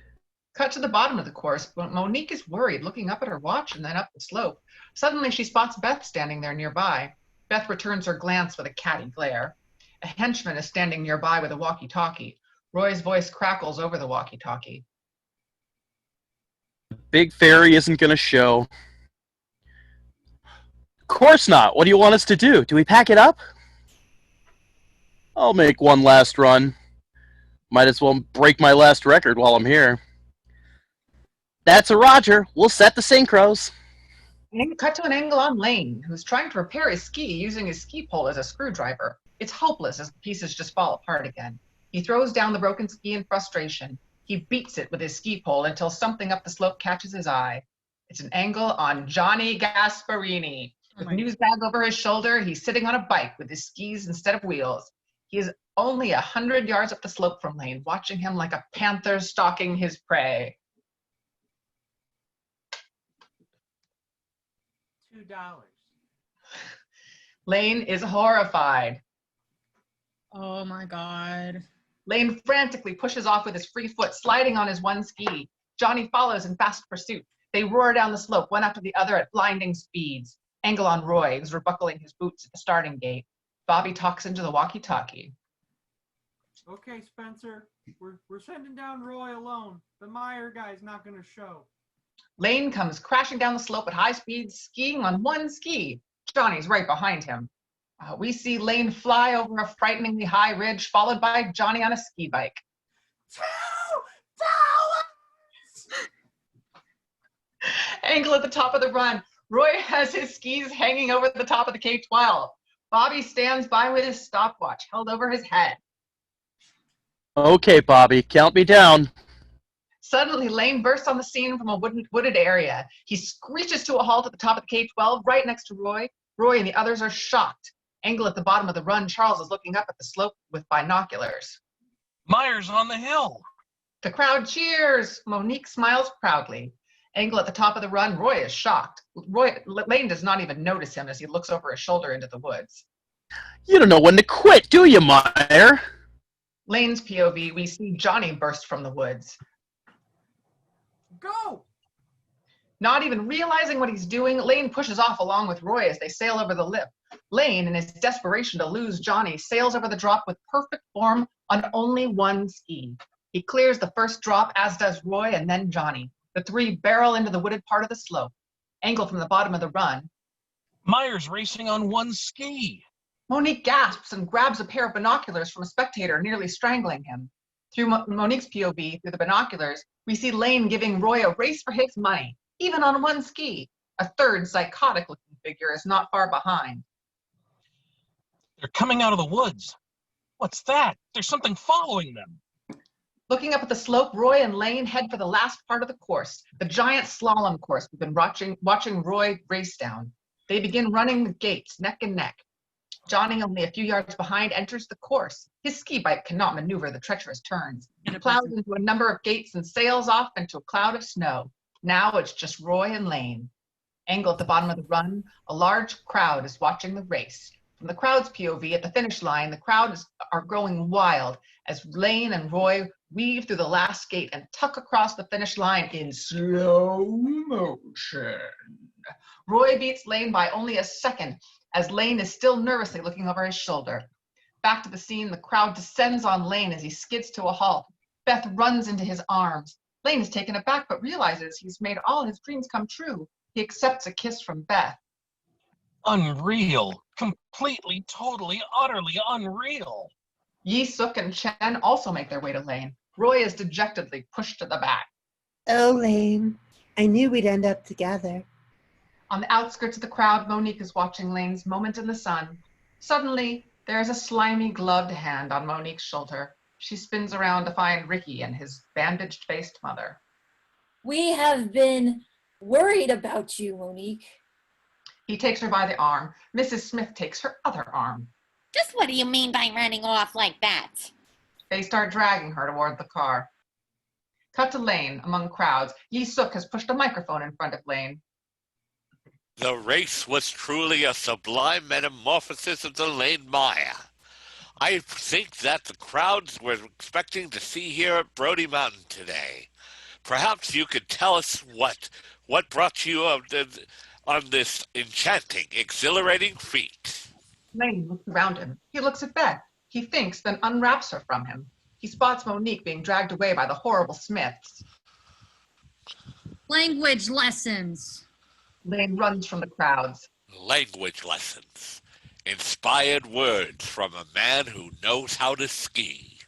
Cut to the bottom of the course, but Monique is worried, looking up at her watch and then up the slope. Suddenly, she spots Beth standing there nearby. Beth returns her glance with a catty glare. A henchman is standing nearby with a walkie-talkie. Roy's voice crackles over the walkie-talkie. Big Fairy isn't going to show. Of course not. What do you want us to do? Do we pack it up? I'll make one last run. Might as well break my last record while I'm here. That's a Roger. We'll set the synchros. Cut to an angle on Lane, who's trying to repair his ski using his ski pole as a screwdriver. It's hopeless as the pieces just fall apart again. He throws down the broken ski in frustration. He beats it with his ski pole until something up the slope catches his eye. It's an angle on Johnny Gasparini. With news bag over his shoulder, he's sitting on a bike with his skis instead of wheels. He is only 100 yards up the slope from Lane, watching him like a panther stalking his prey. $2. Lane is horrified. Oh my God. Lane frantically pushes off with his free foot, sliding on his one ski. Johnny follows in fast pursuit. They roar down the slope, one after the other at blinding speeds. Angle on Roy, who's rebuckling his boots at the starting gate. Bobby talks into the walkie-talkie. Okay, Spencer, we're sending down Roy alone. The Meyer guy's not going to show. Lane comes crashing down the slope at high speed, skiing on one ski. Johnny's right behind him. We see Lane fly over a frighteningly high ridge, followed by Johnny on a ski bike. $2! Angle at the top of the run. Roy has his skis hanging over the top of the K-12. Bobby stands by with his stopwatch held over his head. Okay, Bobby, count me down. Suddenly, Lane bursts on the scene from a wooded area. He screeches to a halt at the top of the K-12, right next to Roy. Roy and the others are shocked. Angle at the bottom of the run, Charles is looking up at the slope with binoculars. Myers on the hill. The crowd cheers. Monique smiles proudly. Angle at the top of the run, Roy is shocked. Lane does not even notice him as he looks over his shoulder into the woods. You don't know when to quit, do you, Meyer? Lane's POV, we see Johnny burst from the woods. Go! Not even realizing what he's doing, Lane pushes off along with Roy as they sail over the lip. Lane, in his desperation to lose Johnny, sails over the drop with perfect form on only one ski. He clears the first drop, as does Roy and then Johnny. The three barrel into the wooded part of the slope. Angle from the bottom of the run. Myers racing on one ski. Monique gasps and grabs a pair of binoculars from a spectator, nearly strangling him. Through Monique's POV, through the binoculars, we see Lane giving Roy a race for his money, even on one ski. A third psychotic-looking figure is not far behind. They're coming out of the woods. What's that? There's something following them. Looking up at the slope, Roy and Lane head for the last part of the course, the giant slalom course we've been watching Roy race down. They begin running the gates, neck and neck. Johnny, only a few yards behind, enters the course. His ski bike cannot maneuver the treacherous turns. He plows into a number of gates and sails off into a cloud of snow. Now it's just Roy and Lane. Angle at the bottom of the run, a large crowd is watching the race. From the crowd's POV at the finish line, the crowd are growing wild as Lane and Roy weave through the last gate and tuck across the finish line in slow motion. Roy beats Lane by only a second as Lane is still nervously looking over his shoulder. Back to the scene, the crowd descends on Lane as he skids to a halt. Beth runs into his arms. Lane is taken aback but realizes he's made all his dreams come true. He accepts a kiss from Beth. Unreal. Completely, totally, utterly unreal. Yi Suk and Chen also make their way to Lane. Roy is dejectedly pushed to the back. Oh, Lane, I knew we'd end up together. On the outskirts of the crowd, Monique is watching Lane's moment in the sun. Suddenly, there is a slimy, gloved hand on Monique's shoulder. She spins around to find Ricky and his bandaged-faced mother. We have been worried about you, Monique. He takes her by the arm. Mrs. Smith takes her other arm. Just what do you mean by running off like that? They start dragging her toward the car. Cut to Lane among crowds. Yi Suk has pushed a microphone in front of Lane. The race was truly a sublime metamorphosis of the Lane Maya. I think that the crowds were expecting to see here at Brody Mountain today. Perhaps you could tell us what brought you on this enchanting, exhilarating feat. Lane looks around him. He looks at Beth. He thinks, then unwraps her from him. He spots Monique being dragged away by the horrible Smiths. Language lessons. Lane runs from the crowds. Language lessons. Inspired words from a man who knows how to ski.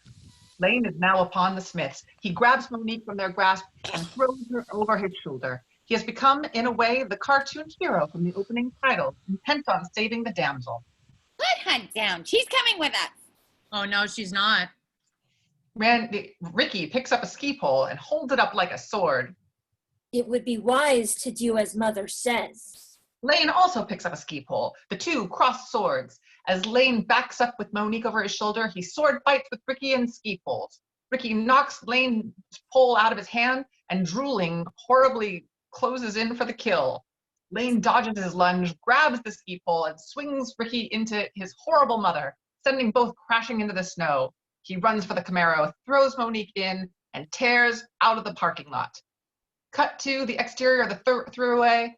Lane is now upon the Smiths. He grabs Monique from their grasp and throws her over his shoulder. He has become, in a way, the cartoon hero from the opening title, intent on saving the damsel. Put her down. She's coming with us. Oh, no, she's not. Ricky picks up a ski pole and holds it up like a sword. It would be wise to do as Mother says. Lane also picks up a ski pole. The two cross swords. As Lane backs up with Monique over his shoulder, he sword fights with Ricky and ski poles. Ricky knocks Lane's pole out of his hand and, drooling, horribly closes in for the kill. Lane dodges his lunge, grabs the ski pole, and swings Ricky into his horrible mother, sending both crashing into the snow. He runs for the Camaro, throws Monique in, and tears out of the parking lot. Cut to the exterior of the throughway.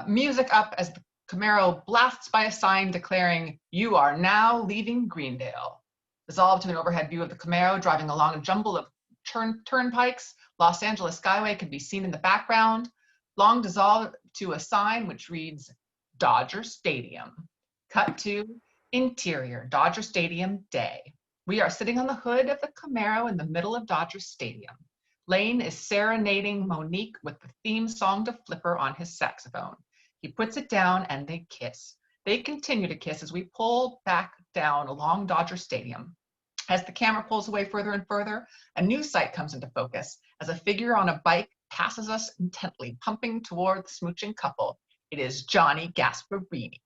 Music up as the Camaro blasts by a sign declaring, "You are now leaving Greendale." Dissolved to an overhead view of the Camaro driving along a jumble of turnpikes. Los Angeles Skyway can be seen in the background. Long dissolved to a sign which reads, Dodger Stadium. Cut to interior, Dodger Stadium day. We are sitting on the hood of the Camaro in the middle of Dodger Stadium. Lane is serenading Monique with the theme song to Flipper on his saxophone. He puts it down and they kiss. They continue to kiss as we pull back down along Dodger Stadium. As the camera pulls away further and further, a new sight comes into focus as a figure on a bike passes us intently, pumping toward the smooching couple. It is Johnny Gasparini.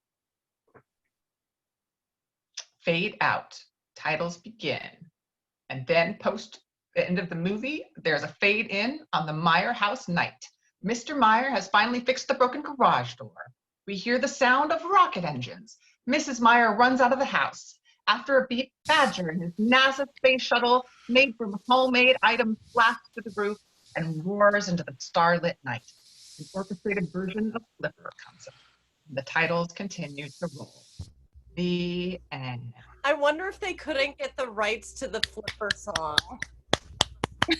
Fade out. Titles begin. And then post the end of the movie, there's a fade in on the Meyer house night. Mr. Meyer has finally fixed the broken garage door. We hear the sound of rocket engines. Mrs. Meyer runs out of the house. After a beat, Badger and his NASA space shuttle made from homemade items blasts to the roof and roars into the starlit night. An orchestrated version of Flipper comes up. The titles continue to roll. The end. I wonder if they couldn't get the rights to the Flipper song.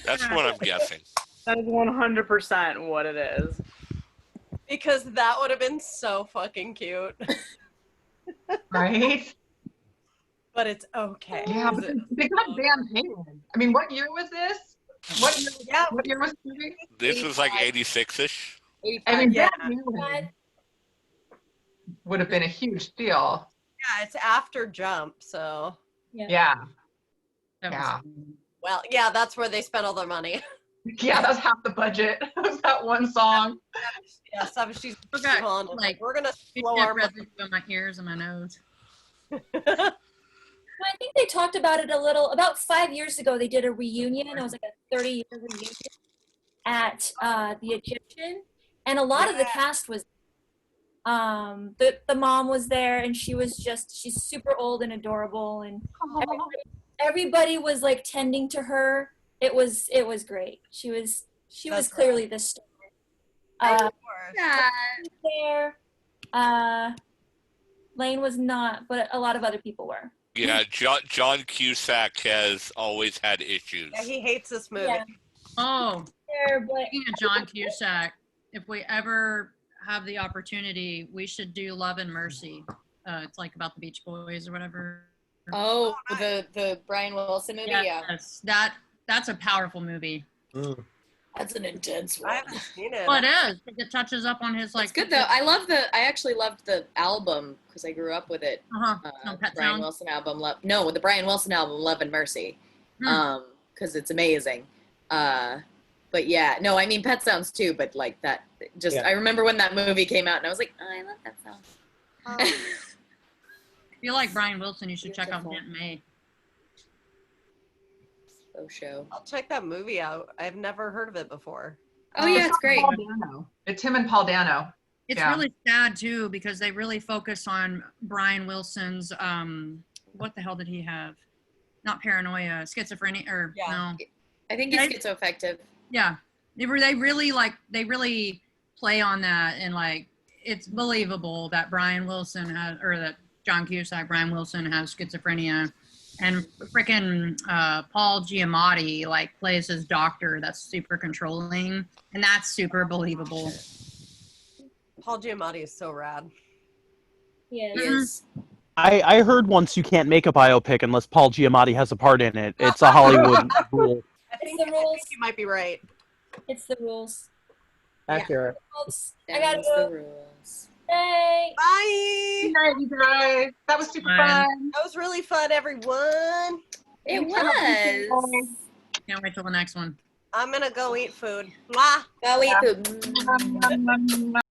That's what I'm guessing. That is 100% what it is. Because that would have been so fucking cute. Right? But it's okay. Yeah, but they got Van Halen. I mean, what year was this? What year was this movie? This was like 86-ish. I mean, Yeah. Van Halen would have been a huge deal. Yeah, it's after Jump, so. Yeah. Well, yeah, that's where they spent all their money. Yeah, that's half the budget. That was that one song. Yeah, so she's like we're gonna slow our residue in my ears and my nose. I think they talked about it a little. About 5 years ago, they did a reunion. It was like a 30-year reunion at the Egyptian, and a lot of the cast was. The mom was there, and she's super old and adorable, and everybody was like tending to her. It was great. She was clearly the star. There, Lane was not, but a lot of other people were. Yeah, John Cusack has always had issues. Yeah, he hates this movie. Yeah. Oh, but speaking of John Cusack, if we ever have the opportunity, we should do Love and Mercy. It's like about the Beach Boys or whatever. Oh, the Brian Wilson movie. Yeah, that's a powerful movie. That's an intense one. I haven't seen it. Well, it is. It touches up on his like. It's good though. I actually loved the album because I grew up with it. Brian Wilson album. The Brian Wilson album, Love and Mercy, because it's amazing. But yeah, no, I mean Pet Sounds too. But like that, I remember when that movie came out, and I was like, oh, I love that song. If you like Brian Wilson, you should check out Aunt May. Show. I'll check that movie out. I've never heard of it before. Oh yeah, it's great. It's him and Paul Dano. It's really sad too because they really focus on Brian Wilson's what the hell did he have? Not paranoia, schizophrenia, or no? I think he's schizoaffective. Yeah, they really play on that, and like it's believable that Brian Wilson has, or that John Cusack, Brian Wilson has schizophrenia. And freaking Paul Giamatti like plays his doctor that's super controlling, and that's super believable. Paul Giamatti is so rad. Yeah, he is. I heard once you can't make a biopic unless Paul Giamatti has a part in it. It's a Hollywood rule. I think you might be right. It's the rules. Accurate. I gotta go. The rules. Hey. Bye. Good night, you guys. That was super fun. That was really fun, everyone. It was. Can't wait till the next one. I'm gonna go eat food. Mwah. Go eat food.